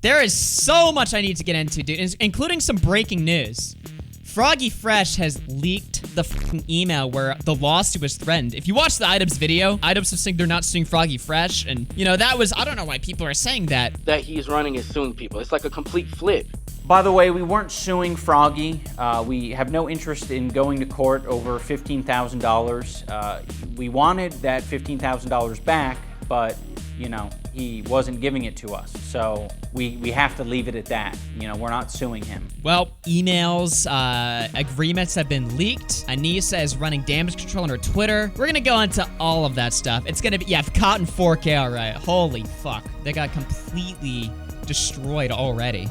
There is so much I need to get into, dude, including some breaking news. Froggy Fresh has leaked the fucking email where the lawsuit was threatened. If you watch the Idubbbz video, Idubbbz was saying they're not suing Froggy Fresh, and, you know, that was, I don't know why people are saying that. That he's running is suing people. It's like a complete flip. By the way, we weren't suing Froggy. We have no interest in going to court over $15,000. We wanted that $15,000 back, but, you know, he wasn't giving it to us. So we have to leave it at that. You know, we're not suing him. Well, emails, agreements have been leaked. Anissa is running damage control on her Twitter. We're gonna go into all of that stuff. It's gonna be, yeah, caught in 4K, all right. Holy fuck. They got completely destroyed already.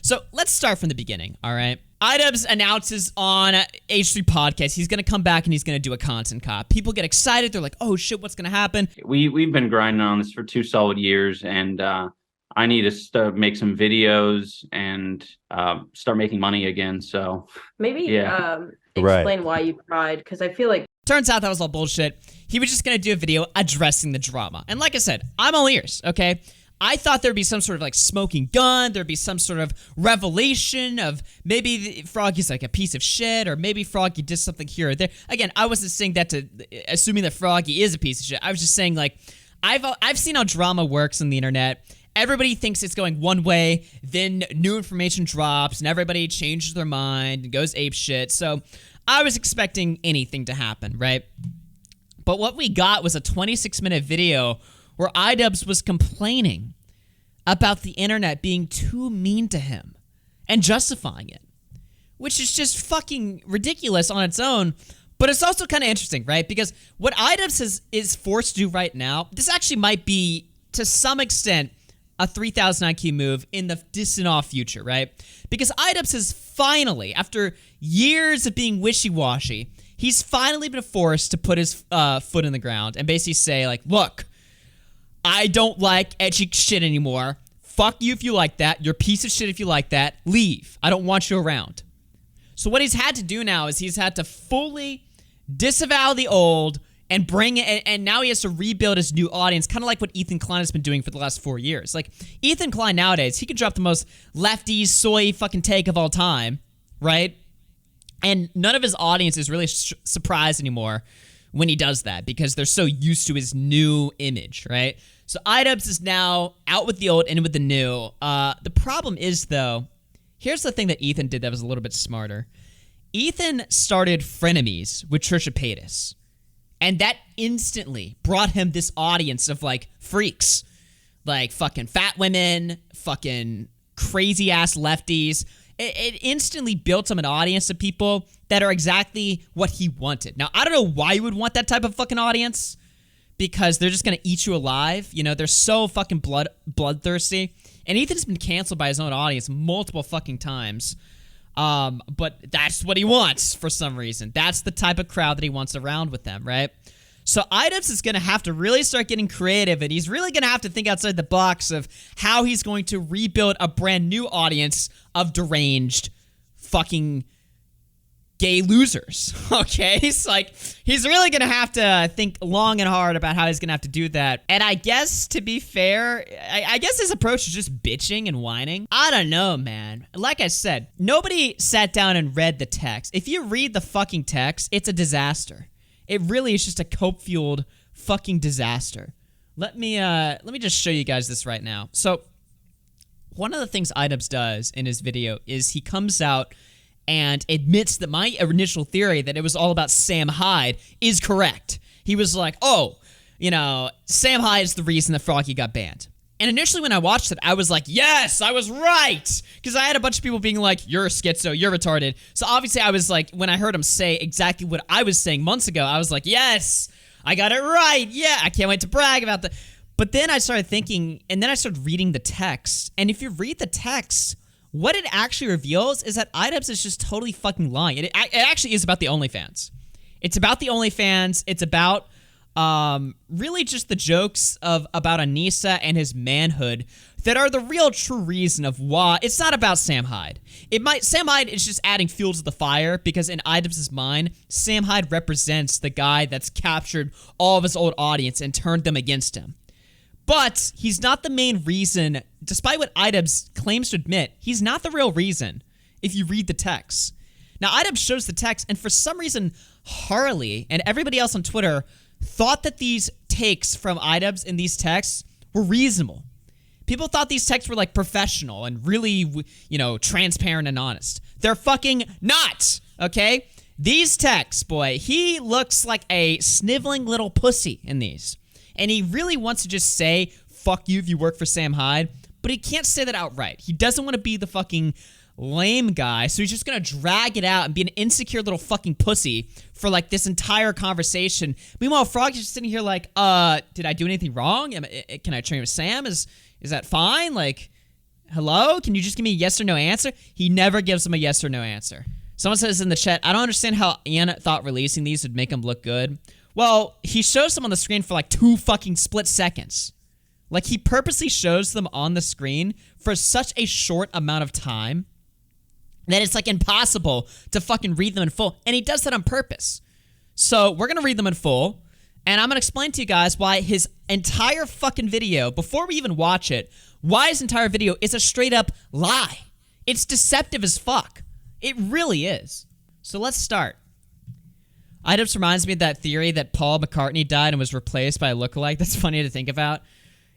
So let's start from the beginning, all right? Idubbbz announces on H3 Podcast he's going to come back and he's going to do a content cop. People get excited. They're like, oh shit, what's going to happen? We've been grinding on this for 2 solid years, and I need to make some videos and start making money again. So maybe explain why you cried, because I feel like turns out that was all bullshit. He was just going to do a video addressing the drama. And like I said, I'm all ears, okay? I thought there'd be some sort of like smoking gun, there'd be some sort of revelation of maybe Froggy's like a piece of shit, or maybe Froggy did something here or there. Again, I wasn't saying that to assuming that Froggy is a piece of shit. I was just saying, like, I've seen how drama works on the internet. Everybody thinks it's going one way, then new information drops, and everybody changes their mind and goes ape shit. So I was expecting anything to happen, right? But what we got was a 26-minute video where Idubbbz was complaining about the internet being too mean to him and justifying it, which is just fucking ridiculous on its own, but it's also kind of interesting, right? Because what Idubbbz is forced to do right now, this actually might be, to some extent, a 3,000 IQ move in the distant off future, right? Because Idubbbz has finally, after years of being wishy-washy, he's finally been forced to put his foot in the ground and basically say, like, look, I don't like edgy shit anymore. Fuck you if you like that. You're a piece of shit if you like that. Leave. I don't want you around. So what he's had to do now is he's had to fully disavow the old and bring it, and now he has to rebuild his new audience, kind of like what Ethan Klein has been doing for the last 4 years. Like, Ethan Klein nowadays, he could drop the most lefty, soy fucking take of all time, right? And none of his audience is really surprised anymore when he does that, because they're so used to his new image, right? So Idubbbz is now out with the old, in with the new. The problem is, though, here's the thing that Ethan did that was a little bit smarter. Ethan started frenemies with Trisha Paytas, and that instantly brought him this audience of, like, freaks. Like, fucking fat women, fucking crazy-ass lefties. It instantly built him an audience of people that are exactly what he wanted. Now, I don't know why you would want that type of fucking audience, because they're just gonna eat you alive. You know, they're so fucking bloodthirsty. And Ethan's been canceled by his own audience multiple fucking times. But that's what he wants for some reason. That's the type of crowd that he wants around with them, right? So Idubbbz is gonna have to really start getting creative, and he's really gonna have to think outside the box of how he's going to rebuild a brand new audience of deranged fucking gay losers, okay? It's like, he's really gonna have to think long and hard about how he's gonna have to do that. And I guess, to be fair, I guess his approach is just bitching and whining. I don't know, man. Like I said, nobody sat down and read the text. If you read the fucking text, it's a disaster. It really is just a cope-fueled fucking disaster. Let me just show you guys this right now. So, one of the things Idubbbz does in his video is he comes out and admits that my initial theory that it was all about Sam Hyde is correct. He was like, oh, you know, Sam Hyde is the reason that Froggy got banned. And initially when I watched it, I was like, yes, I was right. Because I had a bunch of people being like, you're a schizo, you're retarded. So obviously I was like, when I heard him say exactly what I was saying months ago, I was like, yes, I got it right. Yeah, I can't wait to brag about that. But then I started thinking, and then I started reading the text. And if you read the text, what it actually reveals is that Idubbbz is just totally fucking lying. It actually is about the OnlyFans. It's about the OnlyFans. It's about really just the jokes about Anissa and his manhood that are the real true reason of why. It's not about Sam Hyde. Sam Hyde is just adding fuel to the fire because in Idubbbz' mind, Sam Hyde represents the guy that's captured all of his old audience and turned them against him. But he's not the main reason, despite what Idubbbz claims to admit, he's not the real reason if you read the text. Now, Idubbbz shows the text, and for some reason, Harley and everybody else on Twitter thought that these takes from Idubbbz in these texts were reasonable. People thought these texts were, like, professional and really, transparent and honest. They're fucking not, okay? These texts, boy, he looks like a sniveling little pussy in these. And he really wants to just say, fuck you if you work for Sam Hyde, but he can't say that outright. He doesn't want to be the fucking lame guy, so he's just gonna drag it out and be an insecure little fucking pussy for, like, this entire conversation. Meanwhile, Froggy's just sitting here like, did I do anything wrong? Can I train with Sam? Is that fine? Like, hello? Can you just give me a yes or no answer? He never gives him a yes or no answer. Someone says in the chat, I don't understand how Ian thought releasing these would make him look good. Well, he shows them on the screen for like 2 fucking split seconds. Like, he purposely shows them on the screen for such a short amount of time that it's like impossible to fucking read them in full. And he does that on purpose. So we're going to read them in full. And I'm going to explain to you guys why his entire fucking video, before we even watch it, why his entire video is a straight up lie. It's deceptive as fuck. It really is. So let's start. Idubbbz reminds me of that theory that Paul McCartney died and was replaced by a lookalike. That's funny to think about.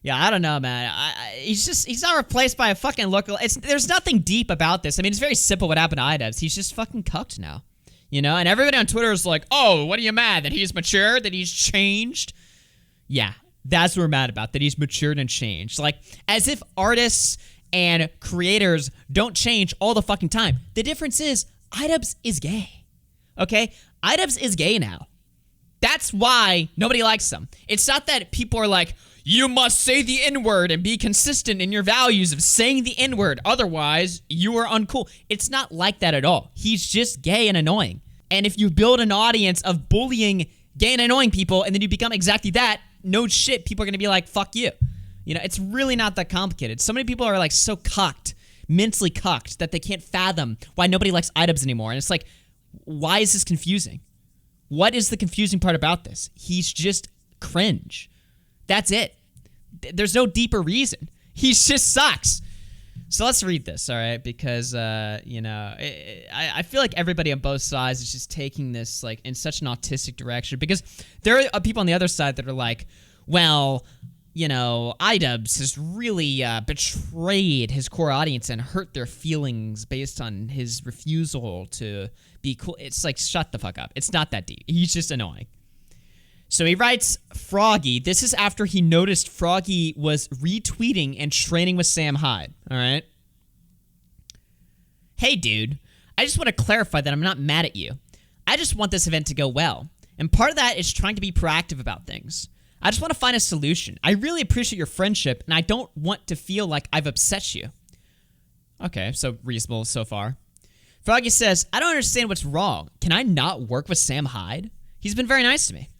Yeah, I don't know, man. He's not replaced by a fucking lookalike. There's nothing deep about this. I mean, it's very simple what happened to Idubbbz. He's just fucking cucked now. You know, and everybody on Twitter is like, oh, what are you mad? That he's matured? That he's changed? Yeah, that's what we're mad about, that he's matured and changed. Like, as if artists and creators don't change all the fucking time. The difference is, Idubbbz is gay. Okay? Idubbbz is gay now. That's why nobody likes him. It's not that people are like, you must say the N-word and be consistent in your values of saying the N-word. Otherwise, you are uncool. It's not like that at all. He's just gay and annoying. And if you build an audience of bullying gay and annoying people and then you become exactly that, no shit, people are going to be like, fuck you. You know, it's really not that complicated. So many people are like so cucked, mentally cucked, that they can't fathom why nobody likes Idubbbz anymore. And it's like, why is this confusing? What is the confusing part about this? He's just cringe. That's it. There's no deeper reason. He just sucks. So let's read this, all right? Because, I feel like everybody on both sides is just taking this, like, in such an autistic direction. Because there are people on the other side that are like, well, Idubbbz has really betrayed his core audience and hurt their feelings based on his refusal to be cool. It's like, shut the fuck up. It's not that deep. He's just annoying. So he writes, Froggy. This is after he noticed Froggy was retweeting and training with Sam Hyde. All right? Hey, dude. I just want to clarify that I'm not mad at you. I just want this event to go well. And part of that is trying to be proactive about things. I just want to find a solution. I really appreciate your friendship, and I don't want to feel like I've upset you. Okay, so reasonable so far. Froggy says, I don't understand what's wrong. Can I not work with Sam Hyde? He's been very nice to me.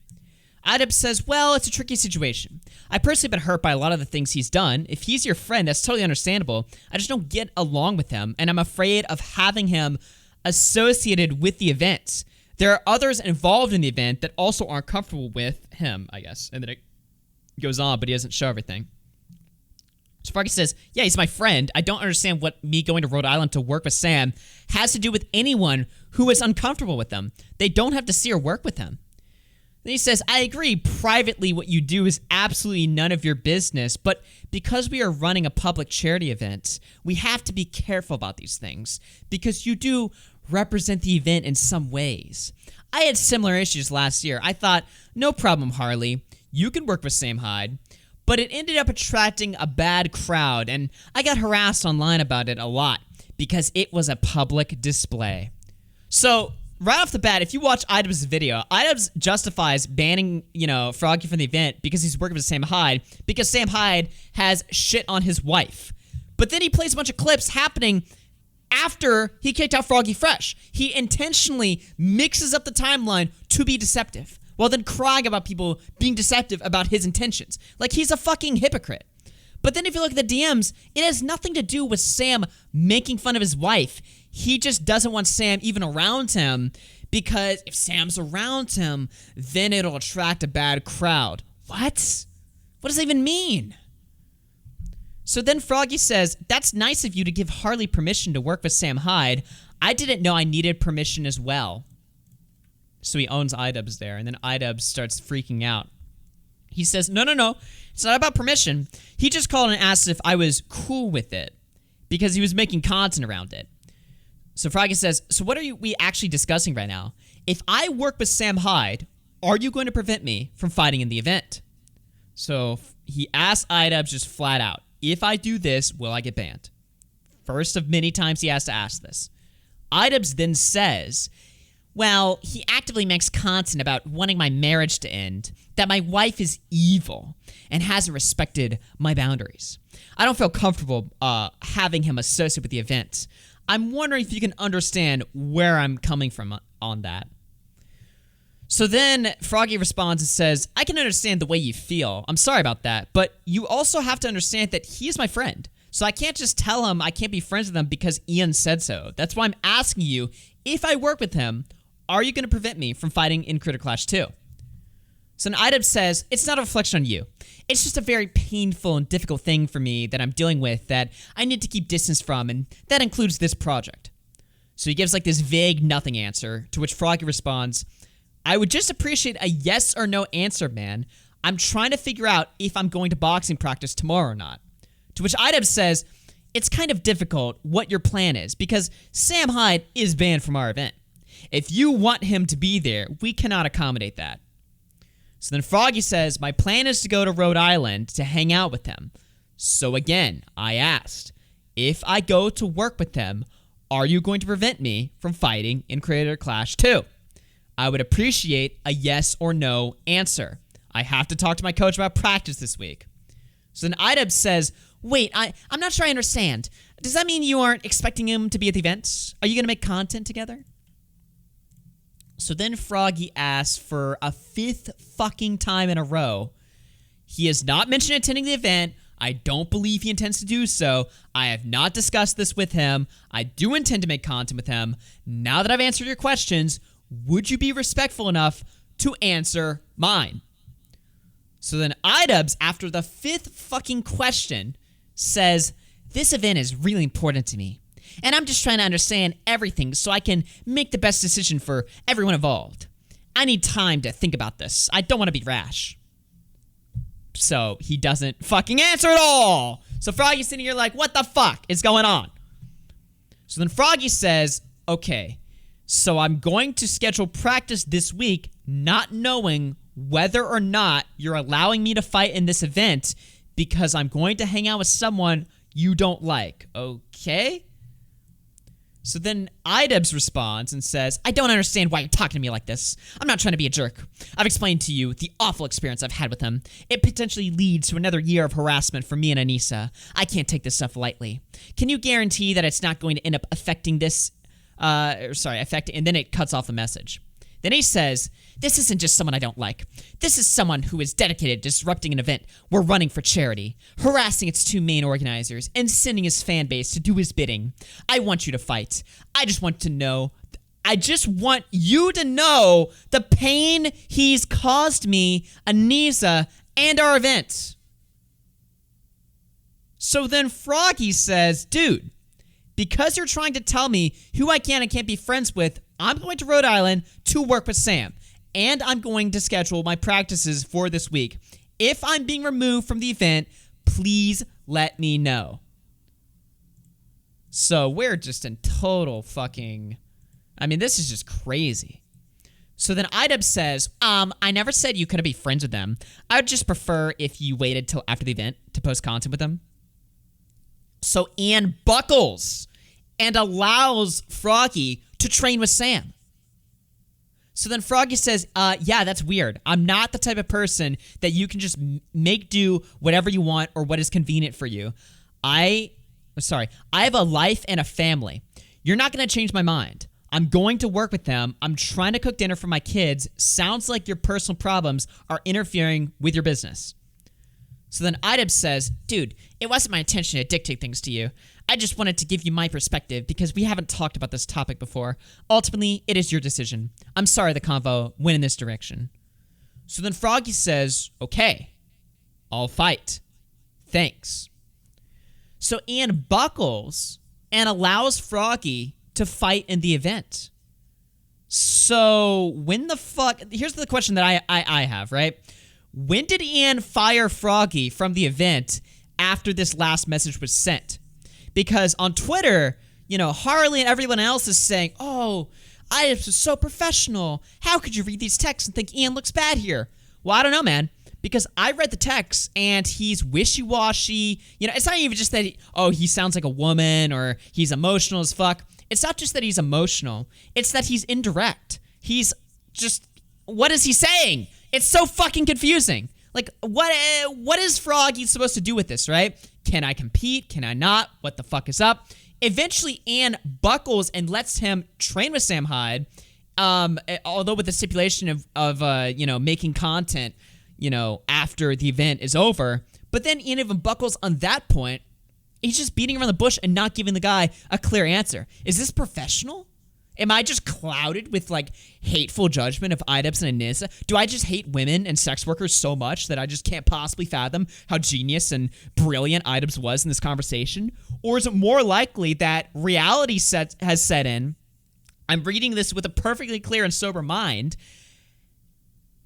Idubbbz says, well, it's a tricky situation. I personally been hurt by a lot of the things he's done. If he's your friend, that's totally understandable. I just don't get along with him, and I'm afraid of having him associated with the event. There are others involved in the event that also aren't comfortable with him, I guess. And then it goes on, but he doesn't show everything. So Froggy says, yeah, he's my friend. I don't understand what me going to Rhode Island to work with Sam has to do with anyone who is uncomfortable with him. They don't have to see or work with him. Then he says, I agree, privately what you do is absolutely none of your business, but because we are running a public charity event, we have to be careful about these things, because you do represent the event in some ways. I had similar issues last year. I thought, no problem, Harley, you can work with Sam Hyde, but it ended up attracting a bad crowd, and I got harassed online about it a lot, because it was a public display. So, right off the bat, if you watch Idubbbz's video, Idubbbz justifies banning, Froggy from the event because he's working with Sam Hyde, because Sam Hyde has shit on his wife. But then he plays a bunch of clips happening after he kicked out Froggy fresh. He intentionally mixes up the timeline to be deceptive. while then crying about people being deceptive about his intentions. Like, he's a fucking hypocrite. But then if you look at the DMs, it has nothing to do with Sam making fun of his wife. He just doesn't want Sam even around him, because if Sam's around him, then it'll attract a bad crowd. What? What does that even mean? So then Froggy says, that's nice of you to give Harley permission to work with Sam Hyde. I didn't know I needed permission as well. So he owns Idubbbz there, and then Idubbbz starts freaking out. He says, no, it's not about permission. He just called and asked if I was cool with it, because he was making content around it. So Froggy says, so what are we actually discussing right now? If I work with Sam Hyde, are you going to prevent me from fighting in the event? So he asked Idubbbz just flat out, if I do this, will I get banned? First of many times he has to ask this. Idubbbz then says, well, he actively makes content about wanting my marriage to end, that my wife is evil and hasn't respected my boundaries. I don't feel comfortable having him associate with the event. I'm wondering if you can understand where I'm coming from on that. So then Froggy responds and says, I can understand the way you feel. I'm sorry about that, but you also have to understand that he is my friend. So I can't just tell him I can't be friends with him because Ian said so. That's why I'm asking you, if I work with him, are you going to prevent me from fighting in Critter Clash 2? So then Idubbbz says, it's not a reflection on you. It's just a very painful and difficult thing for me that I'm dealing with that I need to keep distance from, and that includes this project. So he gives like this vague nothing answer, to which Froggy responds, I would just appreciate a yes or no answer, man. I'm trying to figure out if I'm going to boxing practice tomorrow or not. To which Idubbbz says, it's kind of difficult what your plan is, because Sam Hyde is banned from our event. If you want him to be there, we cannot accommodate that. So then Froggy says, my plan is to go to Rhode Island to hang out with him. So again, I asked, if I go to work with him, are you going to prevent me from fighting in Critter Clash 2? I would appreciate a yes or no answer. I have to talk to my coach about practice this week. So then Idubbbz says, wait, I'm not sure I understand. Does that mean you aren't expecting him to be at the event? Are you going to make content together? So then Froggy asks for a 5th fucking time in a row. He has not mentioned attending the event. I don't believe he intends to do so. I have not discussed this with him. I do intend to make content with him. Now that I've answered your questions, would you be respectful enough to answer mine? So then Idubbbz, after the 5th fucking question, says, this event is really important to me, and I'm just trying to understand everything so I can make the best decision for everyone involved. I need time to think about this. I don't want to be rash. So he doesn't fucking answer at all. So Froggy's sitting here like, what the fuck is going on? So then Froggy says, okay, so I'm going to schedule practice this week, not knowing whether or not you're allowing me to fight in this event, because I'm going to hang out with someone you don't like. Okay? So then Idubbbz responds and says, I don't understand why you're talking to me like this. I'm not trying to be a jerk. I've explained to you the awful experience I've had with him. It potentially leads to another year of harassment for me and Anissa. I can't take this stuff lightly. Can you guarantee that it's not going to end up affecting this? And then it cuts off the message. Then he says, this isn't just someone I don't like. This is someone who is dedicated to disrupting an event we're running for charity, harassing its 2 main organizers, and sending his fan base to do his bidding. I want you to fight. I just want you to know the pain he's caused me, Anissa, and our event. So then Froggy says, dude, because you're trying to tell me who I can and can't be friends with, I'm going to Rhode Island to work with Sam, and I'm going to schedule my practices for this week. If I'm being removed from the event, please let me know. So we're just in total fucking... I mean, this is just crazy. So then Idubbbz says, I never said you couldn't be friends with them. I would just prefer if you waited till after the event to post content with them. So Ian buckles and allows Froggy to train with Sam. So then Froggy says, yeah, that's weird. I'm not the type of person that you can just make do whatever you want or what is convenient for you. I have a life and a family. You're not going to change my mind. I'm going to work with them. I'm trying to cook dinner for my kids. Sounds like your personal problems are interfering with your business. So then Idubbbz says, dude, it wasn't my intention to dictate things to you. I just wanted to give you my perspective because we haven't talked about this topic before. Ultimately, it is your decision. I'm sorry the convo went in this direction. So then Froggy says, okay, I'll fight. Thanks. So Ian buckles and allows Froggy to fight in the event. So when the fuck... Here's the question that I have, right? When did Ian fire Froggy from the event after this last message was sent? Because on Twitter, Harley and everyone else is saying, oh, Idubbbz is so professional. How could you read these texts and think Ian looks bad here? Well, I don't know, man. Because I read the text and he's wishy-washy. It's not even just that, he sounds like a woman or he's emotional as fuck. It's not just that he's emotional. It's that he's indirect. He's just, what is he saying? It's so fucking confusing. Like, what is Froggy supposed to do with this, right? Can I compete? Can I not? What the fuck is up? Eventually, Ian buckles and lets him train with Sam Hyde, although with the stipulation of making content, after the event is over. But then Ian even buckles on that point. He's just beating around the bush and not giving the guy a clear answer. Is this professional? Am I just clouded with, hateful judgment of Idubbbz and Anissa? Do I just hate women and sex workers so much that I just can't possibly fathom how genius and brilliant Idubbbz was in this conversation? Or is it more likely that reality has set in? I'm reading this with a perfectly clear and sober mind,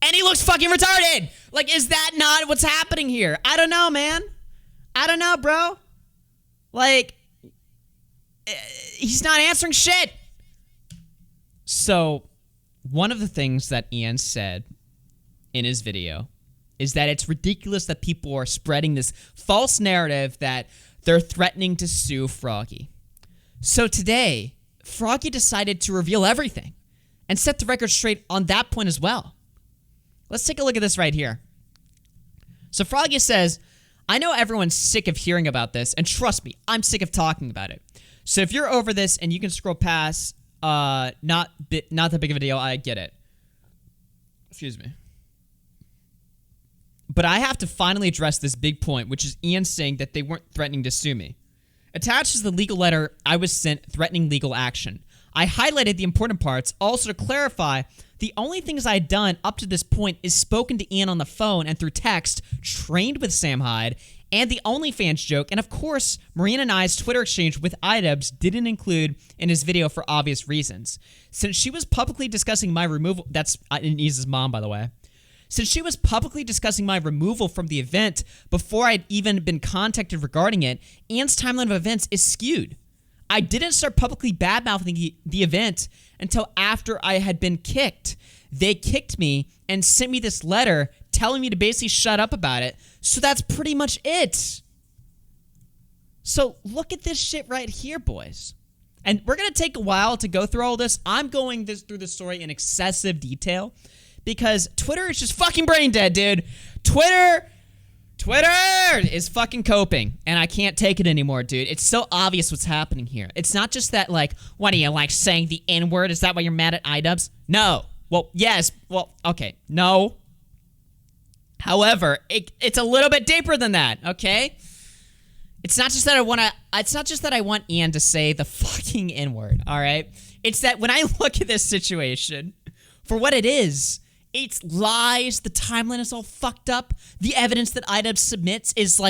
and he looks fucking retarded! Is that not what's happening here? I don't know, man. I don't know, bro. He's not answering shit. So, one of the things that Ian said in his video is that it's ridiculous that people are spreading this false narrative that they're threatening to sue Froggy. So today, Froggy decided to reveal everything and set the record straight on that point as well. Let's take a look at this right here. So Froggy says, I know everyone's sick of hearing about this, and trust me, I'm sick of talking about it. So if you're over this and you can scroll past, not that big of a deal, I get it. Excuse me. But I have to finally address this big point, which is Ian saying that they weren't threatening to sue me. Attached is the legal letter I was sent threatening legal action. I highlighted the important parts, also to clarify, the only things I had done up to this point is spoken to Ian on the phone and through text, trained with Sam Hyde, and the OnlyFans joke, and of course, Marina and I's Twitter exchange with Idubbbz didn't include in his video for obvious reasons. Since she was publicly discussing my removal, that's I's mom, by the way. Since she was publicly discussing my removal from the event before I'd even been contacted regarding it, Ian's timeline of events is skewed. I didn't start publicly badmouthing the event until after I had been kicked. They kicked me and sent me this letter telling me to basically shut up about it. So that's pretty much it. So look at this shit right here, boys. And we're going to take a while to go through all this. I'm going through the story in excessive detail because Twitter is just fucking brain dead, dude. Twitter is fucking coping, and I can't take it anymore, dude. It's so obvious what's happening here. It's not just that, what are you, saying the N-word? Is that why you're mad at Idubbbz? No. Well, yes. Well, okay. No. However, it's a little bit deeper than that, okay? It's not just that I want Ian to say the fucking N-word, all right? It's that when I look at this situation, for what it is, it's lies. The timeline is all fucked up. The evidence that Idubbbz submits is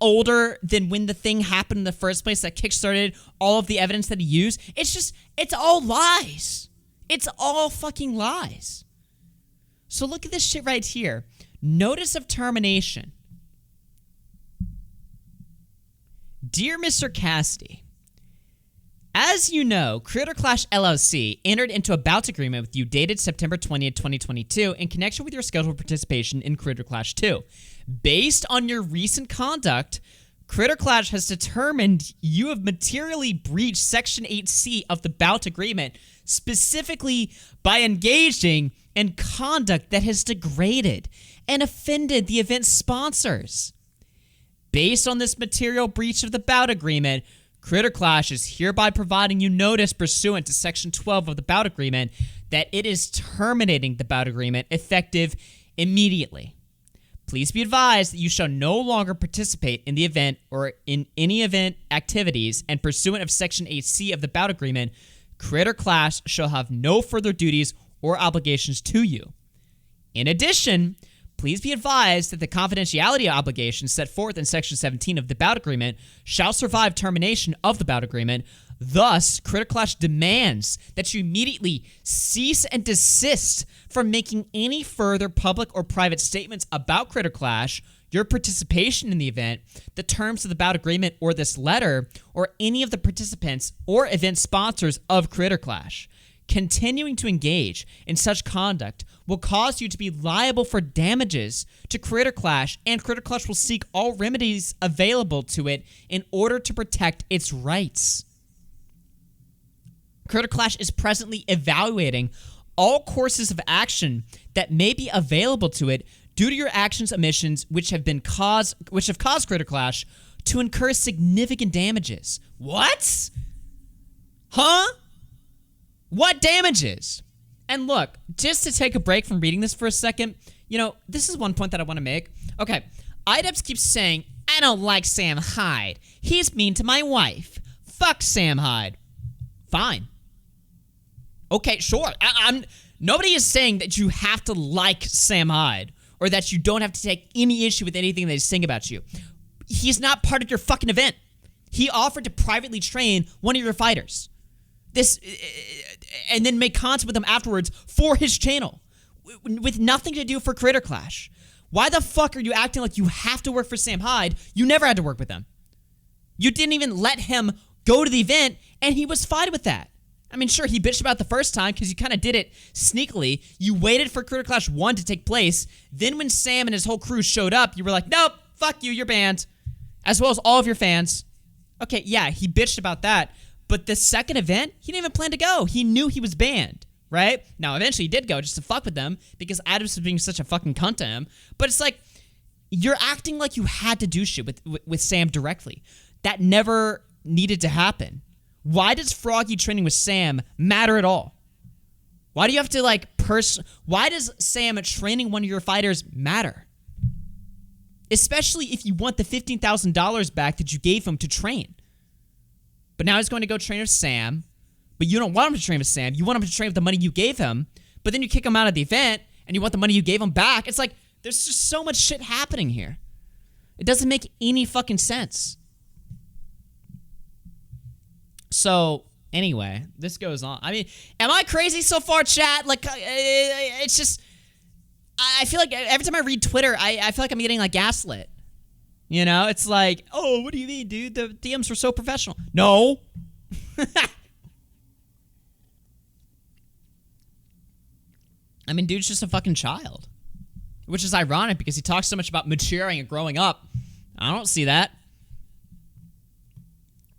older than when the thing happened in the first place that kickstarted all of the evidence that he used. It's all lies. It's all fucking lies. So look at this shit right here. Notice of termination. Dear Mr. Cassidy, as you know, Creator Clash LLC entered into a bout agreement with you dated September 20th, 2022 in connection with your scheduled participation in Creator Clash 2. Based on your recent conduct, Creator Clash has determined you have materially breached Section 8C of the bout agreement, specifically by engaging in conduct that has degraded and offended the event's sponsors. Based on this material breach of the bout agreement, Creator Clash is hereby providing you notice pursuant to Section 12 of the bout agreement that it is terminating the bout agreement effective immediately. Please be advised that you shall no longer participate in the event or in any event activities, and pursuant of Section 8C of the bout agreement, Creator Clash shall have no further duties or obligations to you. In addition, please be advised that the confidentiality obligations set forth in Section 17 of the bout agreement shall survive termination of the bout agreement. Thus, Creator Clash demands that you immediately cease and desist from making any further public or private statements about Creator Clash, your participation in the event, the terms of the bout agreement or this letter, or any of the participants or event sponsors of Creator Clash. Continuing to engage in such conduct will cause you to be liable for damages to Creator Clash, and Creator Clash will seek all remedies available to it in order to protect its rights. Creator Clash is presently evaluating all courses of action that may be available to it due to your actions, omissions, which have caused Creator Clash to incur significant damages. What? Huh? What damages? And look, just to take a break from reading this for a second, this is one point that I want to make. Okay, Idubbbz keeps saying, I don't like Sam Hyde. He's mean to my wife. Fuck Sam Hyde. Fine. Okay, sure. Nobody is saying that you have to like Sam Hyde or that you don't have to take any issue with anything they sing about you. He's not part of your fucking event. He offered to privately train one of your fighters. And then make content with him afterwards for his channel with nothing to do for Creator Clash. Why the fuck are you acting like you have to work for Sam Hyde? You never had to work with him. You didn't even let him go to the event, and he was fine with that. I mean, sure, he bitched about it the first time because you kind of did it sneakily. You waited for Creator Clash 1 to take place. Then when Sam and his whole crew showed up, you were like, nope, fuck you, you're banned. As well as all of your fans. Okay, yeah, he bitched about that. But the second event, he didn't even plan to go. He knew he was banned, right? Now, eventually he did go just to fuck with them because Idubbbz was being such a fucking cunt to him. But it's like, you're acting like you had to do shit with Sam directly. That never needed to happen. Why does Froggy training with Sam matter at all? Why do you have to, why does Sam training one of your fighters matter? Especially if you want the $15,000 back that you gave him to train. But now he's going to go train with Sam, but you don't want him to train with Sam. You want him to train with the money you gave him, but then you kick him out of the event, and you want the money you gave him back. It's like, there's just so much shit happening here. It doesn't make any fucking sense. So, anyway, this goes on. I mean, am I crazy so far, chat? It's just, I feel like every time I read Twitter, I feel like I'm getting, gaslit. It's like, oh, what do you mean, dude? The DMs were so professional. No. I mean, dude's just a fucking child. Which is ironic because he talks so much about maturing and growing up. I don't see that.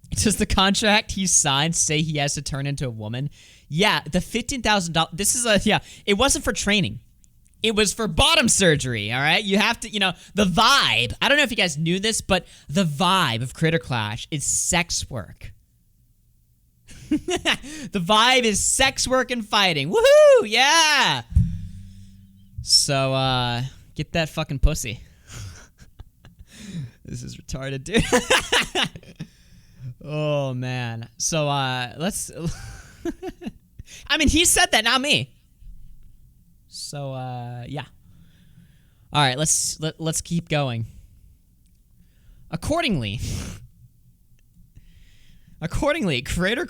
Does the contract he signed say he has to turn into a woman? Yeah, the $15,000. This is it wasn't for training. It was for bottom surgery, all right? You have to, the vibe. I don't know if you guys knew this, but the vibe of Creator Clash is sex work. The vibe is sex work and fighting. Woohoo! Yeah! So, get that fucking pussy. This is retarded, dude. Oh, man. So, let's... I mean, he said that, not me. So, yeah. All right, let's keep going. Accordingly, Creator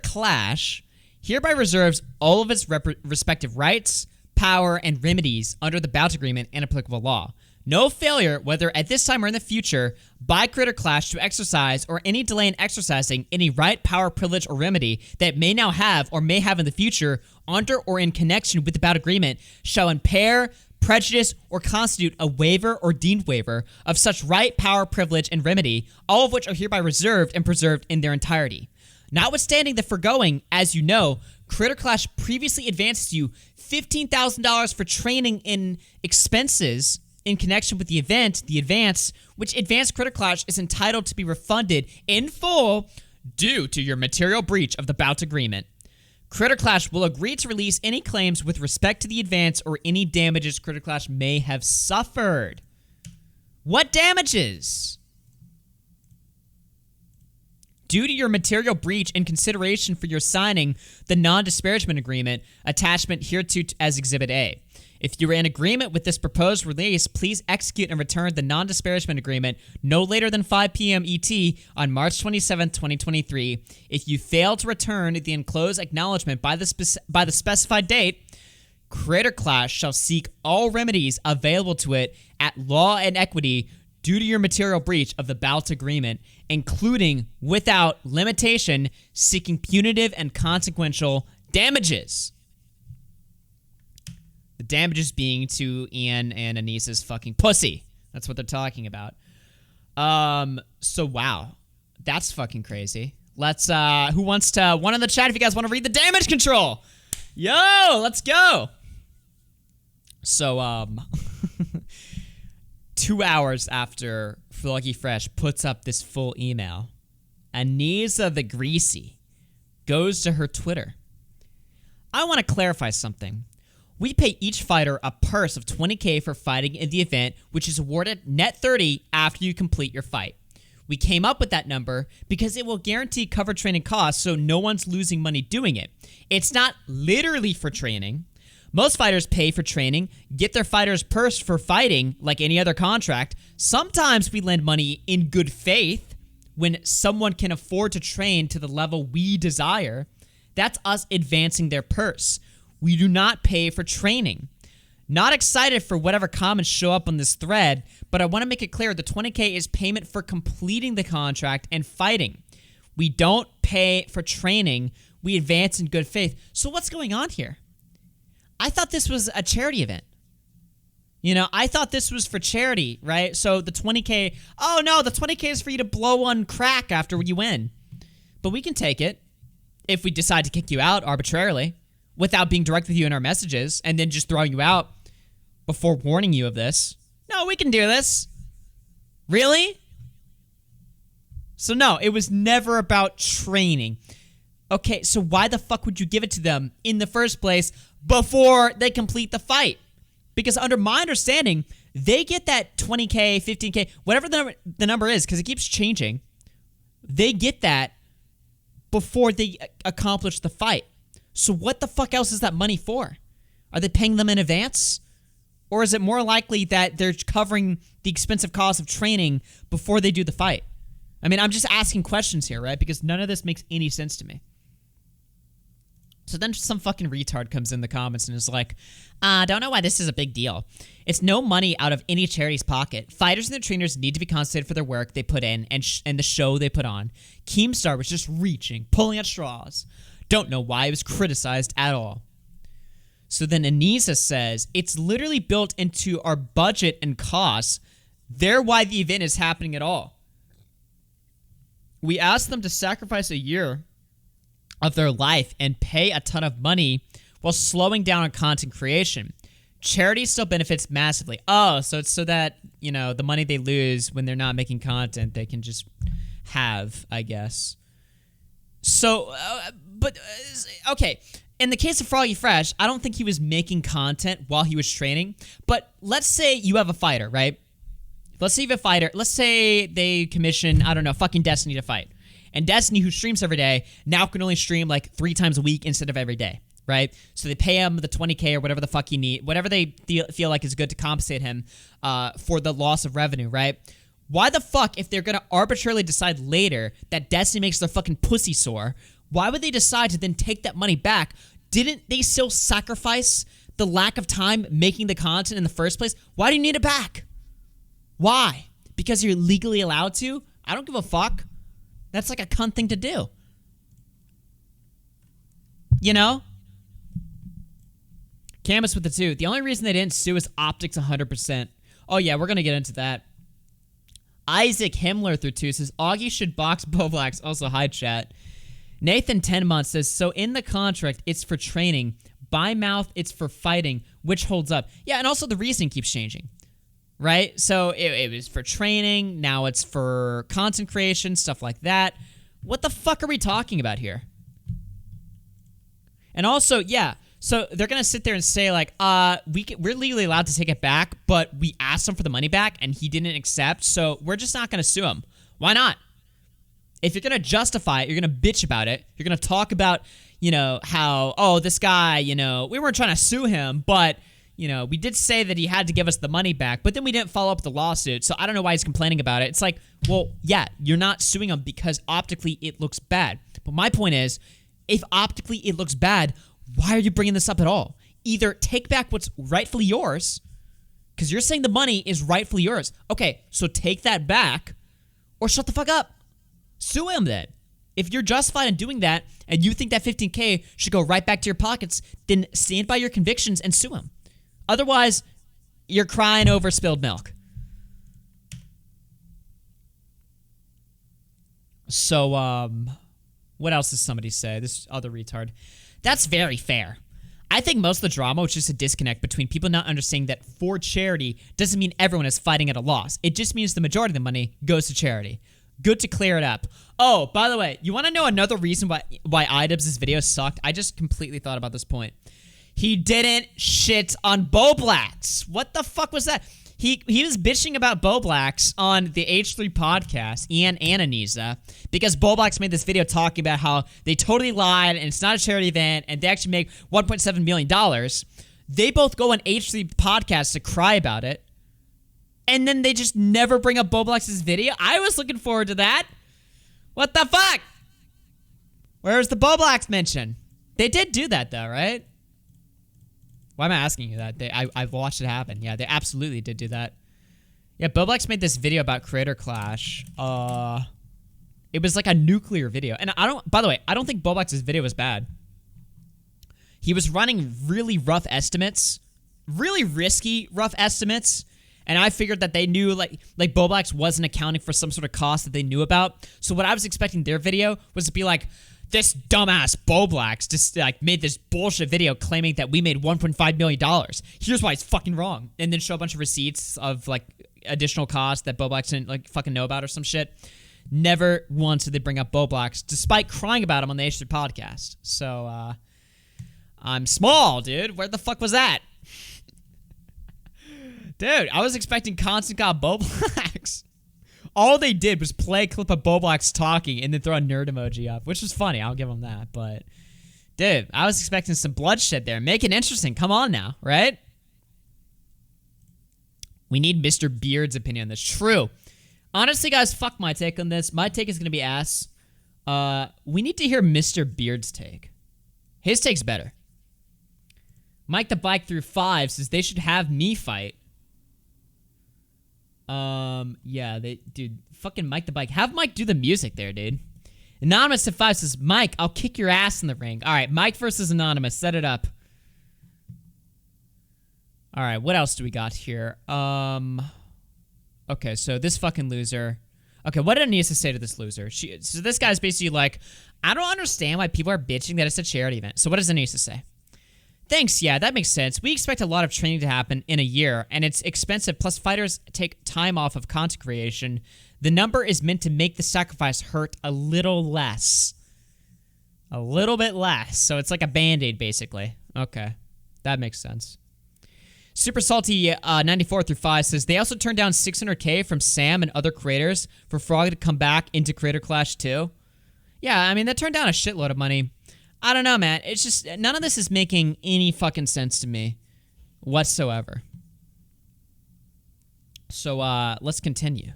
Clash hereby reserves all of its respective rights, power, and remedies under the bout agreement and applicable law. No failure, whether at this time or in the future, by Creator Clash to exercise or any delay in exercising any right, power, privilege, or remedy that may now have or may have in the future under or in connection with the bout agreement shall impair, prejudice, or constitute a waiver or deemed waiver of such right, power, privilege, and remedy, all of which are hereby reserved and preserved in their entirety. Notwithstanding the foregoing, as you know, Creator Clash previously advanced you $15,000 for training in expenses in connection with the advance, which Advanced Critter Clash is entitled to be refunded in full due to your material breach of the bout agreement. Critter Clash will agree to release any claims with respect to the advance or any damages Critter Clash may have suffered. What damages? Due to your material breach in consideration for your signing the non-disparagement agreement, attachment hereto as Exhibit A. If you are in agreement with this proposed release, please execute and return the non-disparagement agreement no later than 5 p.m. ET on March 27, 2023. If you fail to return the enclosed acknowledgement by the specified date, Critter Clash shall seek all remedies available to it at law and equity due to your material breach of the bout agreement, including, without limitation, seeking punitive and consequential damages. The damages being to Ian and Anissa's fucking pussy. That's what they're talking about. So wow. That's fucking crazy. Let's, who wants to, one in the chat if you guys want to read the damage control. Yo, let's go. So, 2 hours after Froggy Fresh puts up this full email, Anissa the Greasy goes to her Twitter. I want to clarify something. We pay each fighter a purse of $20K for fighting in the event, which is awarded net 30 after you complete your fight. We came up with that number because it will guarantee cover training costs so no one's losing money doing it. It's not literally for training. Most fighters pay for training, get their fighter's purse for fighting like any other contract. Sometimes we lend money in good faith when someone can afford to train to the level we desire. That's us advancing their purse. We do not pay for training. Not excited for whatever comments show up on this thread, but I want to make it clear the $20K is payment for completing the contract and fighting. We don't pay for training. We advance in good faith. So what's going on here? I thought this was a charity event. You know, I thought this was for charity, right? So the $20K, oh no, the $20K is for you to blow on crack after you win. But we can take it if we decide to kick you out arbitrarily without being direct with you in our messages and then just throwing you out before warning you of this. No, we can do this. Really? So no, it was never about training. Okay, so why the fuck would you give it to them in the first place before they complete the fight? Because under my understanding, they get that 20K, 15K, whatever the number is, because it keeps changing. They get that before they accomplish the fight. So what the fuck else is that money for? Are they paying them in advance? Or is it more likely that they're covering the expensive cost of training before they do the fight? I mean, I'm just asking questions here, right? Because none of this makes any sense to me. So then some fucking retard comes in the comments and is like, I don't know why this is a big deal. It's no money out of any charity's pocket. Fighters and their trainers need to be compensated for their work they put in and the show they put on. Keemstar was just reaching, pulling at straws. Don't know why it was criticized at all. So then Anissa says, it's literally built into our budget and costs. They're why the event is happening at all. We asked them to sacrifice a year of their life and pay a ton of money while slowing down on content creation. Charity still benefits massively. Oh, so it's so that, you know, the money they lose when they're not making content, they can just have, I guess. So, okay. In the case of Froggy Fresh, I don't think he was making content while he was training. But let's say you have a fighter, right? Let's say you have a fighter. Let's say they commission, I don't know, fucking Destiny to fight. And Destiny, who streams every day, now can only stream like 3 times a week instead of every day, right? So they pay him the $20K or whatever the fuck he need, whatever they feel like is good to compensate him for the loss of revenue, right? Why the fuck, if they're gonna arbitrarily decide later that Destiny makes their fucking pussy sore, why would they decide to then take that money back? Didn't they still sacrifice the lack of time making the content in the first place? Why do you need it back? Why? Because you're legally allowed to? I don't give a fuck. That's like a cunt thing to do. You know? Camus with the 2. The only reason they didn't sue is optics 100%. Oh yeah, we're gonna get into that. Isaac Himmler through 2 says, Augie should box Bovlax. Also, hi chat. Nathan 10 months says, so in the contract, it's for training. By mouth, it's for fighting. Which holds up? Yeah, and also the reasoning keeps changing. right? So it was for training. Now it's for content creation, stuff like that. What the fuck are we talking about here? And also, yeah, so they're going to sit there and say, like, we're legally allowed to take it back, but we asked him for the money back, and he didn't accept, so we're just not going to sue him. Why not? If you're going to justify it, you're going to bitch about it, you're going to talk about, you know, how, oh, this guy, you know, we weren't trying to sue him, but, you know, we did say that he had to give us the money back, but then we didn't follow up the lawsuit, so I don't know why he's complaining about it. It's like, well, yeah, you're not suing him because optically it looks bad. But my point is, if optically it looks bad, why are you bringing this up at all? Either take back what's rightfully yours, because you're saying the money is rightfully yours. Okay, so take that back, or shut the fuck up. Sue him then. If you're justified in doing that, and you think that $15K should go right back to your pockets, then stand by your convictions and sue him. Otherwise, you're crying over spilled milk. So, what else does somebody say? This other retard. That's very fair. I think most of the drama was just a disconnect between people not understanding that for charity doesn't mean everyone is fighting at a loss. It just means the majority of the money goes to charity. Good to clear it up. Oh, by the way, you want to know another reason why Idubbbz' video sucked? I just completely thought about this point. He didn't shit on Boblax. What the fuck was that? He was bitching about Boblax on the H3 podcast, Ian and Ananiza, because Boblax made this video talking about how they totally lied and it's not a charity event and they actually make $1.7 million. They both go on H3 podcast to cry about it, and then they just never bring up Boblax's video. I was looking forward to that. What the fuck? Where's the Boblax mention? They did do that though, right? Why am I asking you that? I've watched it happen. Yeah, they absolutely did do that. Yeah, Boblax made this video about Creator Clash. It was like a nuclear video. And by the way, I don't think Boblax's video was bad. He was running really rough estimates. Really risky rough estimates. And I figured that they knew, like Boblax wasn't accounting for some sort of cost that they knew about. So what I was expecting their video was to be like, this dumbass Boblax just like made this bullshit video claiming that we made $1.5 million. Here's why it's fucking wrong. And then show a bunch of receipts of like additional costs that Boblax didn't like fucking know about or some shit. Never once did they bring up Boblax, despite crying about him on the H3 podcast. So, I'm small, dude. Where the fuck was that? Dude, I was expecting constant God Boblax. All they did was play a clip of Boblax talking and then throw a nerd emoji up, which was funny. I'll give them that. But, dude, I was expecting some bloodshed there. Make it interesting. Come on now, right? We need Mr. Beard's opinion on this. True. Honestly, guys, fuck my take on this. My take is going to be ass. We need to hear Mr. Beard's take. His take's better. Mike the Bike through 5 says they should have me fight. Yeah, dude, fucking Mike the Bike. Have Mike do the music there, dude. Anonymous at 5 says, Mike, I'll kick your ass in the ring. All right, Mike versus Anonymous. Set it up. All right, what else do we got here? Okay, so this fucking loser. Okay, what did Anissa say to this loser? So this guy's basically like, I don't understand why people are bitching that it's a charity event. So what does Anissa say? Thanks, yeah, that makes sense. We expect a lot of training to happen in a year, and it's expensive, plus fighters take time off of content creation. The number is meant to make the sacrifice hurt a little less. A little bit less. So it's like a Band-Aid, basically. Okay, that makes sense. Super Salty 94 through 5 says, they also turned down $600K from Sam and other creators for Frog to come back into Creator Clash 2. Yeah, I mean, they turned down a shitload of money. I don't know, man. It's just, none of this is making any fucking sense to me whatsoever. So, let's continue.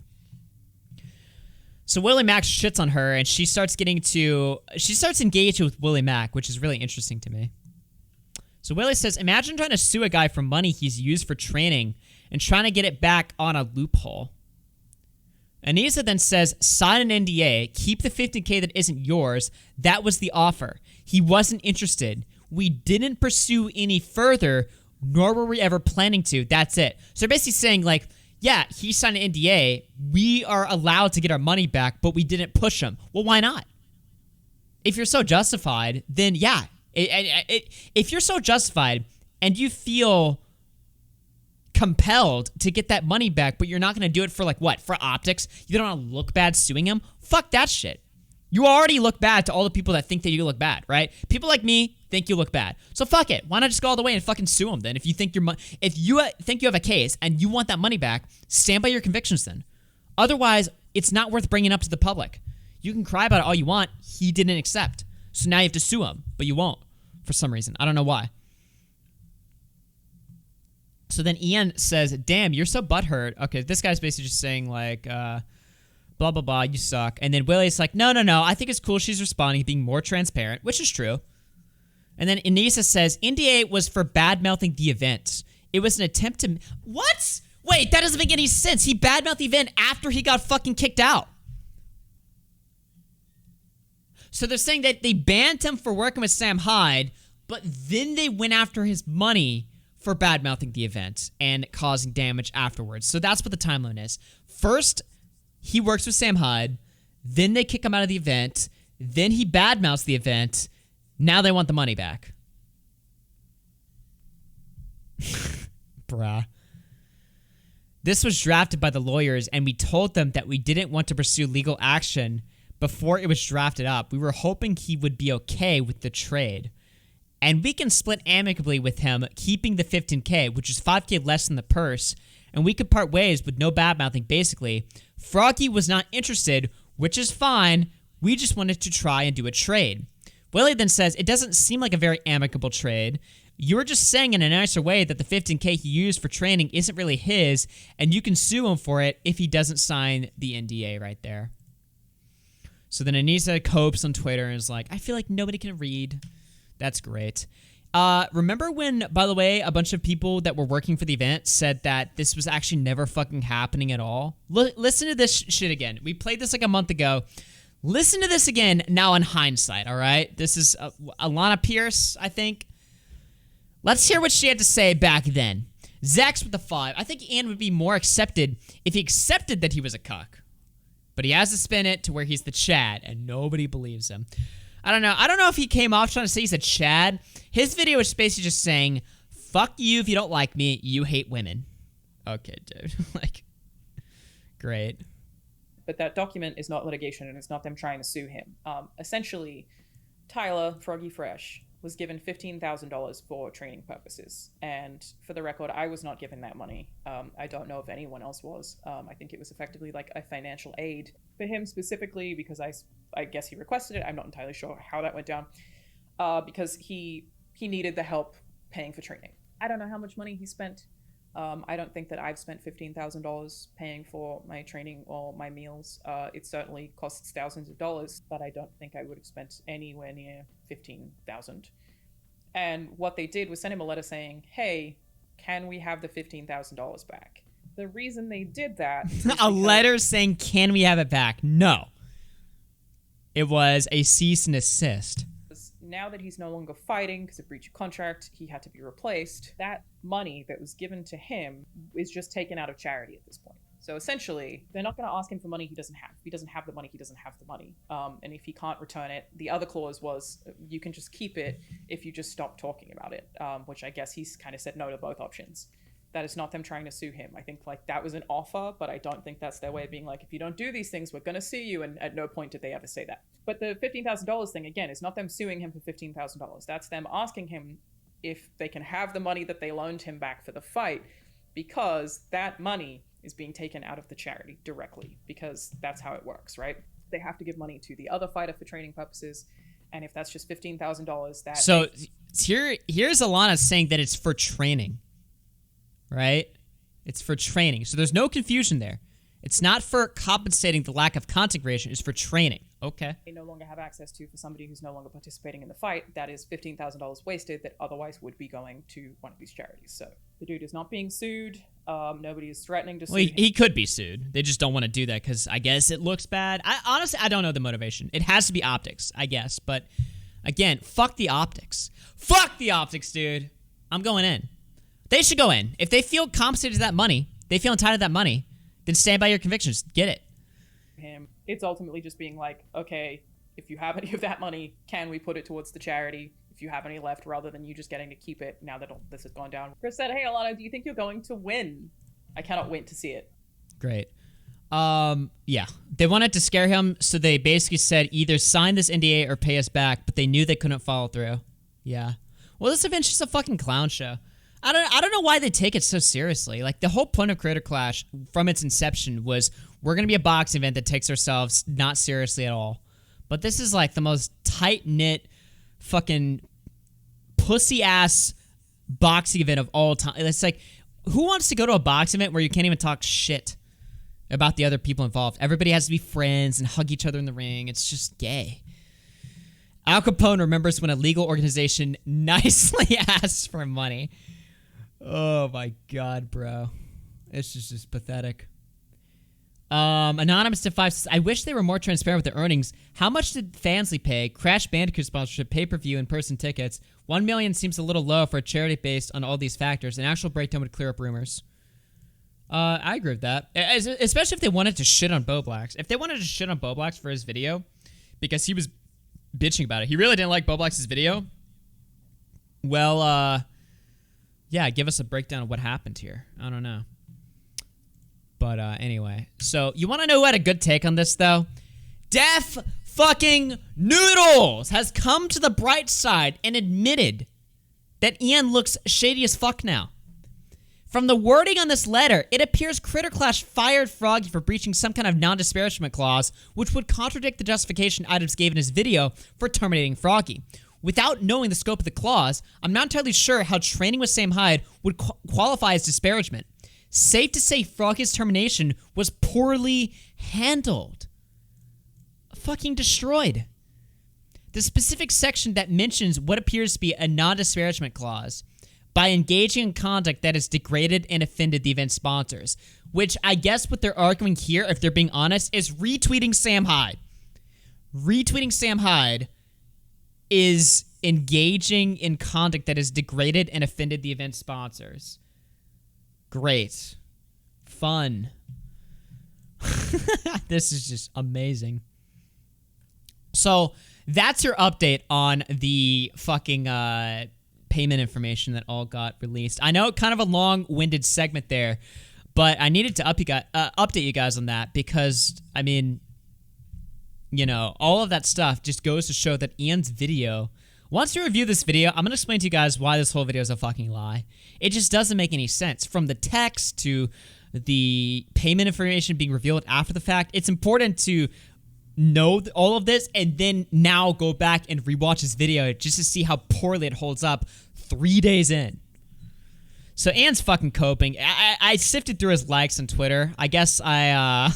So Willie Mack shits on her, and she starts engaging with Willie Mack, which is really interesting to me. So Willie says, imagine trying to sue a guy for money he's used for training and trying to get it back on a loophole. Anissa then says, sign an NDA, keep the $15K that isn't yours. That was the offer. He wasn't interested. We didn't pursue any further, nor were we ever planning to. That's it. So they're basically saying, like, yeah, he signed an NDA. We are allowed to get our money back, but we didn't push him. Well, why not? If you're so justified, then yeah. If you're so justified and you feel compelled to get that money back, but you're not going to do it for like what? For optics? You don't want to look bad suing him? Fuck that shit. You already look bad to all the people that think that you look bad, right? People like me think you look bad. So fuck it. Why not just go all the way and fucking sue him then? If you think if you think you have a case and you want that money back, stand by your convictions then. Otherwise, it's not worth bringing up to the public. You can cry about it all you want. He didn't accept. So now you have to sue him, but you won't for some reason. I don't know why. So then Ian says, damn, you're so butthurt. Okay, this guy's basically just saying like, blah, blah, blah, you suck. And then Willie's like, no, I think it's cool she's responding, being more transparent, which is true. And then Anissa says, NDA was for bad-mouthing the event. It was an attempt to... What? Wait, that doesn't make any sense. He bad-mouthed the event after he got fucking kicked out. So they're saying that they banned him for working with Sam Hyde, but then they went after his money for bad-mouthing the event and causing damage afterwards. So that's what the timeline is. First, he works with Sam Hyde, then they kick him out of the event, then he bad-mouths the event, now they want the money back. Bruh. This was drafted by the lawyers, and we told them that we didn't want to pursue legal action before it was drafted up. We were hoping he would be okay with the trade. And we can split amicably with him, keeping the $15K, which is $5K less than the purse, and we could part ways with no bad-mouthing, basically. Froggy was not interested, which is fine. We just wanted to try and do a trade. Willie then says, it doesn't seem like a very amicable trade. You're just saying in a nicer way that the $15K he used for training isn't really his, and you can sue him for it if he doesn't sign the NDA right there. So then Anissa copes on Twitter and is like, I feel like nobody can read. That's great. Remember when, by the way, a bunch of people that were working for the event said that this was actually never fucking happening at all? Listen to this shit again. We played this like a month ago. Listen to this again now in hindsight, all right? This is Alana Pierce, I think. Let's hear what she had to say back then. Zax with the 5. I think Ian would be more accepted if he accepted that he was a cuck. But he has to spin it to where he's the Chad, and nobody believes him. I don't know. I don't know if he came off trying to say he's a Chad. His video was basically just saying, fuck you if you don't like me, you hate women. Okay, dude. Like, great. But that document is not litigation, and it's not them trying to sue him. Essentially, Tyler, Froggy Fresh, was given $15,000 for training purposes. And for the record, I was not given that money. I don't know if anyone else was. I think it was effectively like a financial aid for him specifically because I guess he requested it. I'm not entirely sure how that went down because he needed the help paying for training. I don't know how much money he spent. I don't think that I've spent $15,000 paying for my training or my meals. It certainly costs thousands of dollars, but I don't think I would have spent anywhere near $15,000. And what they did was send him a letter saying, hey, can we have the $15,000 back? The reason they did that... A letter saying, can we have it back? No. It was a cease and desist. Now that he's no longer fighting because of breach of contract, he had to be replaced. That money that was given to him is just taken out of charity at this point. So essentially, they're not going to ask him for money he doesn't have. If he doesn't have the money, he doesn't have the money. And if he can't return it, the other clause was you can just keep it if you just stop talking about it, which I guess he's kind of said no to both options. That is not them trying to sue him. I think like that was an offer, but I don't think that's their way of being like, if you don't do these things, we're going to sue you. And at no point did they ever say that. But the $15,000 thing, again, is not them suing him for $15,000. That's them asking him if they can have the money that they loaned him back for the fight, because that money is being taken out of the charity directly, because that's how it works, right? They have to give money to the other fighter for training purposes. And if that's just $15,000, that... So here's Alana saying that it's for training. Right? It's for training. So there's no confusion there. It's not for compensating the lack of content creation. It's for training. Okay. They no longer have access to for somebody who's no longer participating in the fight. That is $15,000 wasted that otherwise would be going to one of these charities. So the dude is not being sued. Nobody is threatening to sue him. He could be sued. They just don't want to do that because I guess it looks bad. Honestly, I don't know the motivation. It has to be optics, I guess. But again, fuck the optics. Fuck the optics, dude. I'm going in. They should go in. If they feel compensated to that money, they feel entitled to that money, then stand by your convictions. Get it. It's ultimately just being like, okay, if you have any of that money, can we put it towards the charity? if you have any left, rather than you just getting to keep it now that this has gone down. Chris said, hey, Alana, do you think you're going to win? I cannot wait to see it. Great. Yeah. They wanted to scare him, so they basically said either sign this NDA or pay us back, but they knew they couldn't follow through. Yeah. Well, this event's just a fucking clown show. I don't know why they take it so seriously. Like, the whole point of Creator Clash from its inception was we're going to be a boxing event that takes ourselves not seriously at all. But this is like the most tight-knit fucking pussy-ass boxing event of all time. It's like, who wants to go to a boxing event where you can't even talk shit about the other people involved? Everybody has to be friends and hug each other in the ring. It's just gay. Al Capone remembers when a legal organization nicely asked for money. Oh my God, bro. This is just pathetic. Anonymous to 5 says, I wish they were more transparent with their earnings. How much did Fansly pay? Crash Bandicoot sponsorship, pay-per-view, in-person tickets. $1 million seems a little low for a charity based on all these factors. An actual breakdown would clear up rumors. I agree with that. Especially if they wanted to shit on Bo Blacks. If they wanted to shit on Bo Blacks for his video, because he was bitching about it. He really didn't like Bo Blacks' video. Well, yeah, give us a breakdown of what happened here. I don't know. But anyway, so you want to know who had a good take on this, though? Def fucking Noodles has come to the bright side and admitted that Ian looks shady as fuck now. From the wording on this letter, it appears Critter Clash fired Froggy for breaching some kind of non-disparagement clause, which would contradict the justification Idubbbz gave in his video for terminating Froggy. Without knowing the scope of the clause, I'm not entirely sure how training with Sam Hyde would qualify as disparagement. Safe to say Froggy's termination was poorly handled. Fucking destroyed. The specific section that mentions what appears to be a non-disparagement clause by engaging in conduct that has degraded and offended the event sponsors, which I guess what they're arguing here, if they're being honest, is retweeting Sam Hyde. Retweeting Sam Hyde is engaging in conduct that has degraded and offended the event sponsors. Great. Fun. This is just amazing. So, that's your update on the fucking payment information that all got released. I know kind of a long-winded segment there, but I needed to update you guys on that because, I mean, you know, all of that stuff just goes to show that Ian's video... Once you review this video, I'm going to explain to you guys why this whole video is a fucking lie. It just doesn't make any sense. From the text to the payment information being revealed after the fact, it's important to know all of this and then now go back and rewatch this video just to see how poorly it holds up 3 days in. So Ian's fucking coping. I sifted through his likes on Twitter. I guess I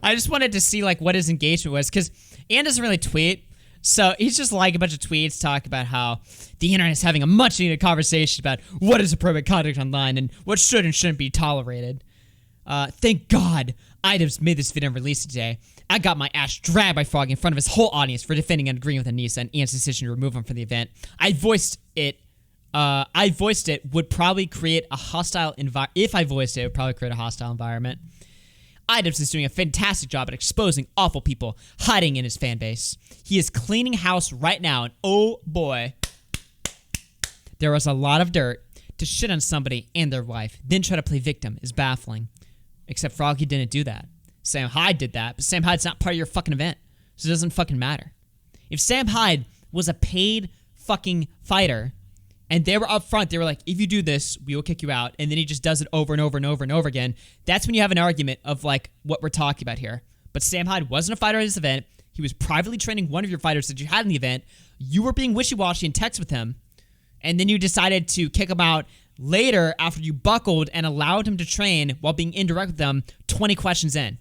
just wanted to see like what his engagement was because Ian doesn't really tweet. So he's just like a bunch of tweets talking about how the internet is having a much needed conversation about what is appropriate conduct online and what should and shouldn't be tolerated. Thank God Idubbbz made this video and released it today. I got my ass dragged by Frog in front of his whole audience for defending and agreeing with Anissa and Ian's decision to remove him from the event. I voiced it would probably create a hostile environment. If I voiced it, it would probably create a hostile environment. Idubbbz is doing a fantastic job at exposing awful people hiding in his fan base. He is cleaning house right now, and oh boy, there was a lot of dirt. To shit on somebody and their wife, then try to play victim is baffling. Except Froggy didn't do that. Sam Hyde did that, but Sam Hyde's not part of your fucking event, so it doesn't fucking matter. If Sam Hyde was a paid fucking fighter, and they were up front, they were like, if you do this, we will kick you out. And then he just does it over and over and over and over again. That's when you have an argument of like what we're talking about here. But Sam Hyde wasn't a fighter at this event. He was privately training one of your fighters that you had in the event. You were being wishy-washy in text with him. And then you decided to kick him out later after you buckled and allowed him to train while being indirect with them 20 questions in.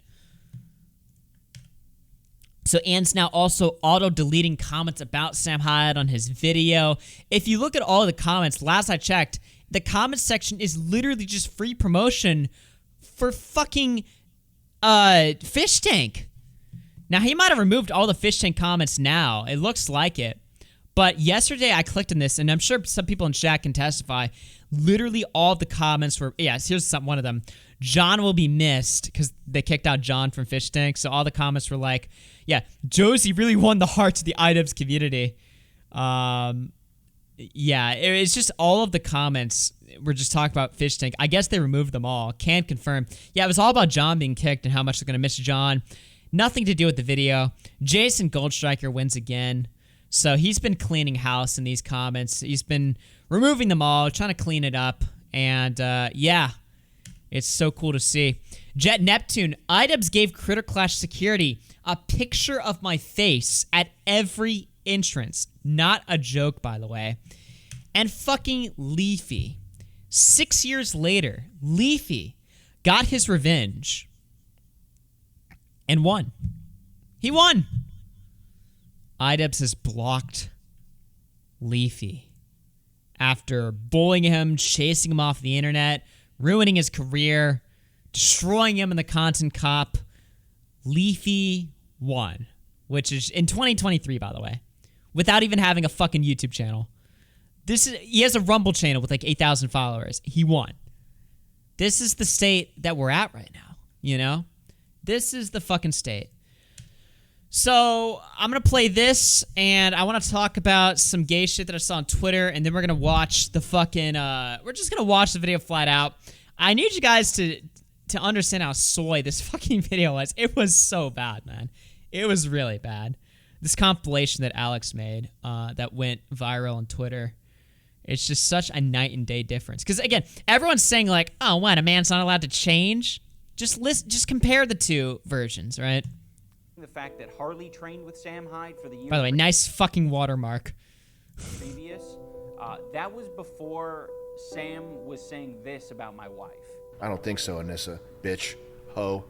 So Ian's now also auto-deleting comments about Sam Hyde on his video. If you look at all of the comments, last I checked, the comments section is literally just free promotion for fucking Fish Tank. Now, he might have removed all the Fish Tank comments now. It looks like it. But yesterday I clicked on this, and I'm sure some people in chat can testify. Literally all of the comments were, yes, here's one of them. John will be missed, because they kicked out John from Fish Tank. So all the comments were like, yeah, Josie really won the hearts of the Idubbbz community. Yeah, it's just all of the comments were just talking about Fish Tank. I guess they removed them all. Can't confirm. Yeah, it was all about John being kicked and how much they're going to miss John. Nothing to do with the video. Jason Goldstriker wins again. So he's been cleaning house in these comments. He's been removing them all, trying to clean it up. And yeah, it's so cool to see. Jet Neptune, Idubbbz gave Critter Clash Security a picture of my face at every entrance. Not a joke, by the way. And fucking Leafy. 6 years later, Leafy got his revenge and won. He won. Idubbbz has blocked Leafy after bullying him, chasing him off the internet, ruining his career, destroying him in the Content Cop. Leafy won, which is in 2023, by the way, without even having a fucking YouTube channel. He has a Rumble channel with like 8,000 followers. He won. This is the state that we're at right now, you know? This is the fucking state. So I'm going to play this, and I want to talk about some gay shit that I saw on Twitter, and then we're going to watch the fucking, we're just going to watch the video flat out. I need you guys to understand how soy this fucking video was. It was so bad, man. It was really bad. This compilation that Alex made that went viral on Twitter, it's just such a night and day difference. Because, again, everyone's saying, like, oh, what, a man's not allowed to change? Just compare the two versions, right? The fact that Harley trained with Sam Hyde for the year. By the way, nice fucking watermark. Previous, that was before Sam was saying this about my wife. I don't think so, Anissa. Bitch. Ho.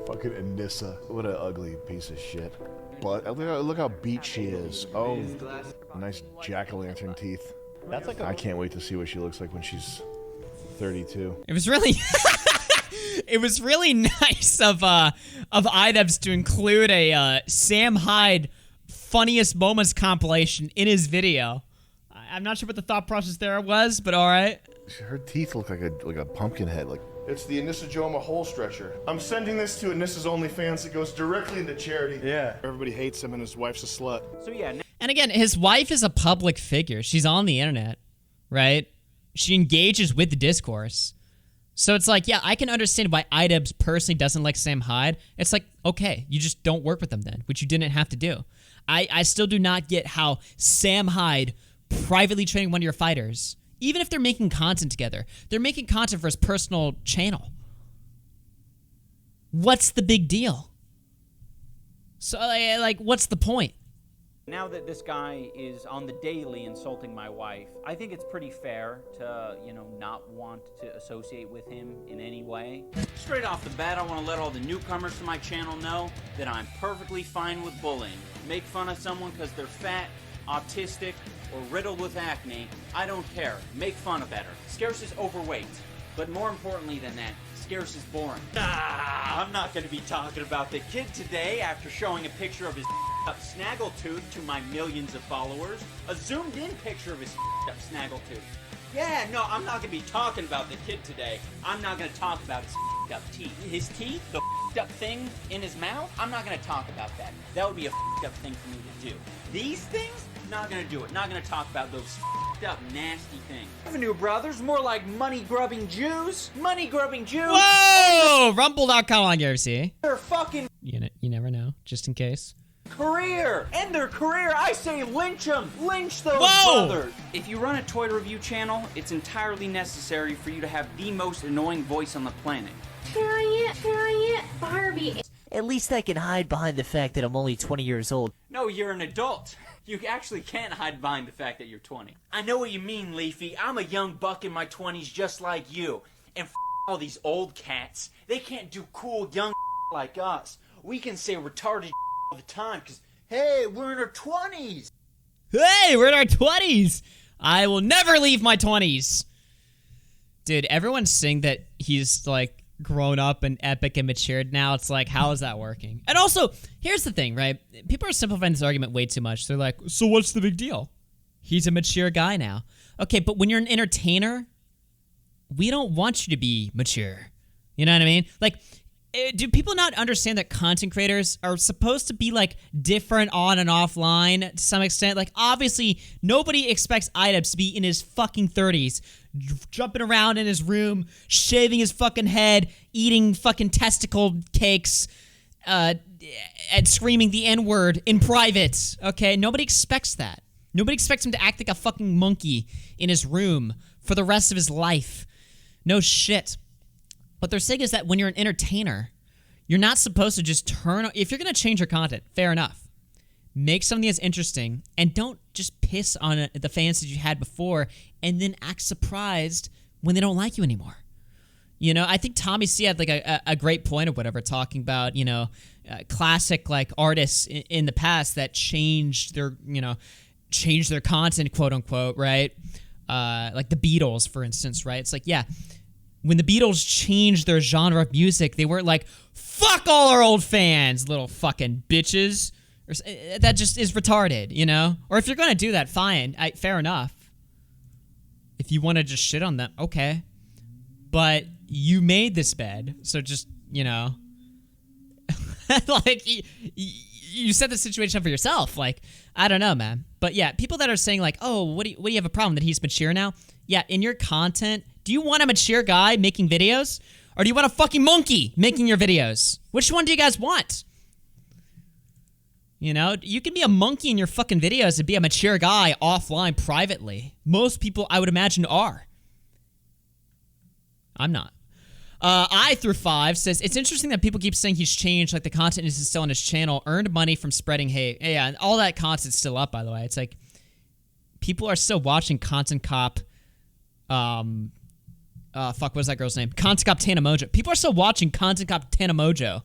Fucking Anissa. What an ugly piece of shit. But look how beat she is. Oh, nice jack-o'-lantern teeth. That's like I can't wait to see what she looks like when she's 32. It was really... It was really nice of Idubbbz to include a Sam Hyde funniest moments compilation in his video. I'm not sure what the thought process there was, but all right. Her teeth look like a pumpkin head. Like it's the Anissa Joma hole stretcher. I'm sending this to Anissa's OnlyFans. It goes directly into charity. Yeah. Everybody hates him, and his wife's a slut. So yeah. And again, his wife is a public figure. She's on the internet, right? She engages with the discourse. So it's like, yeah, I can understand why Idubbbz personally doesn't like Sam Hyde. It's like, okay, you just don't work with them then, which you didn't have to do. I still do not get how Sam Hyde privately training one of your fighters, even if they're making content together, they're making content for his personal channel. What's the big deal? So, like, what's the point? Now that this guy is on the daily insulting my wife, I think it's pretty fair to, not want to associate with him in any way. Straight off the bat, I want to let all the newcomers to my channel know that I'm perfectly fine with bullying. Make fun of someone because they're fat, autistic, or riddled with acne. I don't care. Make fun of better. Scarce is overweight. But more importantly than that, Scarce is boring. I'm not going to be talking about the kid today after showing a picture of his up snaggletooth to my millions of followers. A zoomed in picture of his up snaggletooth. Yeah, no, I'm not going to be talking about the kid today. I'm not going to talk about his up teeth. His teeth, the up thing in his mouth, I'm not going to talk about that. That would be a up thing for me to do. These things, not going to do it. Not going to talk about those up nasty things. Revenue brothers, more like money-grubbing Jews. Money-grubbing Jews. Whoa! Rumble.com on AugieRFC. Their fucking You never know, just in case. career. End their career. I say lynch them. Lynch those Whoa! brothers. If you run a toy review channel, it's entirely necessary for you to have the most annoying voice on the planet. Harriet, Barbie. At least I can hide behind the fact that I'm only 20 years old. No, you're an adult. You actually can't hide behind the fact that you're 20. I know what you mean, Leafy. I'm a young buck in my 20s just like you. And all these old cats. They can't do cool young like us. We can say retarded all the time because, hey, we're in our 20s. Hey, we're in our 20s. I will never leave my 20s. Dude, everyone's saying that he's, like, grown up and epic and matured now. It's like, how is that working? And also, here's the thing, right? People are simplifying this argument way too much. They're like, so what's the big deal? He's a mature guy now. Okay, but when you're an entertainer, we don't want you to be mature. You know what I mean? Like, Do people not understand that content creators are supposed to be like different on and offline to some extent? Like, obviously, nobody expects Idubbbz to be in his fucking 30s, jumping around in his room, shaving his fucking head, eating fucking testicle cakes, and screaming the N-word in private. Okay, nobody expects that. Nobody expects him to act like a fucking monkey in his room for the rest of his life. No shit. What they're saying is that when you're an entertainer, you're not supposed to just turn... If you're going to change your content, fair enough. Make something that's interesting, and don't just piss on the fans that you had before and then act surprised when they don't like you anymore. You know, I think Tommy C had like a great point or whatever, talking about, you know, classic like artists in the past that changed their, you know, changed their content, quote unquote, right? Like the Beatles, for instance, right? It's like, yeah... When the Beatles changed their genre of music, they weren't like, fuck all our old fans, little fucking bitches. That just is retarded, you know? Or if you're going to do that, fine. Fair enough. If you want to just shit on them, okay. But you made this bed, so just, you know. Like, you set the situation up for yourself. Like, I don't know, man. But yeah, people that are saying like, oh, what do you have a problem that he's mature now? Yeah, in your content... Do you want a mature guy making videos? Or do you want a fucking monkey making your videos? Which one do you guys want? You know, you can be a monkey in your fucking videos and be a mature guy offline privately. Most people, I would imagine, are. I'm not. I-5 says, it's interesting that people keep saying he's changed, like the content is still on his channel, earned money from spreading hate. Yeah, and all that content's still up, by the way. It's like, people are still watching Content Cop, fuck, what was that girl's name? Content Cop Tana Mojo. People are still watching Content Cop Tana Mojo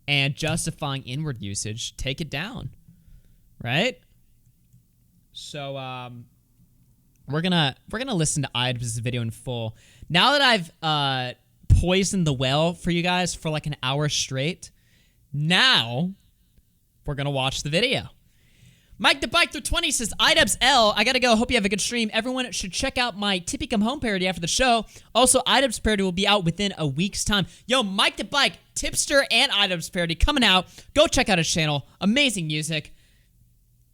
and justifying inward usage. Take it down. Right? So, we're gonna listen to Idubbbz's video in full. Now that I've poisoned the well for you guys for like an hour straight, now we're gonna watch the video. Mike the Bike through 20 says, Idubbbz L, I gotta go. Hope you have a good stream. Everyone should check out my Tippy Come Home parody after the show. Also, Idubbbz parody will be out within a week's time. Yo, Mike the Bike, Tipster, and Idubbbz parody coming out. Go check out his channel. Amazing music.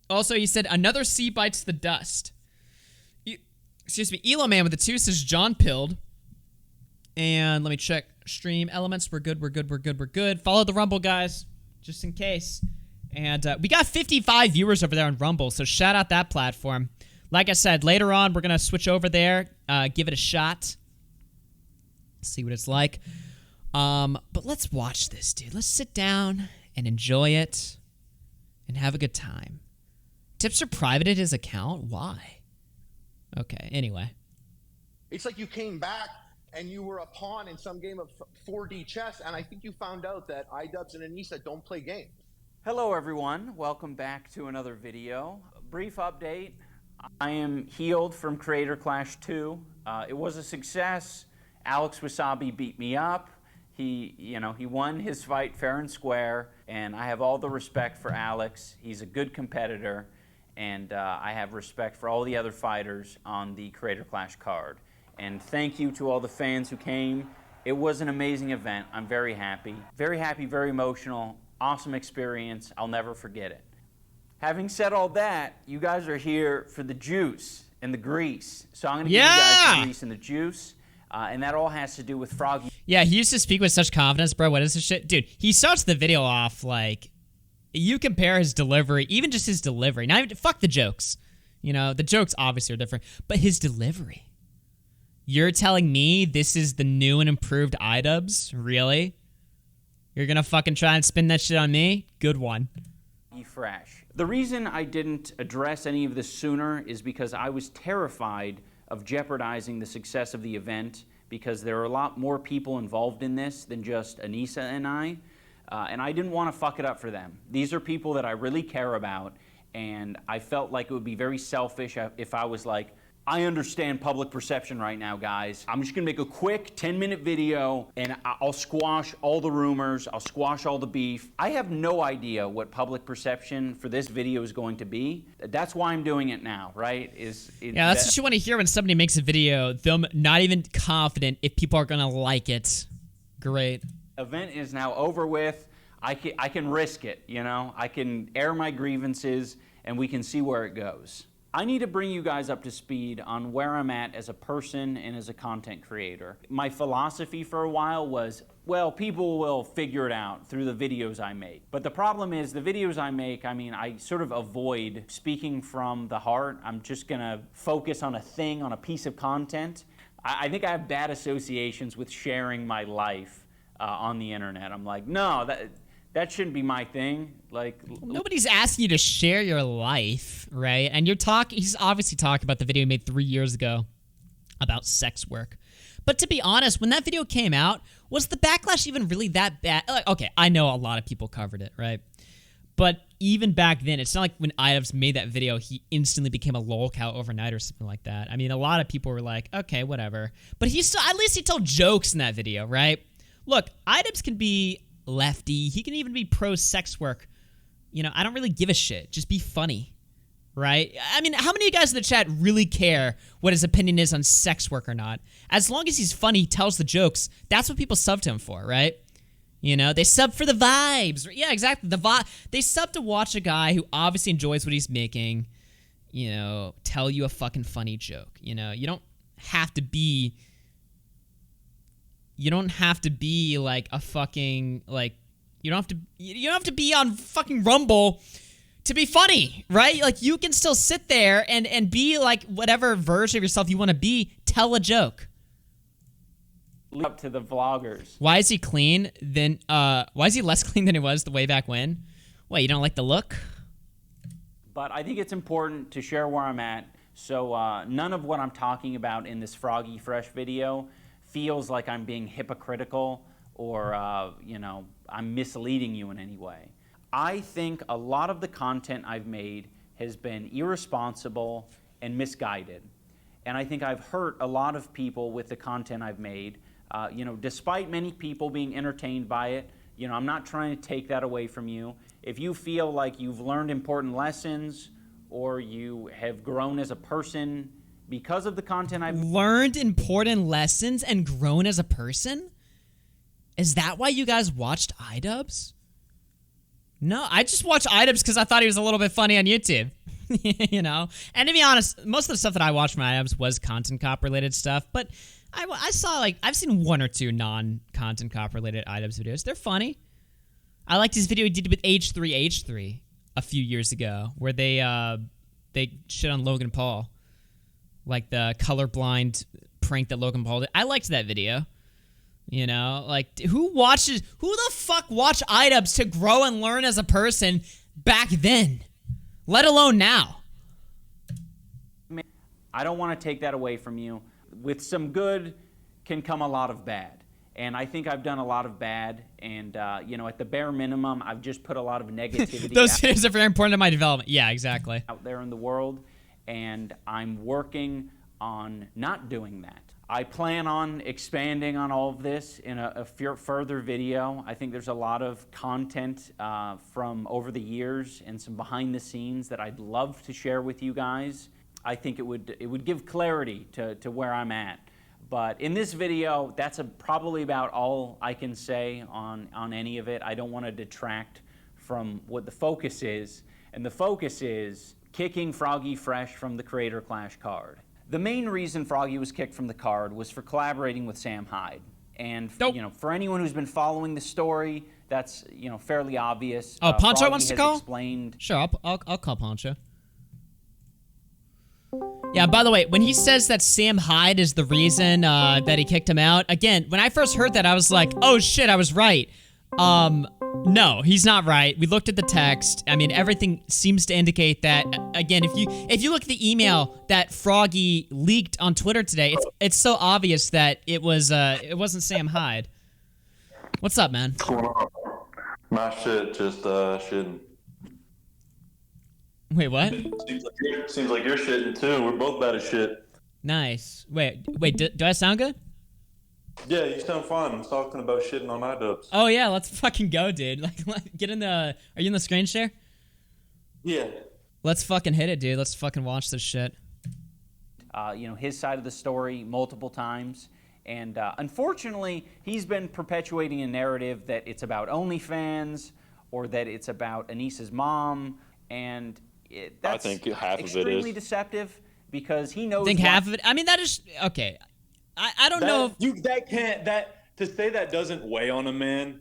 Also, he said, another C bites the dust. Excuse me, Elo Man with the 2 says, John Pilled. And let me check stream elements. We're good, we're good, we're good, we're good. Follow the Rumble, guys, just in case. And we got 55 viewers over there on Rumble, so shout out that platform. Like I said, later on, we're going to switch over there, give it a shot, see what it's like. But let's watch this, dude. Let's sit down and enjoy it and have a good time. Tipster privated his account? Why? Okay, anyway. It's like you came back and you were a pawn in some game of 4D chess, and I think you found out that Idubbbz and Anissa don't play games. Hello everyone, welcome back to another video. Brief update, I am healed from Creator Clash 2. It was a success. Alex Wasabi beat me up. He won his fight fair and square, and I have all the respect for Alex. He's a good competitor, and I have respect for all the other fighters on the Creator Clash card. And thank you to all the fans who came. It was an amazing event. I'm very happy, very emotional. Awesome experience. I'll never forget it. Having said all that, you guys are here for the juice and the grease. So I'm going to give you guys the grease and the juice. And that all has to do with Froggy. Yeah, he used to speak with such confidence, bro. What is this shit? Dude, he starts the video off like, you compare his delivery, even just his delivery. Not even, fuck the jokes. You know, the jokes obviously are different. But his delivery. You're telling me this is the new and improved Idubbbz? Really? You're gonna fucking try and spin that shit on me? Good one. Fresh. The reason I didn't address any of this sooner is because I was terrified of jeopardizing the success of the event, because there are a lot more people involved in this than just Anissa and I didn't want to fuck it up for them. These are people that I really care about, and I felt like it would be very selfish if I was like, I understand public perception right now, guys. I'm just gonna make a quick 10-minute video and I'll squash all the rumors, I'll squash all the beef. I have no idea what public perception for this video is going to be. That's why I'm doing it now, right? Yeah, that's what you want to hear when somebody makes a video, them not even confident if people are gonna like it. Great. event is now over with. I can risk it, you know? I can air my grievances, and we can see where it goes. I need to bring you guys up to speed on where I'm at as a person and as a content creator. My philosophy for a while was, well, people will figure it out through the videos I make. But the problem is, the videos I make, I mean, I sort of avoid speaking from the heart. I'm just gonna focus on a thing, on a piece of content. I think I have bad associations with sharing my life on the internet. I'm like, no, that shouldn't be my thing. Like, nobody's asking you to share your life, right? And he's obviously talking about the video he made 3 years ago about sex work. But to be honest, when that video came out, was the backlash even really that bad? Like, okay, I know a lot of people covered it, right? But even back then, it's not like when Idubbbz made that video, he instantly became a lolcow overnight or something like that. I mean, a lot of people were like, okay, whatever. But at least he told jokes in that video, right? Look, Idubbbz can be lefty. He can even be pro-sex work. You know, I don't really give a shit. Just be funny, right? I mean, how many of you guys in the chat really care what his opinion is on sex work or not? As long as he's funny, tells the jokes, that's what people sub to him for, right? You know, they sub for the vibes. Yeah, exactly. They sub to watch a guy who obviously enjoys what he's making, you know, tell you a fucking funny joke. You know, you don't have to be like a fucking, like, you don't have to be on fucking Rumble to be funny, right? Like, you can still sit there and be like whatever version of yourself you want to be, tell a joke. Up to the vloggers. Why is he clean than why is he less clean than he was the way back when? What, you don't like the look? But I think it's important to share where I'm at, so none of what I'm talking about in this AugieRFC video feels like I'm being hypocritical or, you know, I'm misleading you in any way. I think a lot of the content I've made has been irresponsible and misguided. And I think I've hurt a lot of people with the content I've made. You know, despite many people being entertained by it, you know, I'm not trying to take that away from you. If you feel like you've learned important lessons or you have grown as a person because of the content I've learned important lessons and grown as a person? Is that why you guys watched Idubbbz? No, I just watched Idubbbz because I thought he was a little bit funny on YouTube. You know? And to be honest, most of the stuff that I watched from Idubbbz was content cop related stuff, but I saw, like, I've seen one or two non-content cop related Idubbbz videos. They're funny. I liked his video he did with H3H3 a few years ago where they shit on Logan Paul. Like the colorblind prank that Logan Paul did. I liked that video. You know, like, who the fuck watched Idubbbz to grow and learn as a person back then? Let alone now. I don't want to take that away from you. With some good can come a lot of bad. And I think I've done a lot of bad. And, you know, at the bare minimum, I've just put a lot of negativity Those videos are very important to my development. Yeah, exactly. Out there in the world. And I'm working on not doing that. I plan on expanding on all of this in a further video. I think there's a lot of content from over the years and some behind the scenes that I'd love to share with you guys. I think it would give clarity to where I'm at. But in this video, that's probably about all I can say on any of it. I don't want to detract from what the focus is. And the focus is kicking Froggy Fresh from the Creator Clash card. The main reason Froggy was kicked from the card was for collaborating with Sam Hyde. And you know, for anyone who's been following the story, that's, you know, fairly obvious. Oh, Poncho Froggy wants to has call? Explained. Sure, I'll call Poncho. Yeah, by the way, when he says that Sam Hyde is the reason that he kicked him out, again, when I first heard that, I was like, oh shit, I was right. No, he's not right. We looked at the text. I mean, everything seems to indicate that. Again, if you look at the email that Froggy leaked on Twitter today, it's so obvious that it wasn't Sam Hyde. What's up, man? What's going on? My shit, just shitting. Wait, what? Seems like you're shitting too. We're both bad as shit. Nice. Wait. Do I sound good? Yeah, you sound fine. I'm talking about shitting on Idubbbz. Oh yeah, let's fucking go, dude. Like, get in the. Are you in the screen share? Yeah. Let's fucking hit it, dude. Let's fucking watch this shit. You know, his side of the story multiple times, And unfortunately, he's been perpetuating a narrative that it's about OnlyFans or that it's about Anissa's mom, and that's I think half of it extremely is deceptive because he knows. I think half of it. I mean, that is okay. I don't know if to say that doesn't weigh on a man.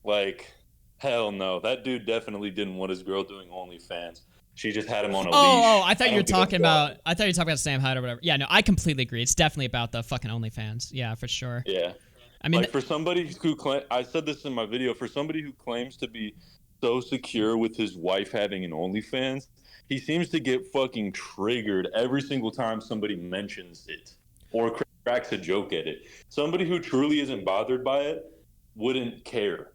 Like, hell no. That dude definitely didn't want his girl doing OnlyFans. She just had him on a leash. Oh, I thought you were talking about. I thought you were talking about Sam Hyde or whatever. Yeah, no, I completely agree. It's definitely about the fucking OnlyFans. Yeah, for sure. Yeah. I mean, like for somebody who I said this in my video. For somebody who claims to be so secure with his wife having an OnlyFans, he seems to get fucking triggered every single time somebody mentions it or cracks a joke at it. Somebody who truly isn't bothered by it wouldn't care.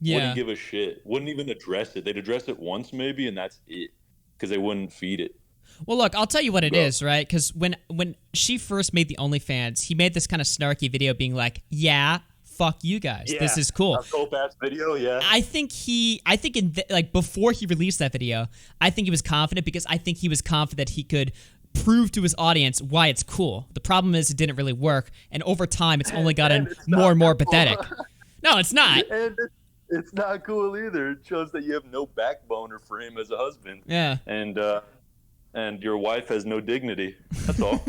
Yeah. Wouldn't give a shit. Wouldn't even address it. They'd address it once maybe, and that's it. Because they wouldn't feed it. Well, look, I'll tell you what it is, right? Because when she first made the OnlyFans, he made this kind of snarky video being like, yeah, fuck you guys. Yeah, this is cool. A dope-ass video, yeah. I think before he released that video, I think he was confident because I think he was confident he could prove to his audience why it's cool. The problem is it didn't really work, and over time, it's only gotten more and more pathetic. No, it's not. And it's not cool either. It shows that you have no backbone or frame as a husband. Yeah. And your wife has no dignity. That's all.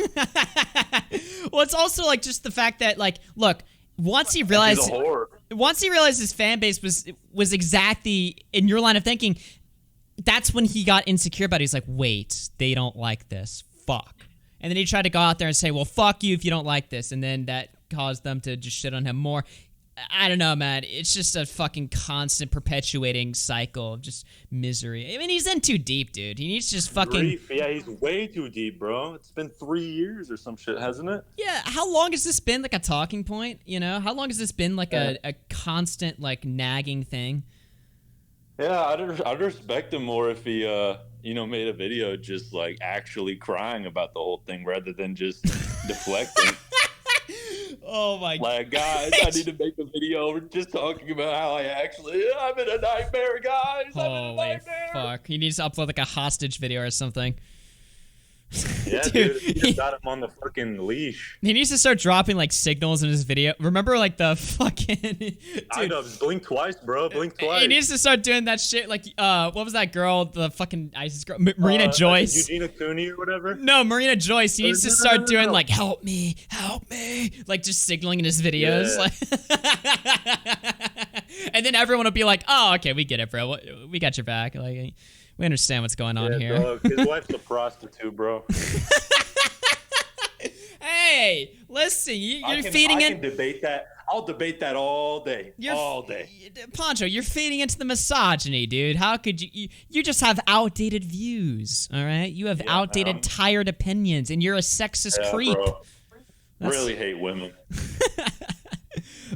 Well, it's also like just the fact that like, look, once he realized his fan base was exactly in your line of thinking, that's when he got insecure about it. He's like, wait, they don't like this. Fuck. And then he tried to go out there and say, well, fuck you if you don't like this. And then that caused them to just shit on him more. I don't know, man. It's just a fucking constant perpetuating cycle of just misery. I mean, he's in too deep, dude. He needs to just fucking... Grief. Yeah, he's way too deep, bro. It's been 3 years or some shit, hasn't it? Yeah, how long has this been like a talking point, you know? How long has this been like a constant, like, nagging thing? Yeah, I'd respect him more if he, made a video just, like, actually crying about the whole thing rather than just deflecting. Oh my god. Like, guys, I need to make a video just talking about how I'm in a nightmare, guys. I'm in a nightmare. Fuck. He needs to upload like a hostage video or something. Yeah, dude. He just got him on the fucking leash. He needs to start dropping like signals in his video. Remember like the fucking... Idubbbz, blink twice, bro. Blink twice. He needs to start doing that shit like, what was that girl? The fucking ISIS girl? Marina Joyce. Eugenia Cooney or whatever? No, Marina Joyce. He needs to start doing like, help me. Like just signaling in his videos. Yeah. Like, and then everyone will be like, oh, okay, we get it, bro. We got your back. Like... We understand what's going on here. Dog. His wife's a prostitute, bro. Hey, listen, you're feeding in. I can debate that. I'll debate that all day. All day. Poncho, you're feeding into the misogyny, dude. How could you? You just have outdated views, all right? You have outdated, tired opinions, and you're a sexist creep. Bro. Really hate women.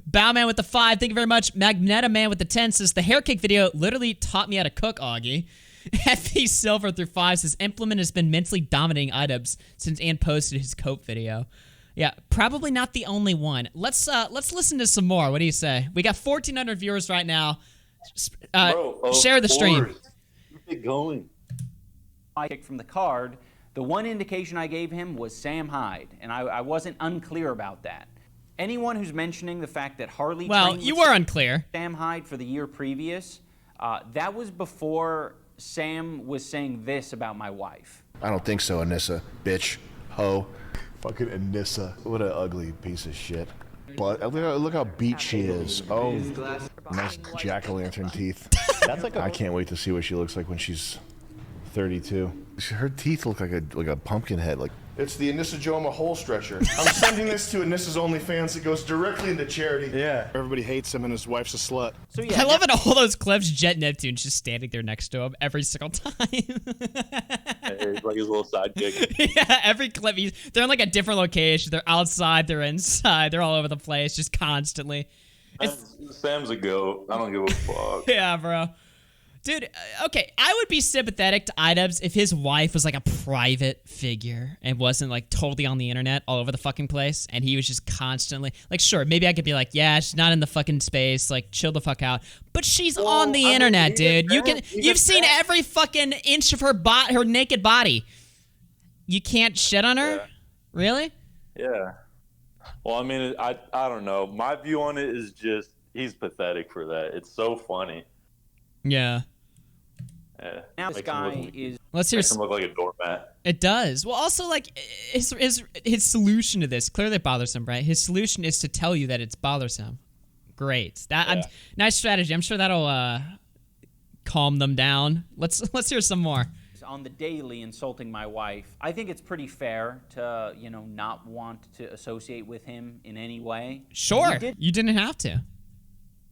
Bowman with the 5, thank you very much. Magneta Man with the 10 says, the hair cake video literally taught me how to cook, Augie. FP Silver through 5 says, Implement has been mentally dominating Idubbbz since Ann posted his cope video. Yeah, probably not the only one. Let's listen to some more. What do you say? We got 1,400 viewers right now. Share the stream. Keep it going. I kicked from the card. The one indication I gave him was Sam Hyde, and I wasn't unclear about that. Anyone who's mentioning the fact that Harley... Well, you were unclear. Sam Hyde for the year previous, that was before Sam was saying this about my wife. I don't think so, Anissa. Bitch. Ho. Fucking Anissa. What an ugly piece of shit. But look how beat she is. Oh, nice jack-o'-lantern teeth. I can't wait to see what she looks like when she's 32. Her teeth look like a pumpkin head. Like it's the Anissa Joma hole stretcher. I'm sending this to Anissa's OnlyFans. It goes directly into charity. Yeah. Everybody hates him and his wife's a slut. So yeah, I love it. All those clips. Jet Neptune's just standing there next to him every single time. He's like his little sidekick. Yeah, every clip. They're in like a different location. They're outside. They're inside. They're all over the place, just constantly. Sam's a goat. I don't give a fuck. Yeah, bro. Dude, okay, I would be sympathetic to Idubbbz if his wife was like a private figure and wasn't like totally on the internet all over the fucking place, and he was just constantly like, sure, maybe I could be like, yeah, she's not in the fucking space, like chill the fuck out, but she's on the internet, dude. You've seen every fucking inch of her naked body. You can't shit on her? Yeah. Really? Yeah. Well, I mean, I don't know. My view on it is just he's pathetic for that. It's so funny. Yeah. Yeah. Now this guy is. Let's hear. Makes him look like a doormat. It does. Well, also like his solution to this clearly bothersome, right? His solution is to tell you that it's bothersome. Great. Nice strategy. I'm sure that'll calm them down. Let's hear some more. On the daily insulting my wife. I think it's pretty fair to, you know, not want to associate with him in any way. Sure. You didn't have to.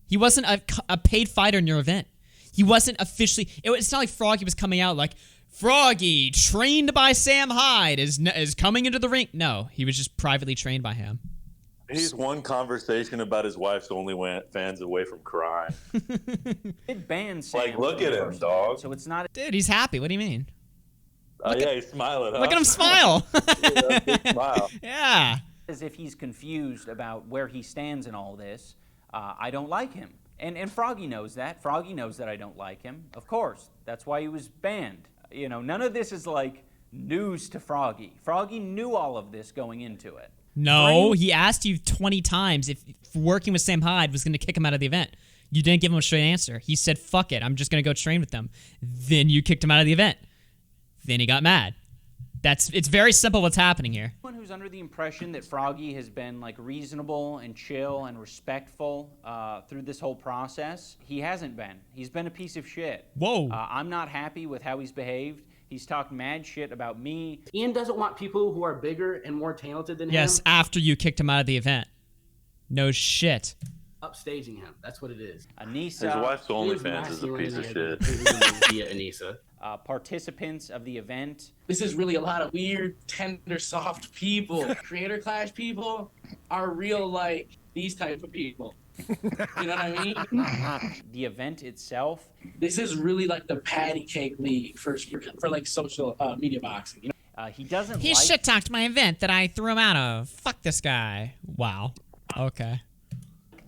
He wasn't a paid fighter in your event. He wasn't officially. It's not like Froggy was coming out like, Froggy, trained by Sam Hyde, is coming into the ring. No, he was just privately trained by him. He's one conversation about his wife's OnlyFans away from crying. It bans Sam. Like, look at him, dog. So it's not. Dude, he's happy. What do you mean? Yeah, he's smiling. Huh? Look at him smile. Yeah, big smile. Yeah. As if he's confused about where he stands in all this. I don't like him. And Froggy knows that. Froggy knows that I don't like him. Of course. That's why he was banned. You know, none of this is like news to Froggy. Froggy knew all of this going into it. No, he asked you 20 times if working with Sam Hyde was going to kick him out of the event. You didn't give him a straight answer. He said, fuck it, I'm just going to go train with them. Then you kicked him out of the event. Then he got mad. It's very simple what's happening here. Anyone who's under the impression that Froggy has been like reasonable and chill and respectful through this whole process, he hasn't been. He's been a piece of shit. Whoa. I'm not happy with how he's behaved. He's talked mad shit about me. Ian doesn't want people who are bigger and more talented than him. Yes, after you kicked him out of the event. No shit. Upstaging him. That's what it is. Anissa. His wife's OnlyFans is a piece of shit. Via Anissa. Participants of the event. This is really a lot of weird, tender, soft people. Creator Clash people are real like these type of people. You know what I mean? The event itself. This is really like the patty cake league for like social media boxing. You know? He doesn't. He shit talked my event that I threw him out of. Fuck this guy. Wow. Okay.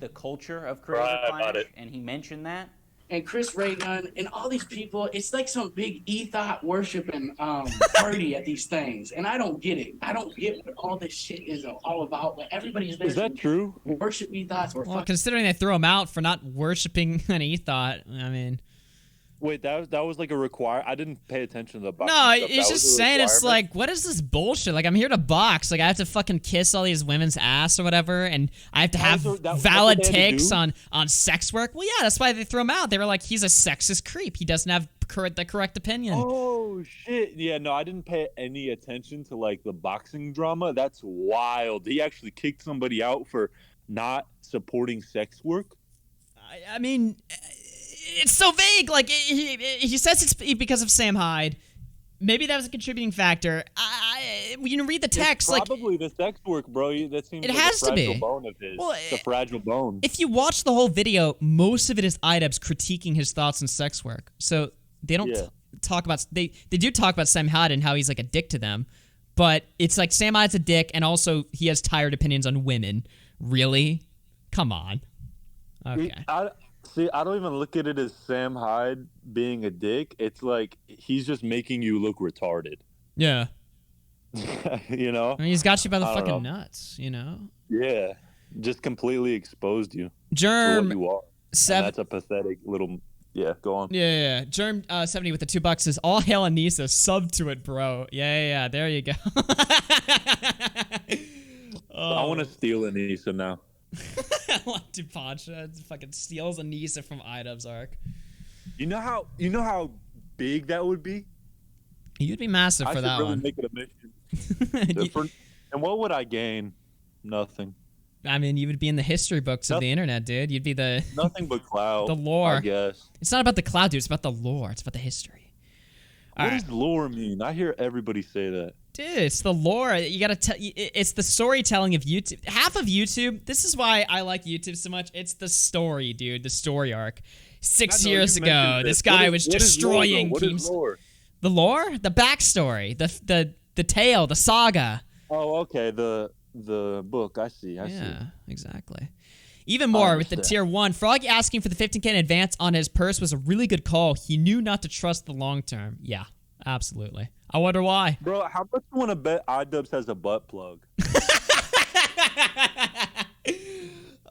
The culture of Creator Clash, and he mentioned that. And Chris Ray Gunn and all these people, it's like some big ethos worshiping party at these things. And I don't get it. I don't get what all this shit is all about. But everybody's there. Is that true? Worship ethos. Or well, considering they threw him out for not worshiping an ethos, I mean. Wait, that was like a require. I didn't pay attention to the boxing No, stuff. it's just saying it's like, what is this bullshit? Like, I'm here to box. Like, I have to fucking kiss all these women's ass or whatever, and I have to have valid takes on sex work. Well, yeah, that's why they threw him out. They were like, he's a sexist creep. He doesn't have the correct opinion. Oh shit! Yeah, no, I didn't pay any attention to like the boxing drama. That's wild. He actually kicked somebody out for not supporting sex work. I mean. It's so vague. Like, he says it's because of Sam Hyde. Maybe that was a contributing factor. When you read the text, it's probably the sex work, bro. That seems it like has a fragile to be. Bone of his. Well, the fragile bone. If you watch the whole video, most of it is Idubbbz critiquing his thoughts on sex work. So they don't talk about. They do talk about Sam Hyde and how he's like a dick to them, but it's like Sam Hyde's a dick, and also he has tired opinions on women. Really? Come on. Okay. See, I don't even look at it as Sam Hyde being a dick. It's like he's just making you look retarded. Yeah. You know? I mean, he's got you by the fucking nuts, you know? Yeah. Just completely exposed you. Germ. To what you are. And that's a pathetic little... Yeah, go on. Yeah. Germ 70 with the $2 says, all hail Anissa, sub to it, bro. Yeah. There you go. I want to steal Anissa now. Dupancha fucking steals Anissa from Idubbbz arc. You know how big that would be? You'd be massive for that one. Make it a mission. And what would I gain? Nothing. I mean, you would be in the history books of the internet, dude. You'd be the nothing but clout. The lore. I guess. It's not about the clout, dude. It's about the lore. It's about the history. What does lore mean? I hear everybody say that. Dude, it's the lore. You gotta tell. It's the storytelling of YouTube. Half of YouTube. This is why I like YouTube so much. It's the story, dude. The story arc. 6 years ago, this guy was destroying teams. The lore, the backstory, the tale, the saga. Oh, okay. The book. I see. I see. Yeah, exactly. Even more with the tier 1. Froggy asking for the 15K in advance on his purse was a really good call. He knew not to trust the long term. Yeah, absolutely. I wonder why. Bro, how much do you want to bet Idubbbz has a butt plug?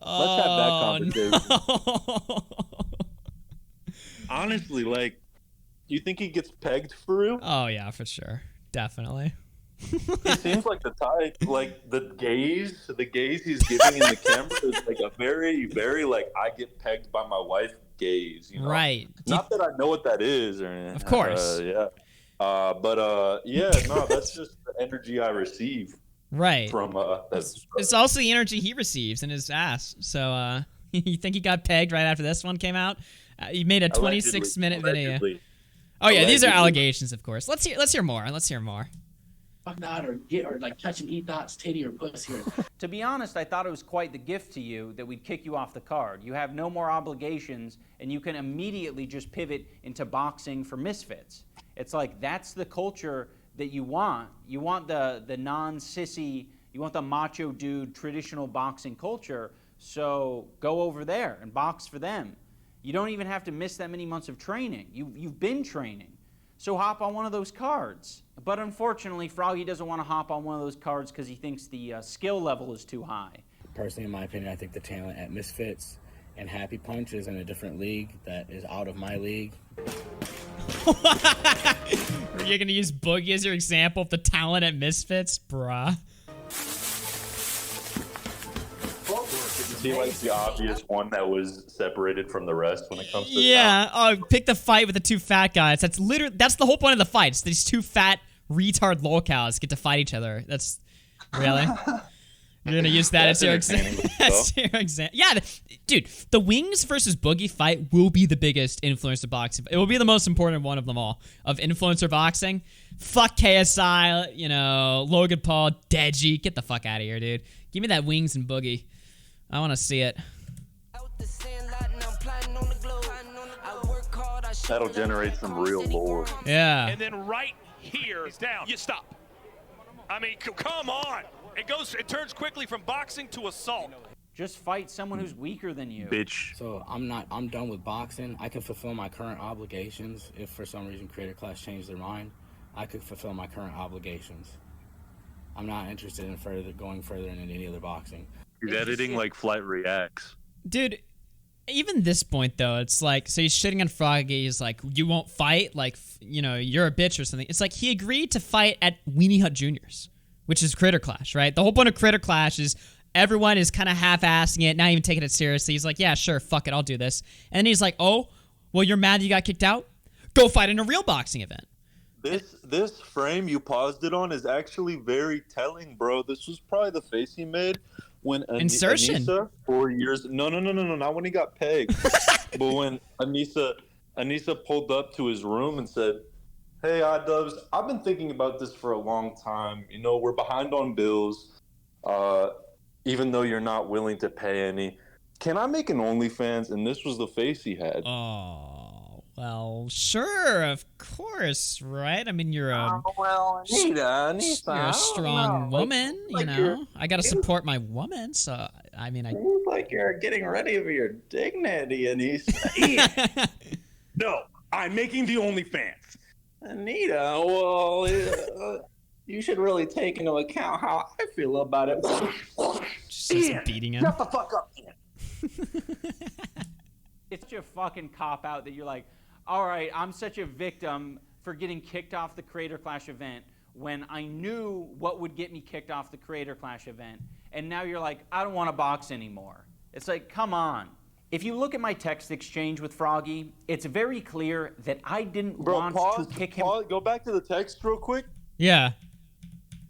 Let's have that conversation. No. Honestly, like, you think he gets pegged for real? Oh yeah, for sure, definitely. He seems like the type, like the gaze he's giving in the camera is like a very, very like I get pegged by my wife gaze. You know? Right. Not that I know what that is or anything. Of course. Yeah. Yeah, no, that's just the energy I receive. Right. From it's also the energy he receives in his ass. So you think he got pegged right after this one came out? He made a 26-minute video. Oh yeah, these are allegations, of course. Let's hear more. Let's hear more. Fuck that, or like touching Ethot's titty or pussy. To be honest, I thought it was quite the gift to you that we'd kick you off the card. You have no more obligations, and you can immediately just pivot into boxing for misfits. It's like that's the culture that you want. You want the non-sissy, you want the macho dude traditional boxing culture. So go over there and box for them. You don't even have to miss that many months of training. You've been training. So hop on one of those cards. But unfortunately, Froggy doesn't want to hop on one of those cards because he thinks the skill level is too high. Personally, in my opinion, I think the talent at Misfits and Happy Punch is in a different league that is out of my league. Are you going to use Boogie as your example of the talent at Misfits? Bruh. Is he like the obvious one that was separated from the rest when it comes to talent? Pick the fight with the two fat guys. That's the whole point of the fights. These two fat retard lolcows get to fight each other. That's really. You're gonna use that as your example. Yeah, dude. The Wings versus Boogie fight will be the biggest influencer boxing. It will be the most important one of them all of influencer boxing. Fuck KSI, Logan Paul, Deji. Get the fuck out of here, dude. Give me that Wings and Boogie. I want to see it. That'll generate some real lore. Yeah. And then right here, he's down. You stop. I mean, come on. It turns quickly from boxing to assault. Just fight someone who's weaker than you. Bitch. So I'm done with boxing. I can fulfill my current obligations. If for some reason Creator Class changed their mind, I could fulfill my current obligations. I'm not interested in going further in any other boxing. He's editing like Flight Reacts. Dude, even this point, though, it's like, so he's shitting on Froggy. He's like, you won't fight? Like, you're a bitch or something. It's like he agreed to fight at Weenie Hut Juniors, which is Critter Clash, right? The whole point of Critter Clash is everyone is kind of half-assing it, not even taking it seriously. He's like, yeah, sure, fuck it, I'll do this. And then he's like, oh, well, you're mad you got kicked out? Go fight in a real boxing event. This frame you paused it on is actually very telling, bro. This was probably the face he made when Insertion. Anissa, 4 years. No, not when he got pegged, but when Anissa pulled up to his room and said, "Hey, Idubbbz, I've been thinking about this for a long time. We're behind on bills. Even though you're not willing to pay any, can I make an OnlyFans?" And this was the face he had. Oh, well, sure, of course, right? I mean, you're a Anissa, you're a strong woman, I gotta support my woman, so I mean, Seems like you're getting ready for your dignity, Anissa. No, I'm making the OnlyFans. Anita, well, you should really take into account how I feel about it. Just beating him. Shut the fuck up, Ian. It's such a fucking cop-out that you're like, all right, I'm such a victim for getting kicked off the Creator Clash event when I knew what would get me kicked off the Creator Clash event. And now you're like, I don't want to box anymore. It's like, come on. If you look at my text exchange with Froggy, it's very clear that I didn't want to kick him. Go back to the text real quick. Yeah.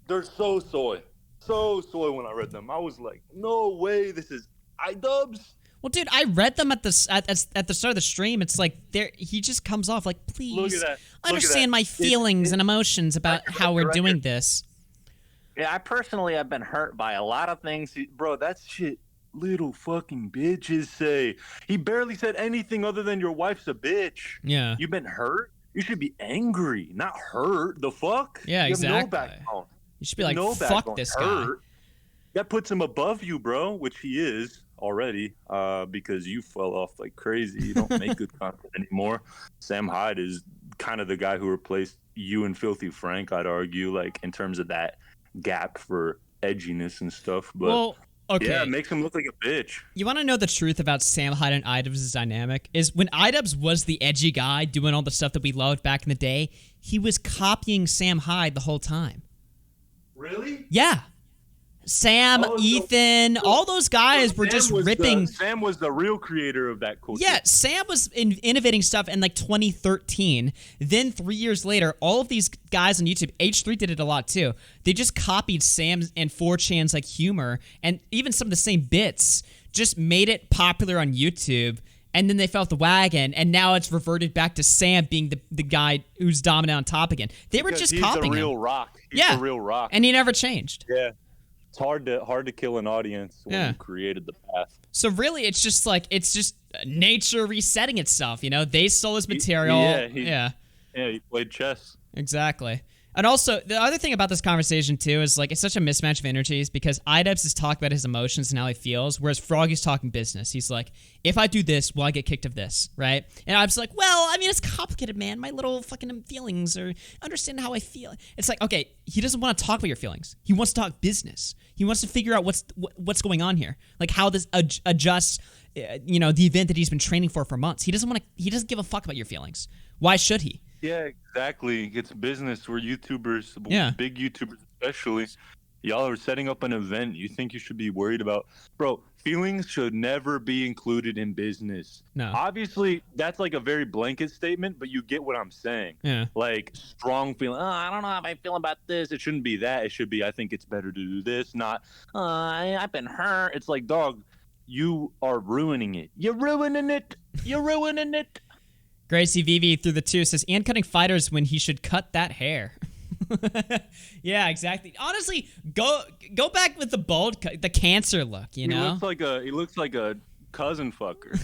They're so soy when I read them. I was like, no way, this is Idubbbz. Well, dude, I read them at the start of the stream. It's like he just comes off like, please understand my feelings and emotions about how we're doing this. Yeah, I personally have been hurt by a lot of things. Bro, that's shit little fucking bitches say. He barely said anything other than your wife's a bitch. Yeah. You've been hurt? You should be angry, not hurt. The fuck? Yeah, you exactly. have no backbone. You should be like, fuck this guy. That puts him above you, bro, which he is already, because you fell off like crazy. You don't make good content anymore. Sam Hyde is kind of the guy who replaced you and Filthy Frank, I'd argue, like in terms of that gap for edginess and stuff. But well, Okay. Yeah, it makes him look like a bitch. You want to know the truth about Sam Hyde and Idubbbz' dynamic? Is when Idubbbz was the edgy guy doing all the stuff that we loved back in the day, he was copying Sam Hyde the whole time. Really? Yeah. Sam, Ethan, all those guys were just ripping. Sam was the real creator of that culture. Yeah, Sam was innovating stuff in like 2013. Then 3 years later, all of these guys on YouTube, H3 did it a lot too. They just copied Sam's and 4chan's like humor and even some of the same bits, just made it popular on YouTube. And then they fell off the wagon, and now it's reverted back to Sam being the guy who's dominant on top again. They were just copying him. He's the real rock. He's the real rock. And he never changed. Yeah. It's hard to kill an audience when you created the path. So really, it's just nature resetting itself. You know, they stole his material. He played chess. Exactly. And also, the other thing about this conversation, too, is, like, it's such a mismatch of energies because Idubbbz is talking about his emotions and how he feels, whereas Froggy's talking business. He's like, if I do this, will I get kicked of this, right? And I'm just like, well, I mean, it's complicated, man. My little fucking feelings or understand how I feel. It's like, okay, he doesn't want to talk about your feelings. He wants to talk business. He wants to figure out what's going on here, like how this adjusts, the event that he's been training for months. He doesn't give a fuck about your feelings. Why should he? Yeah, exactly. It's business. We're YouTubers, big YouTubers especially. Y'all are setting up an event. You think you should be worried about, bro? Feelings should never be included in business. No. Obviously, that's like a very blanket statement, but you get what I'm saying. Yeah. Like strong feeling. Oh, I don't know how I feel about this. It shouldn't be that. It should be, I think it's better to do this. Not, I've been hurt. It's like, dog, you are ruining it. You're ruining it. You're ruining it. Gracie VV through the 2 says, and cutting fighters when he should cut that hair. Yeah, exactly. Honestly, go back with the bald, the cancer look, you know? He looks like a cousin fucker.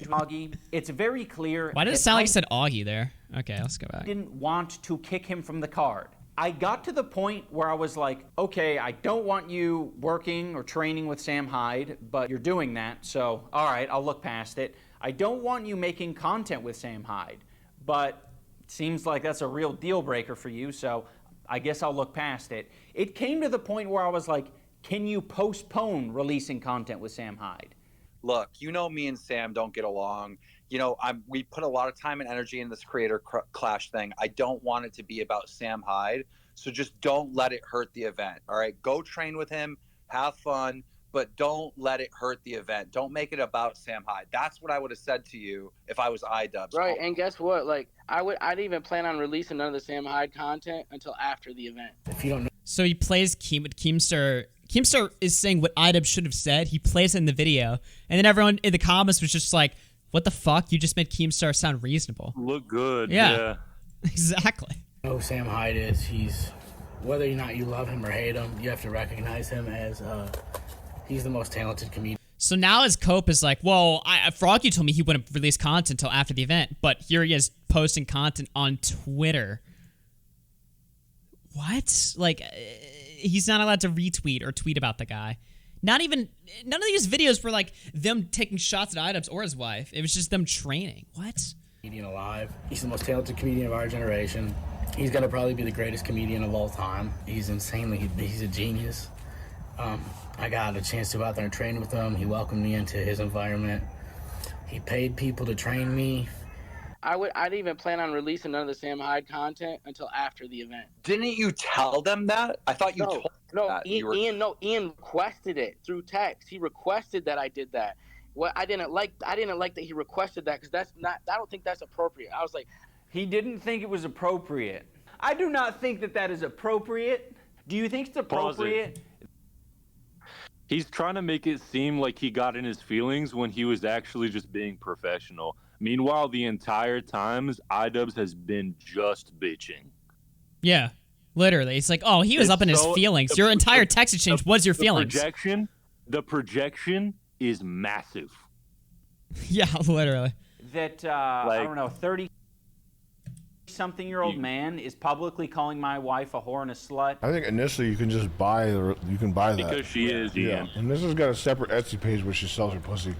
Augie, it's very clear. Why did it sound like it said Augie there? Okay, let's go back. I didn't want to kick him from the card. I got to the point where I was like, okay, I don't want you working or training with Sam Hyde, but you're doing that, so all right, I'll look past it. I don't want you making content with Sam Hyde, but it seems like that's a real deal breaker for you, so I guess I'll look past it. It came to the point where I was like, can you postpone releasing content with Sam Hyde? Look, me and Sam don't get along. We put a lot of time and energy in this creator clash thing. I don't want it to be about Sam Hyde, so just don't let it hurt the event, all right? Go train with him, have fun, but don't let it hurt the event. Don't make it about Sam Hyde. That's what I would have said to you if I was Idubbbz. Right, and guess what? Like, I didn't even plan on releasing none of the Sam Hyde content until after the event. If you don't know. So he plays Keemstar. Keemstar is saying what Idubbbz should have said. He plays it in the video, and then everyone in the comments was just like, what the fuck? You just made Keemstar sound reasonable. Look good. Yeah. Exactly. Sam Hyde is, whether or not you love him or hate him, you have to recognize him as he's the most talented comedian. So now his cope is like, well, Froggy told me he wouldn't release content until after the event, but here he is posting content on Twitter. What? Like, he's not allowed to retweet or tweet about the guy. None of these videos were like them taking shots at Idubbbz or his wife. It was just them training. What? Comedian alive. He's the most talented comedian of our generation. He's gonna probably be the greatest comedian of all time. He's he's a genius. I got a chance to go out there and train with him. He welcomed me into his environment. He paid people to train me. I didn't even plan on releasing none of the Sam Hyde content until after the event. Didn't you tell them that? I thought you told them that. Ian requested it through text. He requested that I did that. What I didn't like that he requested that because I don't think that's appropriate. I was like, he didn't think it was appropriate. I do not think that is appropriate. Do you think it's appropriate? He's trying to make it seem like he got in his feelings when he was actually just being professional. Meanwhile, the entire time, Idubbbz has been just bitching. Yeah, literally. It's like, oh, he was up in his feelings. Your entire text exchange was your feelings. The projection is massive. Yeah, literally. That, I don't know, 30-something-year-old man is publicly calling my wife a whore and a slut. I think initially you can just buy that. Because she is, yeah. And this has got a separate Etsy page where she sells her pussy.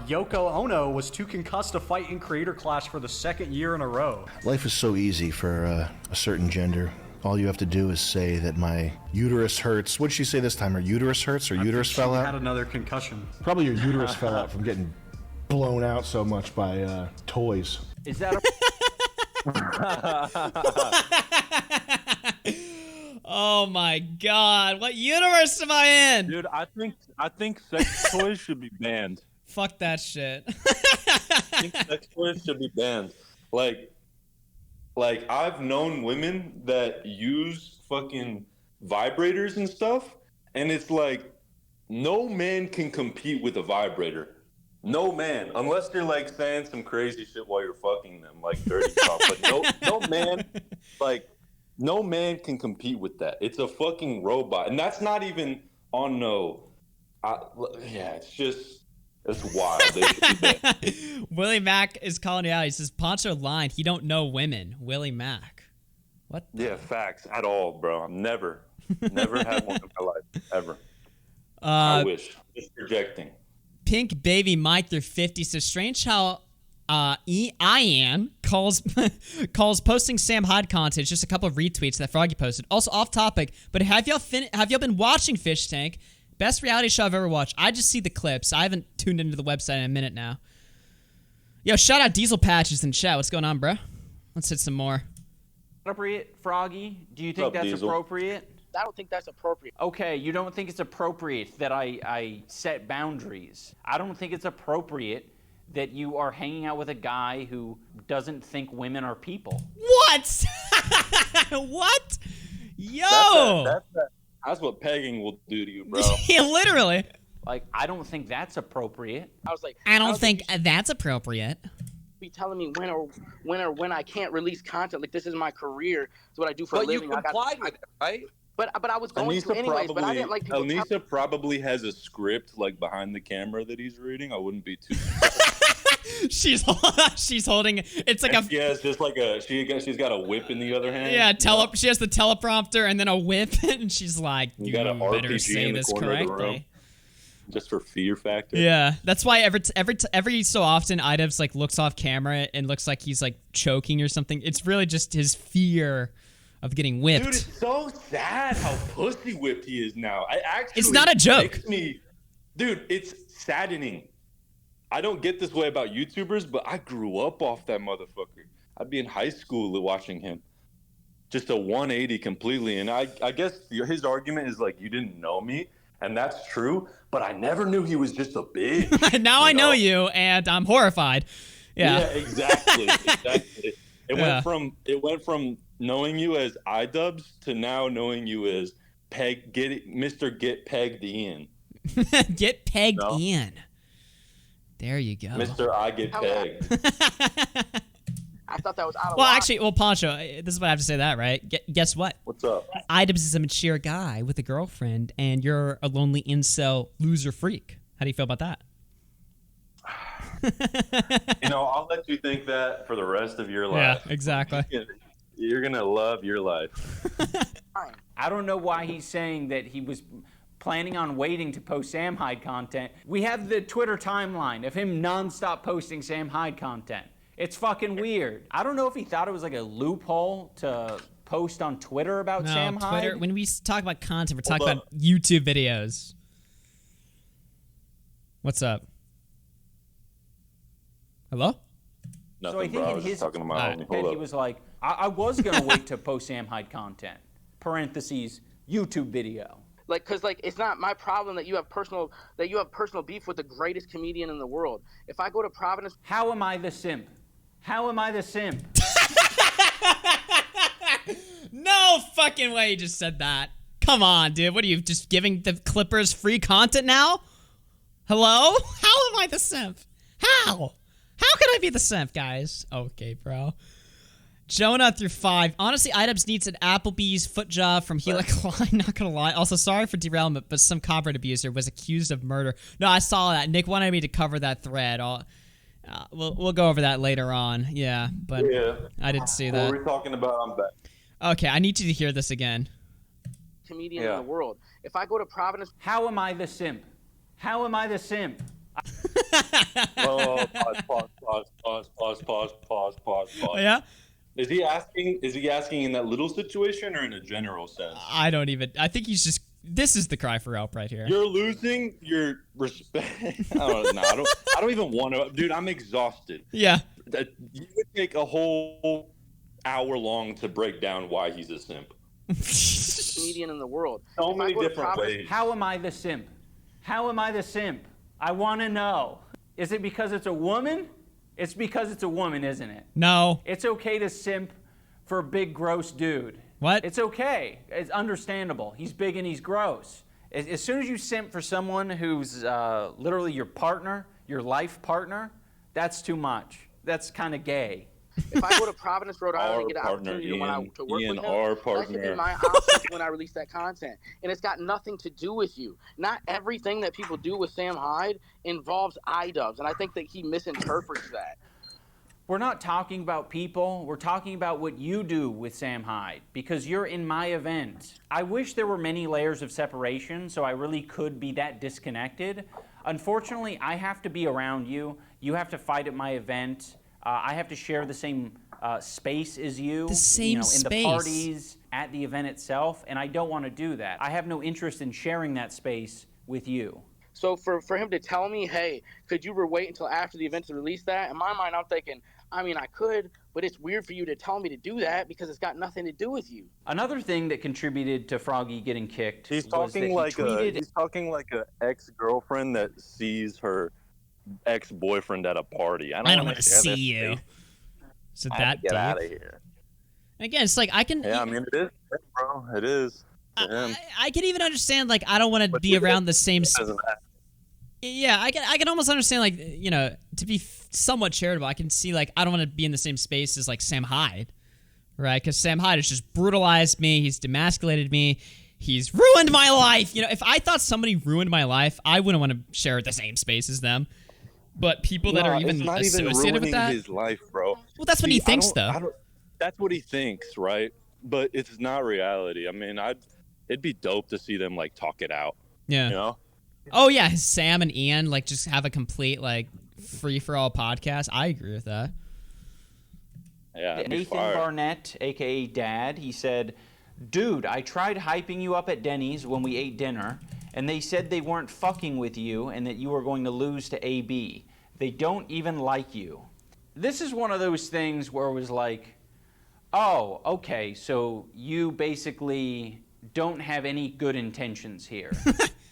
Yoko Ono was too concussed to fight in Creator Clash for the second year in a row. Life is so easy for a certain gender. All you have to do is say that my uterus hurts. What'd she say this time? Her uterus hurts or uterus fell She out? had another concussion. Probably your uterus fell out from getting blown out so much by toys. Is that Oh my God! What universe am I in? Dude, I think sex toys should be banned. Fuck that shit. I think sex toys should be banned. Like I've known women that use fucking vibrators and stuff, and it's like no man can compete with a vibrator. No man, unless they're like saying some crazy shit while you're fucking them, like dirty stuff. But no man, like no man can compete with that. It's a fucking robot, and that's not even on it's just. That's wild. They should be banned. Willie Mack is calling you out. He says, Poncho lying. He don't know women. Willie Mack. What? Yeah, facts at all, bro. I've never had one in my life, ever. I wish. Just projecting. Pink Baby Mike, they're 50. So strange how Ian calls posting Sam Hyde content. Just a couple of retweets that Froggy posted. Also off topic, but have y'all been watching Fish Tank? Best reality show I've ever watched. I just see the clips. I haven't tuned into the website in a minute now. Yo, shout out Diesel Patches in chat. What's going on, bro? Let's hit some more. appropriate, Froggy? Do you think that's Diesel? appropriate? I don't think that's appropriate. Okay, you don't think it's appropriate that I set boundaries. I don't think it's appropriate that you are hanging out with a guy who doesn't think women are people. What? What? Yo! That's what pegging will do to you, bro. Yeah, literally. Like, I don't think that's appropriate. I was like, I don't think that's appropriate. Be telling me when I can't release content. Like, this is my career. It's what I do for a living. But you complied with it, right? But I was going to anyways. But I didn't like people. Anissa probably has a script like behind the camera that he's reading. I wouldn't be too. she's holding. It's like and it's just like she's got a whip in the other hand. Yeah, she has the teleprompter and then a whip, and she's like, "You got an better RPG say in the this corner of the room. correctly." Just for fear factor. Yeah, that's why every so often Idubbbz like looks off camera and looks like he's like choking or something. It's really just his fear of getting whipped. Dude, it's so sad how pussy whipped he is now. It's not a joke. Dude, it's saddening. I don't get this way about YouTubers, but I grew up off that motherfucker. I'd be in high school watching him. Just a 180 completely. And I guess his argument is like, you didn't know me. And that's true, but I never knew he was just a bitch. Now I know you, and I'm horrified. Yeah, exactly. It went from knowing you as Idubbbz to now knowing you as Mr. Get Pegged Ian. Get pegged Ian. There you go. Mr. I Get Pegged. I thought that was out of Well, line. actually, Poncho, this is what I have to say that, right? Guess what? What's up? Idubbbz is a mature guy with a girlfriend, and you're a lonely incel loser freak. How do you feel about that? I'll let you think that for the rest of your life. Yeah, exactly. You're going to love your life. I don't know why he's saying that he was planning on waiting to post Sam Hyde content. We have the Twitter timeline of him nonstop posting Sam Hyde content. It's fucking weird. I don't know if he thought it was like a loophole to post on Twitter about Sam Hyde. Twitter, when we talk about content, we're talking about YouTube videos. What's up? Hello? Nothing, so I think bro. I in was his just talking to my homie. head, he was like, I was going to wait to post Sam Hyde content. Parentheses, YouTube video. Like, cause like it's not my problem that you have personal beef with the greatest comedian in the world. If I go to Providence, how am I the simp? How am I the simp? No fucking way you just said that. Come on, dude. What are you, just giving the Clippers free content now? Hello? How am I the simp? How? How can I be the simp, guys? Okay, bro. Jonah through 5. Honestly, Idubbbz needs an Applebee's foot job from Gila Klein. Not gonna lie. Also, sorry for derailment, but some copyright abuser was accused of murder. No, I saw that. Nick wanted me to cover that thread. We'll go over that later on. Yeah, but I didn't see that. What were we talking about? I'm back. Okay, I need you to hear this again. comedian in the world. If I go to Providence, how am I the simp? How am I the simp? Oh, pause. Yeah. Is he asking? Is he asking in that little situation or in a general sense? I think he's just. This is the cry for help right here. You're losing your respect. I don't even want to. Dude, I'm exhausted. Yeah. You would take a whole hour long to break down why he's a simp. Comedian in the world. So many different ways. How am I the simp? How am I the simp? I want to know. Is it because it's a woman? It's because it's a woman, isn't it? No. It's okay to simp for a big, gross dude. What? It's okay. It's understandable. He's big and he's gross. As soon as you simp for someone who's literally your partner, your life partner, that's too much. That's kind of gay. If I go to Providence, Rhode Island, and get an opportunity to work with him, that should be my option when I release that content. And it's got nothing to do with you. Not everything that people do with Sam Hyde involves Idubbbz, and I think that he misinterprets that. We're not talking about people. We're talking about what you do with Sam Hyde, because you're in my event. I wish there were many layers of separation so I really could be that disconnected. Unfortunately, I have to be around you. You have to fight at my event. I have to share the same space as you. The same in space. the parties, at the event itself, and I don't want to do that. I have no interest in sharing that space with you. So for him to tell me, hey, could you wait until after the event to release that? In my mind, I'm thinking, I mean, I could, but it's weird for you to tell me to do that because it's got nothing to do with you. Another thing that contributed to Froggy getting kicked He's was that talking like he tweeted... he's talking like a ex-girlfriend that sees her ex-boyfriend at a party. I don't want to see you. So that get out of here. Again, it's like I can. Yeah, I mean it is, bro. It is. I can even understand like I don't want to be around the same. Yeah, I can almost understand like to be somewhat charitable. I can see like I don't want to be in the same space as like Sam Hyde, right? Because Sam Hyde has just brutalized me. He's demasculated me. He's ruined my life. If I thought somebody ruined my life, I wouldn't want to share the same space as them. But people that are even associated with that, his life, bro. Well, that's what he thinks, though. That's what he thinks, right? But it's not reality. I mean, it'd be dope to see them like talk it out. Yeah. Oh yeah, Sam and Ian like just have a complete like free for all podcast. I agree with that. Yeah. Nathan Barnett, aka Dad, he said, "Dude, I tried hyping you up at Denny's when we ate dinner, and they said they weren't fucking with you and that you were going to lose to AB. They don't even like you." This is one of those things where it was like, oh, okay, so you basically don't have any good intentions here.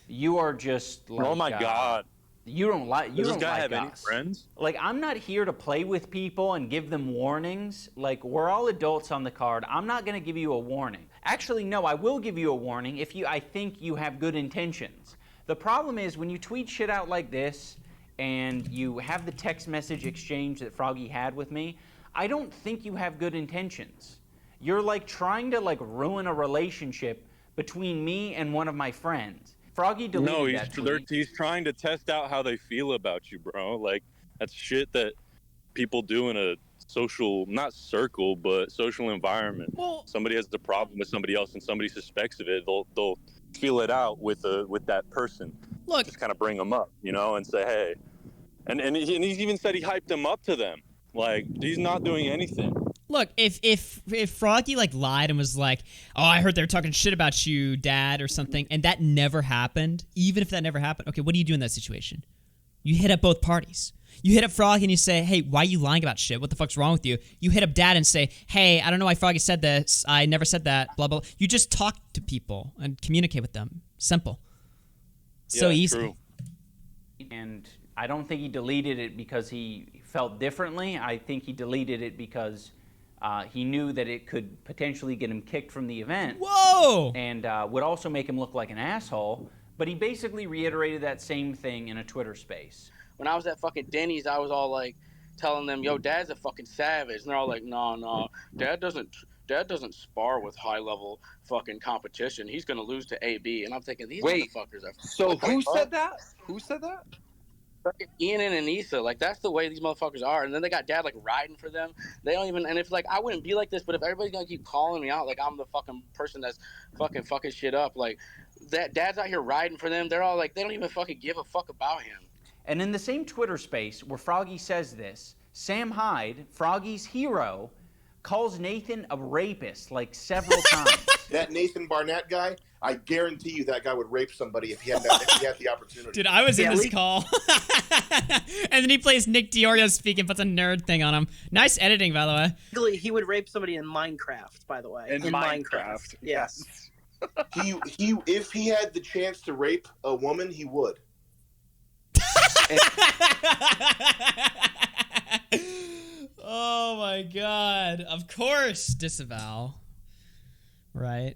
You are just like, oh my God. You don't like us. Does this guy have any friends? Like, I'm not here to play with people and give them warnings. Like, we're all adults on the card. I'm not going to give you a warning. Actually, no, I will give you a warning if I think you have good intentions. The problem is when you tweet shit out like this and you have the text message exchange that Froggy had with me, I don't think you have good intentions. You're like trying to like ruin a relationship between me and one of my friends. Froggy deleted that tweet. He's trying to test out how they feel about you, bro. Like, that's shit that people do in a social, not circle, but social environment. Well, somebody has a problem with somebody else and somebody suspects of it, they'll feel it out with that person. Look, just kind of bring them up, and say, hey. And he's even said he hyped them up to them. Like, he's not doing anything. Look, if Froggy like lied and was like, "Oh, I heard they were talking shit about you, Dad," or something, and that never happened, even if that never happened, okay, what do you do in that situation? You hit up both parties. You hit up Froggy and you say, "Hey, why are you lying about shit? What the fuck's wrong with you?" You hit up Dad and say, "Hey, I don't know why Froggy said this. I never said that, blah, blah, blah." You just talk to people and communicate with them. Simple. So easy. True. And I don't think he deleted it because he felt differently. I think he deleted it because he knew that it could potentially get him kicked from the event. Whoa! And would also make him look like an asshole. But he basically reiterated that same thing in a Twitter space. When I was at fucking Denny's, I was all like telling them, yo, Dad's a fucking savage. And they're all like, no, Dad doesn't spar with high-level fucking competition. He's going to lose to AB. And I'm thinking, these motherfuckers are... So who said that? Who said that? Ian and Anissa, like that's the way these motherfuckers are. And then they got Dad like riding for them. They don't even, and if like I wouldn't be like this, but if everybody's gonna keep calling me out like I'm the fucking person that's fucking shit up, like that Dad's out here riding for them, they're all like they don't even fucking give a fuck about him. And in the same Twitter space where Froggy says this, Sam Hyde, Froggy's hero, calls Nathan a rapist like several times. That Nathan Barnett guy, I guarantee you that guy would rape somebody if he had the opportunity. Dude, I was in this call. And then he plays Nick Diorio speaking, puts a nerd thing on him. Nice editing, by the way. He would rape somebody in Minecraft, by the way. In Minecraft. Yes. He if he had the chance to rape a woman, he would. Oh my god. Of course, disavow. Right.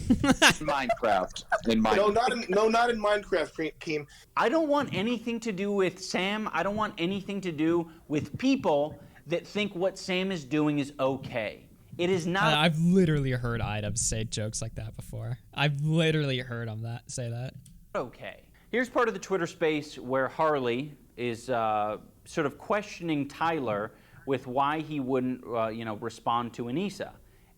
Minecraft. Not in Minecraft, Keem. I don't want anything to do with Sam. I don't want anything to do with people that think what Sam is doing is okay. It is not. I've literally heard Idubbbz say jokes like that before. I've literally heard him say that. Okay. Here's part of the Twitter space where Harley is sort of questioning Tyler with why he wouldn't, respond to Anissa.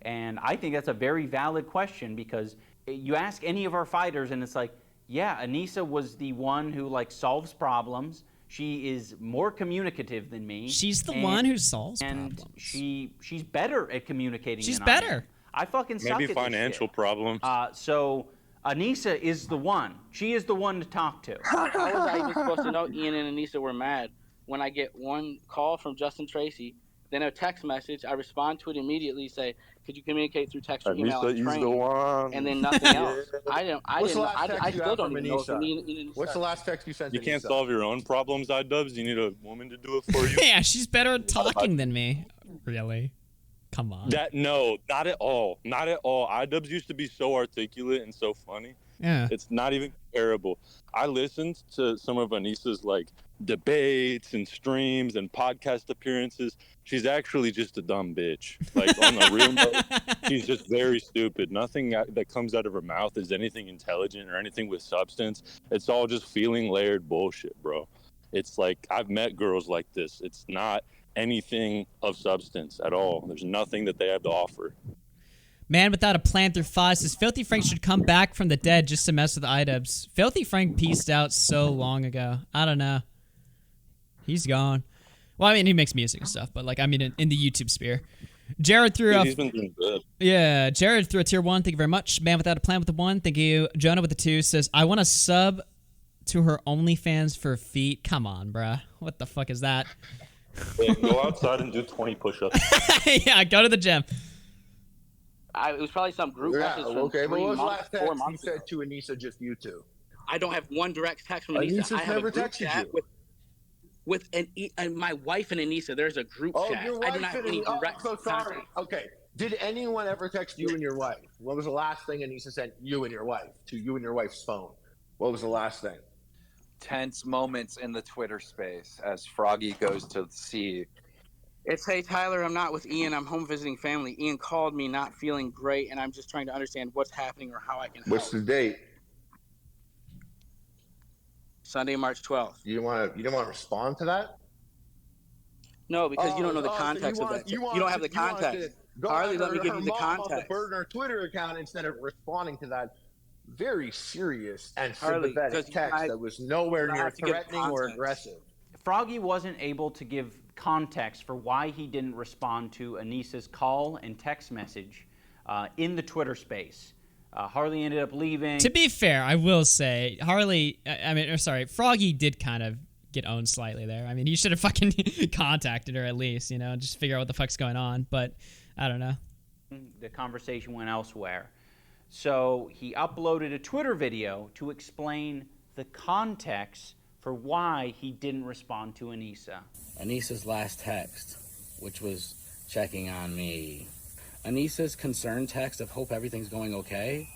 And I think that's a very valid question because you ask any of our fighters and it's like, yeah, Anissa was the one who solves problems. She is more communicative than me. She's the one who solves problems. And she's better at communicating She's than I am. better. I fucking suck Maybe at this financial shit. problems. So Anissa is the one. She is the one to talk to. How was I even supposed to know Ian and Anissa were mad when I get one call from Justin Tracy, then a text message, I respond to it immediately, say, could you communicate through text or email? Anissa, he's the one. And then nothing else. I still don't even know if What's the last text you sent? You can't solve your own problems, Idubbbz. You need a woman to do it for you. Yeah, she's better at talking than me. Really? Come on. No, not at all. Not at all. Idubbbz used to be so articulate and so funny. Yeah. It's not even comparable. I listened to some of Anissa's debates and streams and podcast appearances. She's actually just a dumb bitch. On the real note, she's just very stupid. Nothing that comes out of her mouth is anything intelligent or anything with substance. It's all just feeling layered bullshit, bro. It's I've met girls like this. It's not anything of substance at all. There's nothing that they have to offer. Man Without a Plan through 5 says Filthy Frank should come back from the dead just to mess with Idubbbz. Filthy Frank pieced out so long ago. I don't know. He's gone. Well, I mean, he makes music and stuff, but in the YouTube sphere. Jared threw He's been doing good. Yeah, Jared threw a tier 1. Thank you very much. Man Without a Plan with the 1. Thank you. Jonah with the 2 says, I want to sub to her OnlyFans for feet. Come on, bruh. What the fuck is that? Yeah, go outside and do 20 push-ups. Yeah, go to the gym. It was probably some group message from okay, but what was the last text 4 you months ago. said to Anissa, just you two? I don't have one direct text from Anissa. Anissa's I have never a group texted chat you. with my wife and Anissa. There's a group chat. Your wife I do not have any direct so sorry. contact. Okay. Did anyone ever text you and your wife? What was the last thing Anissa sent you and your wife to you and your wife's phone? What was the last thing? Tense moments in the Twitter space as Froggy goes to see. It's, hey, Tyler, I'm not with Ian. I'm home visiting family. Ian called me not feeling great, and I'm just trying to understand what's happening or how I can help. What's the date? Sunday, March 12th. You don't want to respond to that? No, because you don't know the context of that. You don't have the context. Harley, let me give you the context. Burn her Twitter account instead of responding to that very serious and Harley, sympathetic text that was nowhere near threatening or aggressive. Froggy wasn't able to give context for why he didn't respond to Anissa's call and text message in the Twitter space. Harley ended up leaving. To be fair, I will say, Froggy did kind of get owned slightly there. I mean, he should have fucking contacted her at least, just figure out what the fuck's going on. But I don't know. The conversation went elsewhere. So he uploaded a Twitter video to explain the context for why he didn't respond to Anissa. Anissa's last text, which was checking on me. Anissa's concern text of hope everything's going okay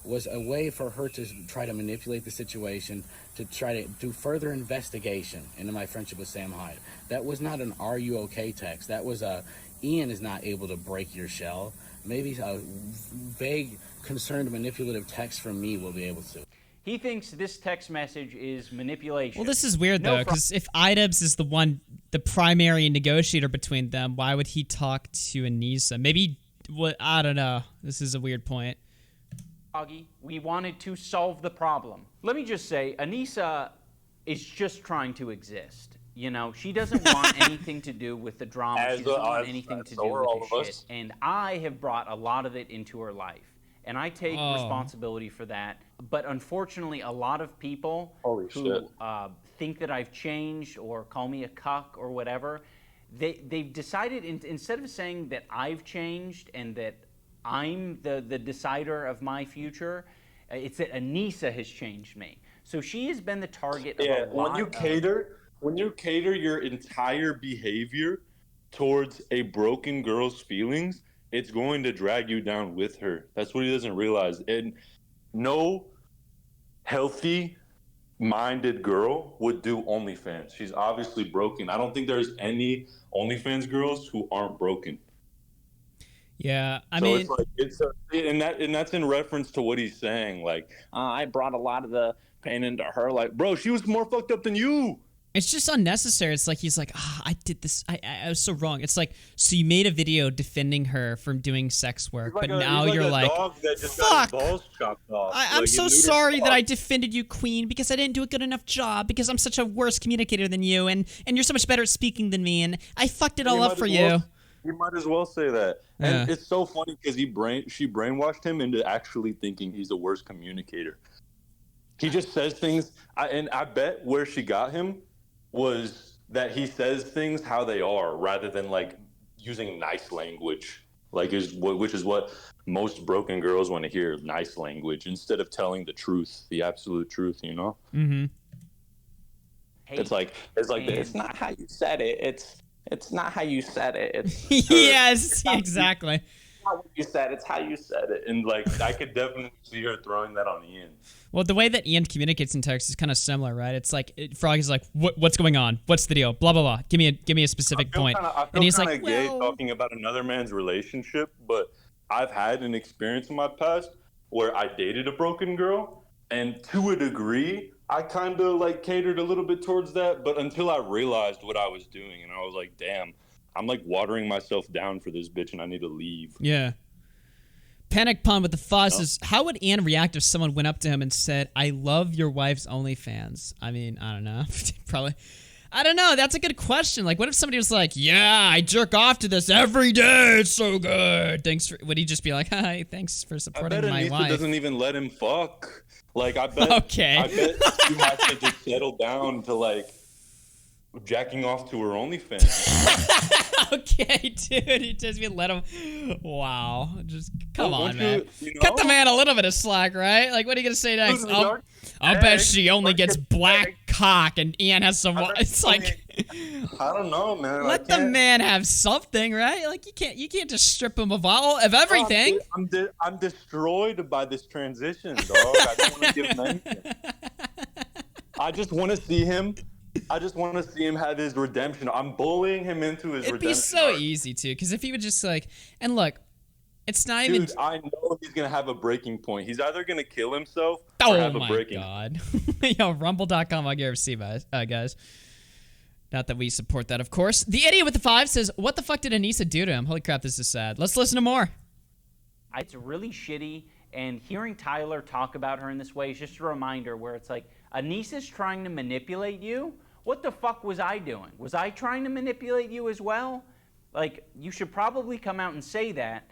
was a way for her to try to manipulate the situation, to try to do further investigation into my friendship with Sam Hyde. That was not an "Are you okay?" text. That was a Ian is not able to break your shell. Maybe a vague, concerned, manipulative text from me will be able to. He thinks this text message is manipulation. Well, this is weird, though, because if Idubbbz is the primary negotiator between them, why would he talk to Anissa? Maybe, I don't know. This is a weird point. Augie, we wanted to solve the problem. Let me just say, Anissa is just trying to exist. You know, she doesn't want anything to do with the drama. She doesn't want anything to do with this shit. And I have brought a lot of it into her life. And I take responsibility for that. But unfortunately, a lot of people who think that I've changed or call me a cuck or whatever, they've decided, instead of saying that I've changed and that I'm the decider of my future, it's that Anissa has changed me. So she has been the target of a lot when you cater your entire behavior towards a broken girl's feelings, it's going to drag you down with her. That's what he doesn't realize. And no healthy-minded girl would do OnlyFans. She's obviously broken. I don't think there's any OnlyFans girls who aren't broken. Yeah, I so mean, it's like and that's in reference to what he's saying. Like, I brought a lot of the pain into her. Like, bro, she was more fucked up than you. it's just unnecessary. It's like he's like, I did this. I was so wrong. It's like, so you made a video defending her from doing sex work, but now you're like, fuck. I'm so sorry that I defended you, Queen, because I didn't do a good enough job, because I'm such a worse communicator than you, and you're so much better at speaking than me, and I fucked it all up for you. You might as well say that. And it's so funny because she brainwashed him into actually thinking he's a worse communicator. He just says things, and I bet where she got him was that he says things how they are rather than like using nice language, which is what most broken girls want to hear, nice language, instead of telling the truth, the absolute truth, you know? Mm-hmm. It's like it's not how you said it. It's not how you said it. It's yes, exactly. It's not what you said. It's how you said it. And like, I could definitely see her throwing that on Ian. Well, the way that Ian communicates in text is kind of similar, right? It's like Frog is like, "What's going on? What's the deal? Blah blah blah. Give me a specific point." And he's like, gay talking about another man's relationship, but I've had an experience in my past where I dated a broken girl, and to a degree, I kind of like catered a little bit towards that, but until I realized what I was doing, and I was like, damn, I'm like watering myself down for this bitch, and I need to leave. Yeah. Panic Pun with the fuzz is, how would Ian react if someone went up to him and said, "I love your wife's OnlyFans"? I mean, I don't know. Probably. I don't know. That's a good question. Like, what if somebody was like, "Yeah, I jerk off to this every day. It's so good. Thanks for," would he just be like, "Hi, thanks for supporting my wife"? I bet Anissa doesn't even let him fuck. Like, I bet you might have just settled down to like jacking off to her OnlyFans. Okay, dude, he just be let him. Wow, just come on, man. Cut the man a little bit of slack, right? Like, what are you gonna say next? I'll bet she only gets black cock, and Ian has some. It's like, I don't know, man. Let the man have something, right? Like, you can't just strip him of everything. I'm destroyed by this transition, dog. I don't want to give him anything. I just want to see him. Have his redemption. I'm bullying him into his redemption. It'd be so easy, too, because if he would just, like... And look, it's not even... Dude, I know he's going to have a breaking point. He's either going to kill himself or have a breaking point. Oh, my God. Yo, rumble.com, AugieRFC, guys. Not that we support that, of course. The idiot with the 5 says, "What the fuck did Anissa do to him?" Holy crap, this is sad. Let's listen to more. It's really shitty, and hearing Tyler talk about her in this way is just a reminder where it's like, Anissa's trying to manipulate you. What the fuck was I doing? Was I trying to manipulate you as well? Like, you should probably come out and say that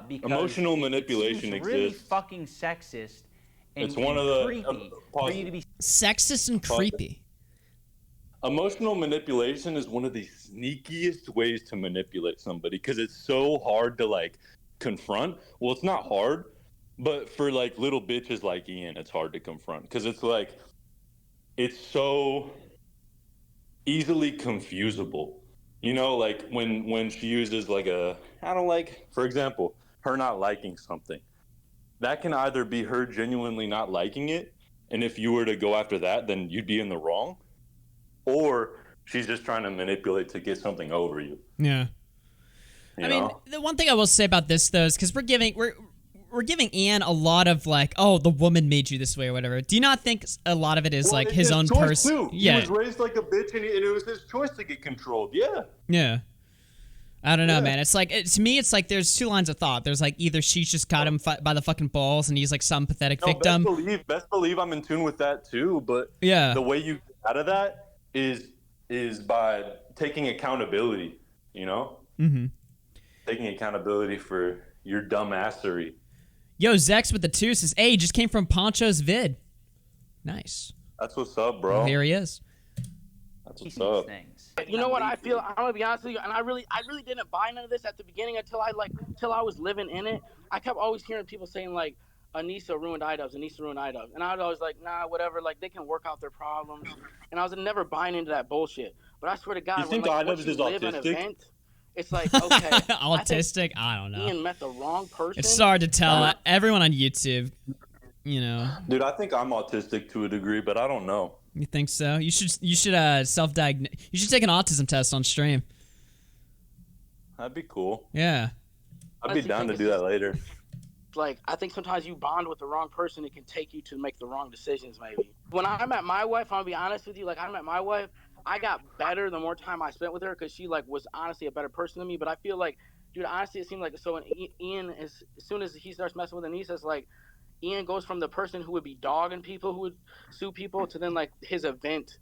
because emotional manipulation exists. Really exists. Fucking sexist. And it's one of the creepy for you to be sexist and creepy. Emotional manipulation is one of the sneakiest ways to manipulate somebody because it's so hard to like confront. Well, it's not hard, but for like little bitches like Ian, it's hard to confront because it's like it's so easily confusable, you know, like when she uses like I don't like, for example, her not liking something, that can either be her genuinely not liking it, and if you were to go after that, then you'd be in the wrong, or she's just trying to manipulate to get something over you. Yeah. I mean, the one thing I will say about this though is because we're giving Ian a lot of like, oh, the woman made you this way or whatever. Do you not think a lot of it is like his own person? Yeah. He was raised like a bitch, and it was his choice to get controlled. Yeah. Yeah. I don't know, man. It's like, to me, it's like there's two lines of thought. There's like either she's just got him by the fucking balls and he's like some pathetic victim. Best believe I'm in tune with that too. But yeah, the way you get out of that is is by taking accountability, you know? Mm-hmm. Taking accountability for your dumbassery. Yo, Zex with the 2 says, hey, just came from Poncho's vid. Nice. That's what's up, bro. Well, here he is. That's what's up. You know what I feel? I'm gonna be honest with you, and I really didn't buy none of this at the beginning until I was living in it. I kept always hearing people saying like, Anissa ruined Idubbbz, Anissa ruined Idubbbz, and I was always like, nah, whatever. Like they can work out their problems, and I was never buying into that bullshit. But I swear to God, You think Idubbbz is autistic? Event, it's like okay, autistic? I don't know. Ian met the wrong person. It's hard to tell. Everyone on YouTube, you know. Dude, I think I'm autistic to a degree, but I don't know. You think so? You should self-diagnose. You should take an autism test on stream. That'd be cool. Yeah. I'd be down to do that later. Like I think sometimes you bond with the wrong person, it can take you to make the wrong decisions. Maybe when I met my wife, I'm gonna be honest with you. Like I met my wife, I got better the more time I spent with her because she like was honestly a better person than me. But I feel like, dude, honestly, it seemed like so. When Ian as soon as he starts messing with Anissa, it's like Ian goes from the person who would be dogging people, who would sue people, to then like his event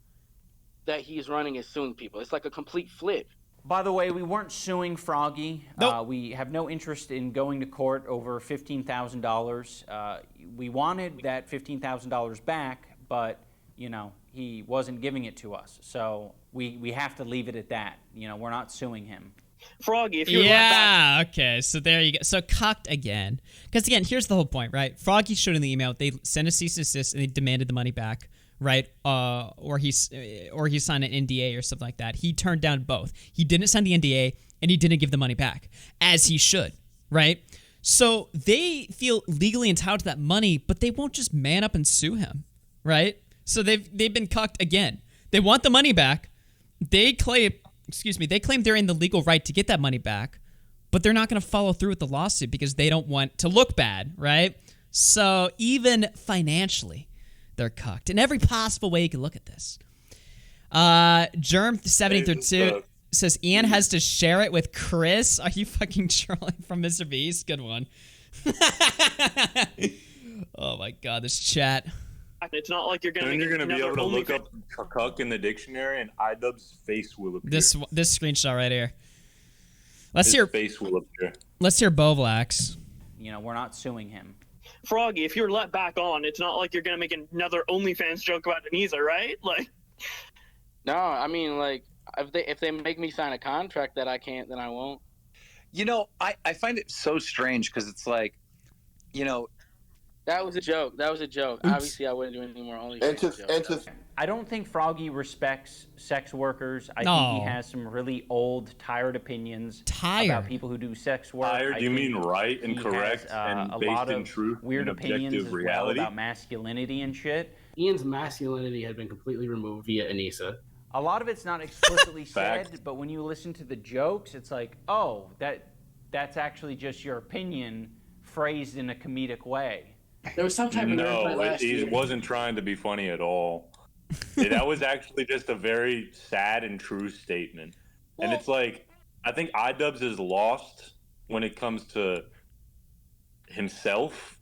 that he's running is suing people. It's like a complete flip. By the way, we weren't suing Froggy. Nope. We have no interest in going to court over $15,000. We wanted that $15,000 back, but, you know, he wasn't giving it to us. So we have to leave it at that. You know, we're not suing him. Froggy, if you're Okay, so there you go. So cucked again. Because again, here's the whole point, right? Froggy showed in the email, they sent a cease and desist and they demanded the money back. Right, or he signed an NDA or something like that. He turned down both. He didn't sign the NDA, and he didn't give the money back, as he should, right? So they feel legally entitled to that money, but they won't just man up and sue him, right? So they've been cucked again. They want the money back. They claim they're in the legal right to get that money back, but they're not going to follow through with the lawsuit because they don't want to look bad, right? So even financially, they're cucked in every possible way you can look at this. Germ7032 says Ian has to share it with Chris. Are you fucking trolling from Mr. Beast? Good one. Oh my god, this chat. It's not like you're gonna. Then you're gonna be able to look up cuck in the dictionary, and Idubbbz face will appear. This screenshot right here. Let's hear face will appear. Let's hear Bovlax. You know, we're not suing him. Froggy, if you're let back on, it's not like you're gonna make another OnlyFans joke about Anissa, right? Like, No, I mean, like, if they make me sign a contract that I can't, then I won't. You know, I find it so strange because it's like, you know, that was a joke. Obviously, I wouldn't do any more OnlyFans jokes. I don't think Froggy respects sex workers. I No. think he has some really old, tired opinions about people who do sex work. Tired? I Do you think mean right and he correct has, and a based lot in of truth weird and opinions objective as reality? well about masculinity and shit. Ian's masculinity had been completely removed via Anissa. A lot of it's not explicitly Fact. said, but when you listen to the jokes, it's like, oh, that's actually just your opinion phrased in a comedic way. There was some type of nerd fight No, last he year. wasn't trying to be funny at all. That was actually just a very sad and true statement. And it's like, I think Idubbbz is lost when it comes to himself.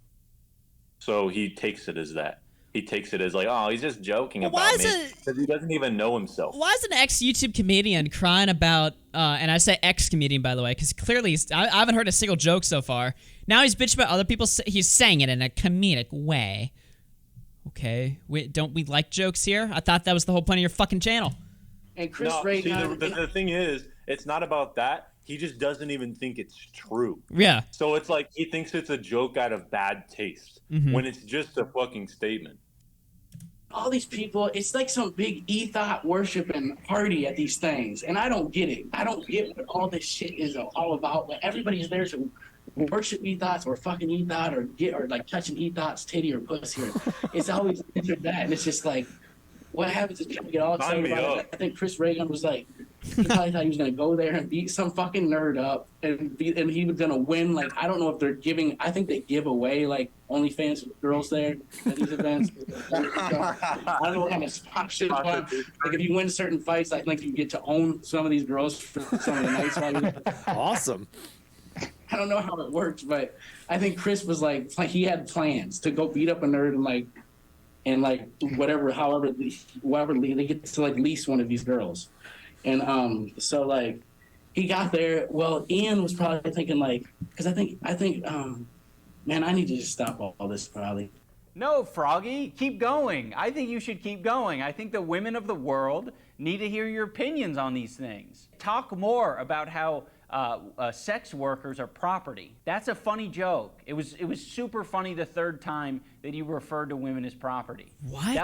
So he takes it as that. He takes it as like, oh, he's just joking Why about is me. Because he doesn't even know himself. Why is an ex-YouTube comedian crying about, and I say ex-comedian, by the way, because clearly I haven't heard a single joke so far. Now he's bitching about other people. He's saying it in a comedic way. Okay. Don't we like jokes here? I thought that was the whole point of your fucking channel. And Chris No, Ray see, got the thing is, it's not about that. He just doesn't even think it's true. Yeah. So it's like he thinks it's a joke out of bad taste when it's just a fucking statement. all these people. It's like some big ethos worshiping party at these things, and I don't get it. I don't get what all this shit is all about. Like everybody's there to worship ethos or fucking ethos or like touching ethos titty or pussy. It's always this or that, and it's just like, what happens is people get all excited about it. I think Chris Reagan was like, he probably thought he was gonna go there and beat some fucking nerd up, and he was gonna win. Like, I don't know if they're giving. I think they give away like OnlyFans girls there at these events. I don't know what kind of sponsorship. Like, if you win certain fights, I think you get to own some of these girls for some of the nights. Awesome. I don't know how it works, but I think Chris was like he had plans to go beat up a nerd and like however they get to like lease one of these girls, and so like he got there. Well, Ian was probably thinking like, because I think man, I need to just stop all this probably. No, Froggy, keep going. I think you should keep going. I think the women of the world need to hear your opinions on these things. Talk more about how sex workers are property. That's a funny joke. It was super funny the third time that you referred to women as property. What?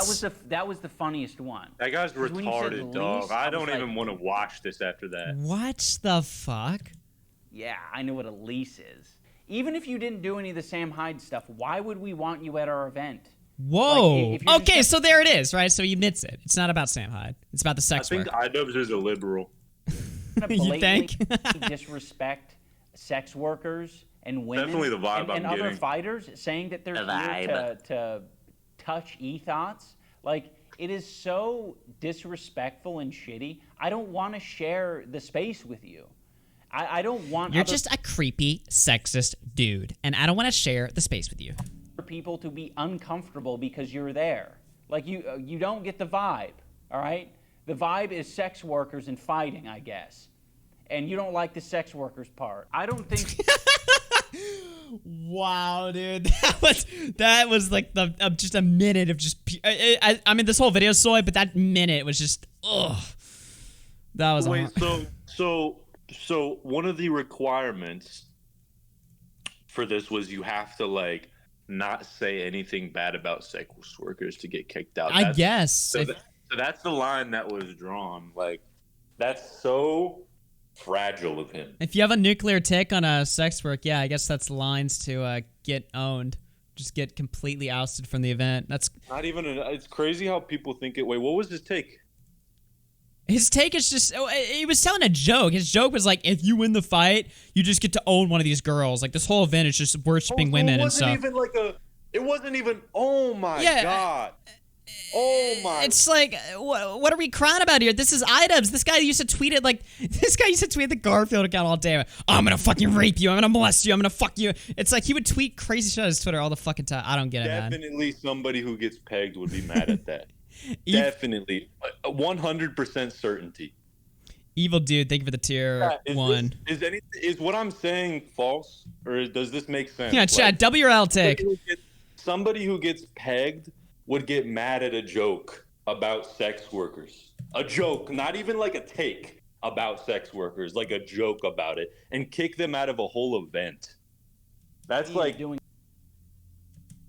That was the funniest one. That guy's 'Cause when you said retarded, dog. lease, I was don't like, even want to watch this after that. What the fuck? Yeah, I know what a lease is. Even if you didn't do any of the Sam Hyde stuff, why would we want you at our event? Whoa. Like, if you're Okay, so there it is, right? So he admits it. It's not about Sam Hyde. It's about the sex I think work. Idubbbz is a liberal. You think? Disrespect sex workers and women Definitely the vibe and I'm other getting. fighters, saying that they're here to touch e-thoughts. Like, it is so disrespectful and shitty. I don't want to share the space with you. I don't want You're just a creepy, sexist dude, and I don't want to share the space with you. people to be uncomfortable because you're there. Like, you don't get the vibe, all right? The vibe is sex workers and fighting, I guess. And you don't like the sex workers part. I don't think... Wow, dude, that was like just a minute of just. I mean, this whole video is soy, but that minute was just ugh. That was. Wait, so one of the requirements for this was you have to like not say anything bad about sex workers to get kicked out. I guess. So that's the line that was drawn. Like, that's so fragile of him. If you have a nuclear tick on a sex work, yeah, I guess that's lines to get owned. Just get completely ousted from the event. That's not even. It's crazy how people think it. Wait, what was his take? His take is just. He was telling a joke. His joke was like, if you win the fight, you just get to own one of these girls. Like, this whole event is just worshiping women and stuff. It wasn't even. Oh my god. Oh my! It's like, what are we crying about here? This is Idubbbz. This guy used to tweet it like, this guy used to tweet the Garfield account all day. I'm gonna fucking rape you. I'm gonna molest you. I'm gonna fuck you. It's like he would tweet crazy shit on his Twitter all the fucking time. I don't get it, man. Definitely somebody who gets pegged would be mad at that. Definitely, 100% certainty. Evil dude, thank you for the tier 1. Is what I'm saying false, or does this make sense? Yeah, Chad, WRL take. Somebody who gets pegged would get mad at a joke about sex workers. A joke, not even like a take about sex workers, like a joke about it, and kick them out of a whole event. That's like doing.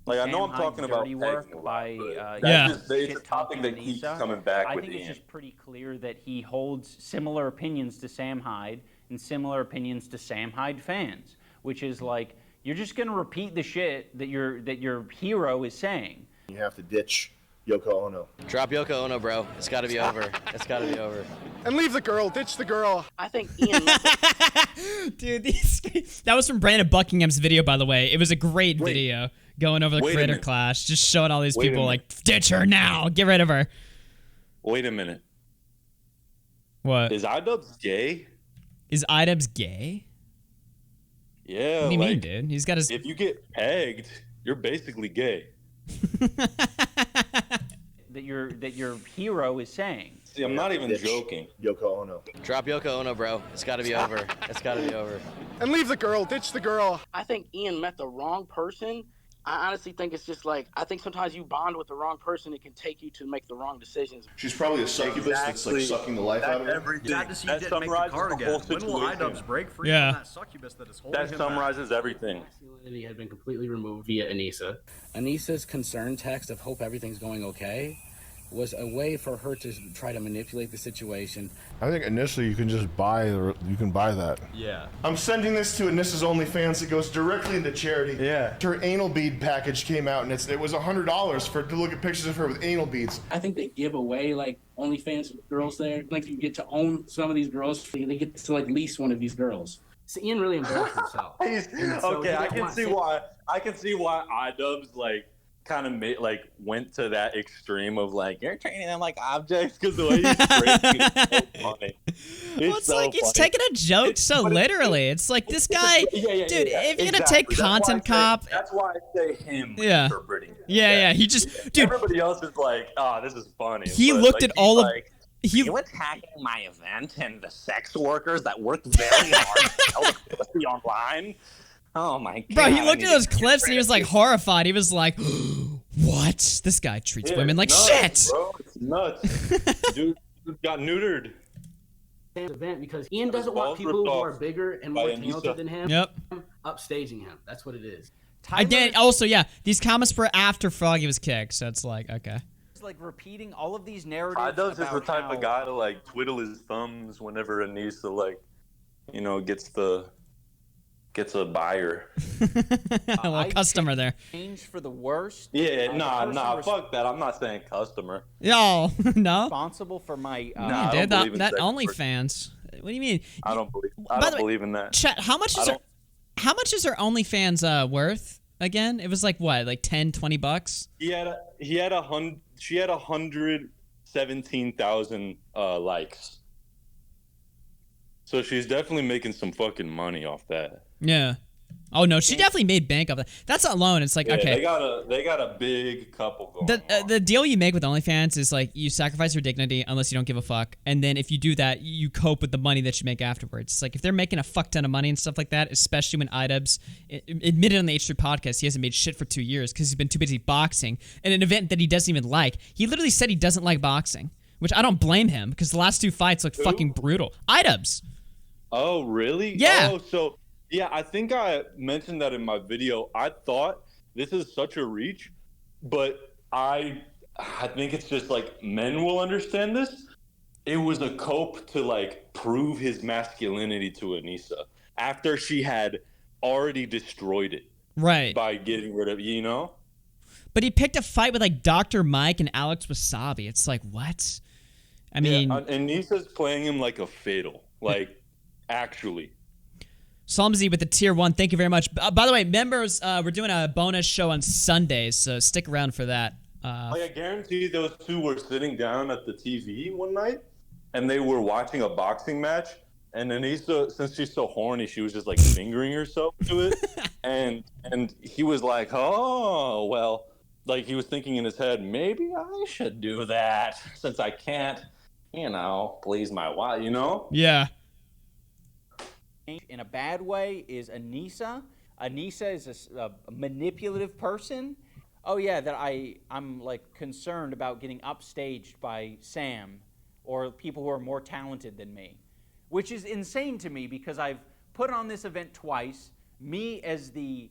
Like, I know I'm talking about work by it's a topic that keeps coming back with I think it's just pretty clear that he holds similar opinions to Sam Hyde and similar opinions to Sam Hyde fans, which is like, you're just gonna repeat the shit that your hero is saying. You have to ditch Yoko Ono. Drop Yoko Ono, bro. It's got to be over. It's got to be over. And leave the girl. Ditch the girl. I think Ian... Dude, that was from Brandon Buckingham's video, by the way. It was a great video going over the creator clash, just showing all these people like, ditch her now. Get rid of her. Wait a minute. What? Is Idubbbz gay? Is Idubbbz gay? Yeah. What do you mean, dude? He's got his... If you get pegged, you're basically gay. that your hero is saying. See, I'm not even joking. Yoko Ono. Drop Yoko Ono, bro. It's got to be over. It's got to be over. And leave the girl. Ditch the girl. I think Ian met the wrong person. I honestly think it's just like, I think sometimes you bond with the wrong person, it can take you to make the wrong decisions. She's probably a succubus that's like sucking the life out of her. That summarizes the whole situation. When will Idubbbz break free from that succubus that is holding That him summarizes everything. Masculinity had been completely removed via Anissa. Anissa's concern text of hope everything's going okay was a way for her to try to manipulate the situation. I think initially you can just buy that. Yeah. I'm sending this to Anissa's OnlyFans. It goes directly into charity. Yeah. Her anal bead package came out, and it was $100 to look at pictures of her with anal beads. I think they give away like OnlyFans girls there. Like, you get to own some of these girls. They get to like lease one of these girls. So Ian really embarrassed himself. Okay, I can see why Idubbbz like kind of went to that extreme of like, you're treating them like objects, because the way he's crazy is so funny. It's so like he's taking a joke so literally. It's like this guy, dude. If you're gonna take Content Cop, that's why I say him. Yeah. Interpreting it. Yeah. He just, dude. Everybody else is like, oh, this is funny. He looked at all of. You attacking my event and the sex workers that work very hard to sell the pussy online? Oh my god. Bro, he looked at those clips and he was like horrified. He was like, what? This guy treats women like shit. Bro, it's nuts. Dude got neutered. Event because Ian doesn't want people who are bigger and more talented than him upstaging him. That's what it is. Again, also, yeah, these comments were after Froggy was kicked, so it's like, okay. Like repeating all of these narratives. Idubbbz is the type how... of guy to like twiddle his thumbs whenever Anissa like, you know, gets a buyer. Well, customer there. Change for the worst. Yeah, nah, fuck that. I'm not saying customer. Yo, no. Responsible for my. Nah, dude, that OnlyFans. What do you mean? I don't believe in that. Chat, how much is her OnlyFans worth again? It was like what, like $10-20? She had 117,000 likes. So she's definitely making some fucking money off that. Yeah. Oh no, she definitely made bank off that. That's alone. It's like, okay. They got a big couple going. The deal you make with OnlyFans is like you sacrifice your dignity unless you don't give a fuck, and then if you do that, you cope with the money that you make afterwards. It's like if they're making a fuck ton of money and stuff like that, especially when Idubbbz admitted on the H3 podcast he hasn't made shit for 2 years because he's been too busy boxing and an event that he doesn't even like. He literally said he doesn't like boxing, which I don't blame him because the last 2 fights looked fucking brutal. Idubbbz. Oh really? Yeah. Oh, so. Yeah, I think I mentioned that in my video. I thought this is such a reach, but I think it's just like men will understand this. It was a cope to like prove his masculinity to Anissa after she had already destroyed it. Right. By getting rid of, you know? But he picked a fight with like Dr. Mike and Alex Wasabi. It's like, what? I mean, Anissa's playing him like a fiddle. Like, actually. Slumsy with the tier 1. Thank you very much. By the way, members, we're doing a bonus show on Sundays, so stick around for that. I guarantee those two were sitting down at the TV one night, and they were watching a boxing match. And Anissa, since she's so horny, she was just like fingering herself to it. and he was like, oh, well, like he was thinking in his head, maybe I should do that since I can't, you know, please my wife, you know? Yeah. In a bad way is Anissa. Anissa is a manipulative person. Oh yeah, that I'm like concerned about getting upstaged by Sam or people who are more talented than me, which is insane to me because I've put on this event twice, me as the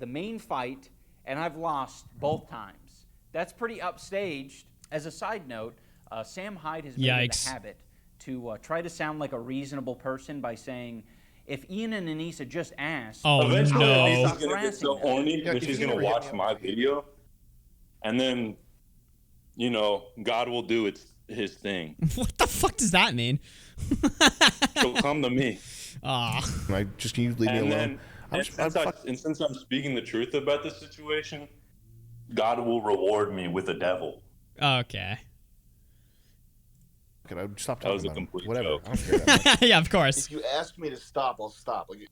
main fight, and I've lost both times. That's pretty upstaged. As a side note, Sam Hyde has made it a habit to try to sound like a reasonable person by saying, if Ian and Anissa just asked, eventually Anissa's gonna get so horny that she's gonna watch my video, and then, you know, God will do his thing. What the fuck does that mean? She'll come to me. Can you leave me alone? Since I'm speaking the truth about this situation, God will reward me with a devil. Okay. Can I stop talking? That was a about complete whatever. joke. I don't care that much. Yeah, of course. If you ask me to stop, I'll stop. Like,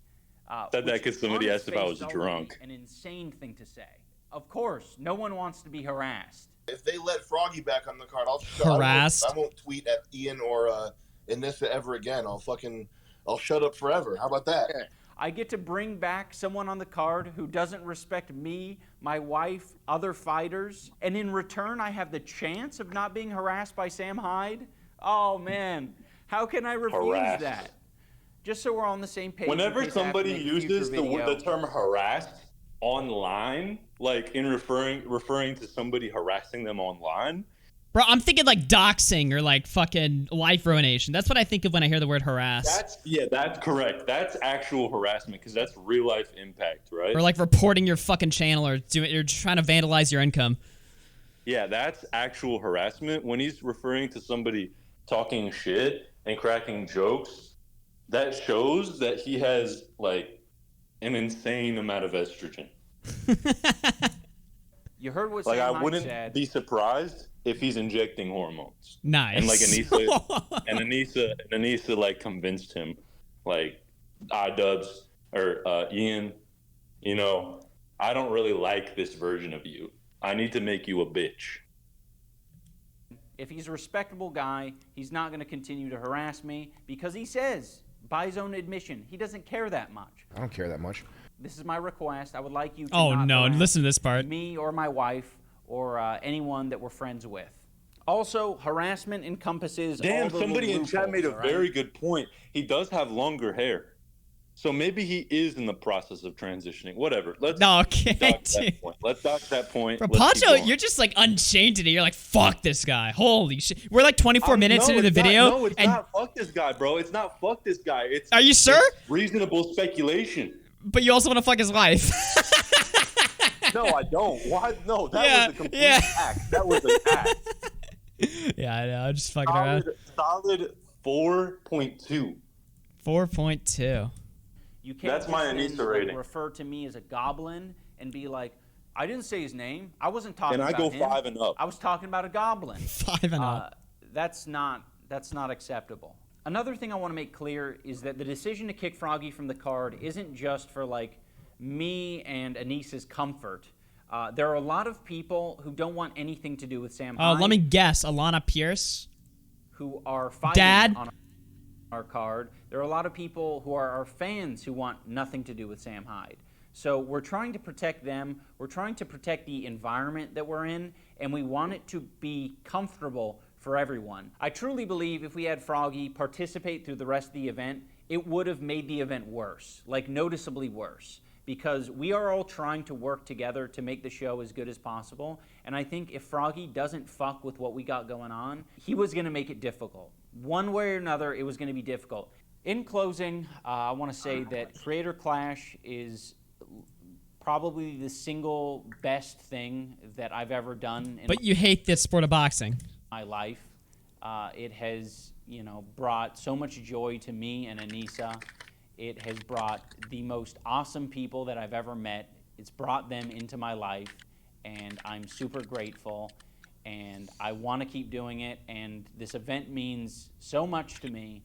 said that because somebody asked if I was drunk. An insane thing to say. Of course, no one wants to be harassed. if they let Froggy back on the card, Harassed. I won't tweet at Ian or Anissa ever again. I'll shut up forever. How about that? I get to bring back someone on the card who doesn't respect me, my wife, other fighters, and in return I have the chance of not being harassed by Sam Hyde? Oh man, how can I refuse that? Just so we're on the same page. Whenever somebody uses the term harassed online, like in referring to somebody harassing them online, bro, I'm thinking like doxing or like fucking life ruination. That's what I think of when I hear the word harass. That's correct. That's actual harassment because that's real life impact, right? Or like reporting your fucking channel or you're trying to vandalize your income. Yeah, that's actual harassment. When he's referring to somebody talking shit and cracking jokes, that shows that he has like an insane amount of estrogen. You heard what Like, Sam I Hyde wouldn't said. be surprised if he's injecting hormones. Nice. And like Anissa like convinced him, like, Idubbbz or Ian, you know, I don't really like this version of you. I need to make you a bitch. If he's a respectable guy, he's not going to continue to harass me because he says, by his own admission, he doesn't care that much. I don't care that much. This is my request. I would like you to Oh, not no. harass Listen to this part. me or my wife or anyone that we're friends with. Also, harassment encompasses all Damn, the somebody little in chat made a loopholes, all right? very good point. He does have longer hair. So maybe he is in the process of transitioning. Whatever. Let's dodge that point. Let's dodge that point. Bro, Let's keep Poncho, going. you're just like unchained today. You're like, fuck this guy. Holy shit. We're like 24 minutes into the video. No, it's and not fuck this guy, bro. It's not fuck this guy. It's Are you sure? It's reasonable speculation. But you also want to fuck his wife. No, I don't. Why? No, that was a complete act. That was an act. Yeah, I know. I'm just fucking around. Solid 4.2. 4.2. You can't That's my just Anissa rating. refer to me as a goblin and be like, I didn't say his name. I wasn't talking And I about go him. 5 and up. I was talking about a goblin. 5 and up. That's not acceptable. Another thing I want to make clear is that the decision to kick Froggy from the card isn't just for like me and Anissa's comfort. There are a lot of people who don't want anything to do with Sam Hyde. Let me guess. Alana Pierce? Who are fighting Dad? on our card. There are a lot of people who are our fans who want nothing to do with Sam Hyde. So we're trying to protect them. We're trying to protect the environment that we're in, and we want it to be comfortable for everyone. I truly believe if we had Froggy participate through the rest of the event, it would have made the event worse, like noticeably worse, because we are all trying to work together to make the show as good as possible. And I think if Froggy doesn't fuck with what we got going on, he was going to make it difficult. One way or another, it was going to be difficult. In closing, I want to say that Creator Clash is probably the single best thing that I've ever done in But you hate this sport of boxing. my life. It has, brought so much joy to me and Anissa. It has brought the most awesome people that I've ever met. It's brought them into my life, and I'm super grateful. And I want to keep doing it, and this event means so much to me,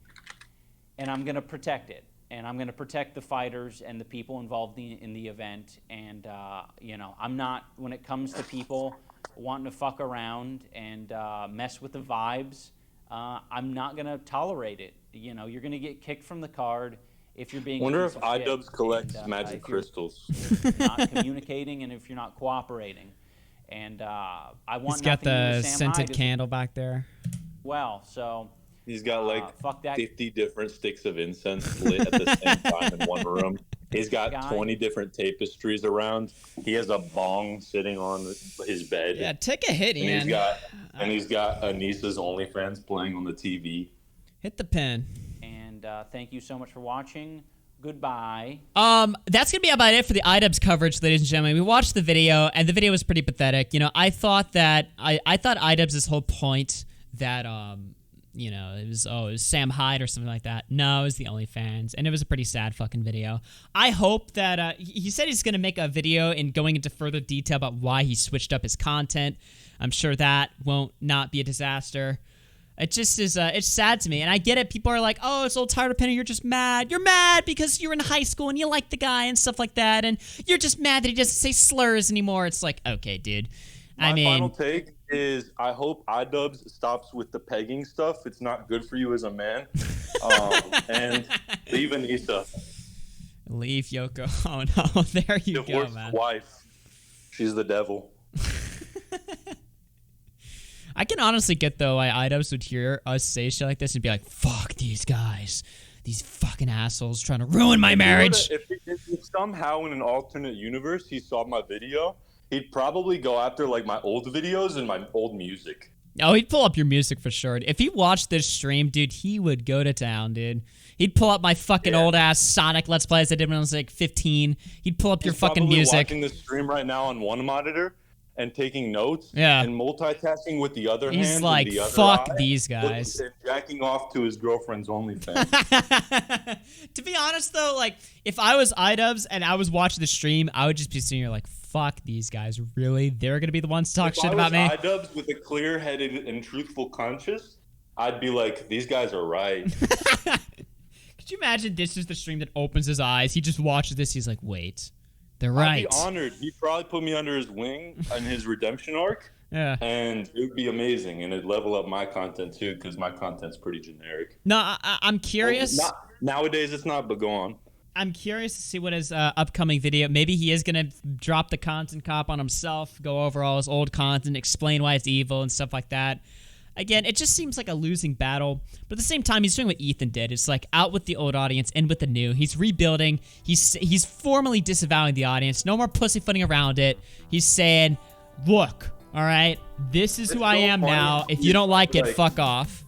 and I'm going to protect it. And I'm going to protect the fighters and the people involved in the event. And, I'm not, when it comes to people wanting to fuck around and mess with the vibes, I'm not going to tolerate it. You're going to get kicked from the card if you're being Wonder a if piece of shit. Idubbbz collects And, magic if you're crystals. not communicating and if you're not cooperating. And I want He's got nothing to do the with Sam scented Hyde as candle back there. well. So He's got like fuck that 50 different sticks of incense lit at the same time in one room. He's got guy. 20 different tapestries around. He has a bong sitting on his bed. Yeah, take a hit, and Ian. he's got Anissa's OnlyFans playing on the TV. Hit the pin. And thank you so much for watching. Goodbye. That's gonna be about it for the Idubbbz coverage, ladies and gentlemen. We watched the video, and the video was pretty pathetic. I thought that I thought Idubbbz' whole point that it was Sam Hyde or something like that. No, it was the OnlyFans, and it was a pretty sad fucking video. I hope that he said he's gonna make a video and going into further detail about why he switched up his content. I'm sure that won't not be a disaster. It just is, it's sad to me. And I get it. People are like, oh, it's old Tyler Penny. You're just mad. You're mad because you're in high school and you like the guy and stuff like that. And you're just mad that he doesn't say slurs anymore. It's like, okay, dude. My final take is I hope Idubbbz stops with the pegging stuff. It's not good for you as a man. And leave Anissa. Leave Yoko. Oh, no. There you Divorced go, man. wife. She's the devil. I can honestly get, though, why Idubbbz would hear us say shit like this and be like, fuck these guys. These fucking assholes trying to ruin my marriage. If somehow in an alternate universe he saw my video, he'd probably go after like my old videos and my old music. Oh, he'd pull up your music for sure. If he watched this stream, dude, he would go to town, dude. He'd pull up my fucking old-ass Sonic Let's Plays I did when I was like 15. He'd pull up your fucking music. He's watching the stream right now on one monitor and taking notes and multitasking with the other hand. He's like, and the other fuck eye, these guys. And jacking off to his girlfriend's OnlyFans. To be honest, though, like, if I was Idubbbz and I was watching the stream, I would just be sitting here like, fuck these guys. Really? They're going to be the ones to talk shit about me? If I was Idubbbz with a clear-headed and truthful conscience, I'd be like, these guys are right. Could you imagine this is the stream that opens his eyes? He just watches this. He's like, wait, they're right. I'd be honored. He'd probably put me under his wing on his redemption arc. Yeah. And it would be amazing. And it'd level up my content, too, because my content's pretty generic. No, I'm curious. Well, nowadays, it's not, but go on. I'm curious to see what his upcoming video. Maybe he is going to drop the content cop on himself, go over all his old content, explain why it's evil and stuff like that. Again, it just seems like a losing battle. But at the same time, he's doing what Ethan did. It's like out with the old audience, in with the new. He's rebuilding. He's formally disavowing the audience. No more pussyfooting around it. He's saying, look, all right, this is who I am now. If you don't like it, fuck off.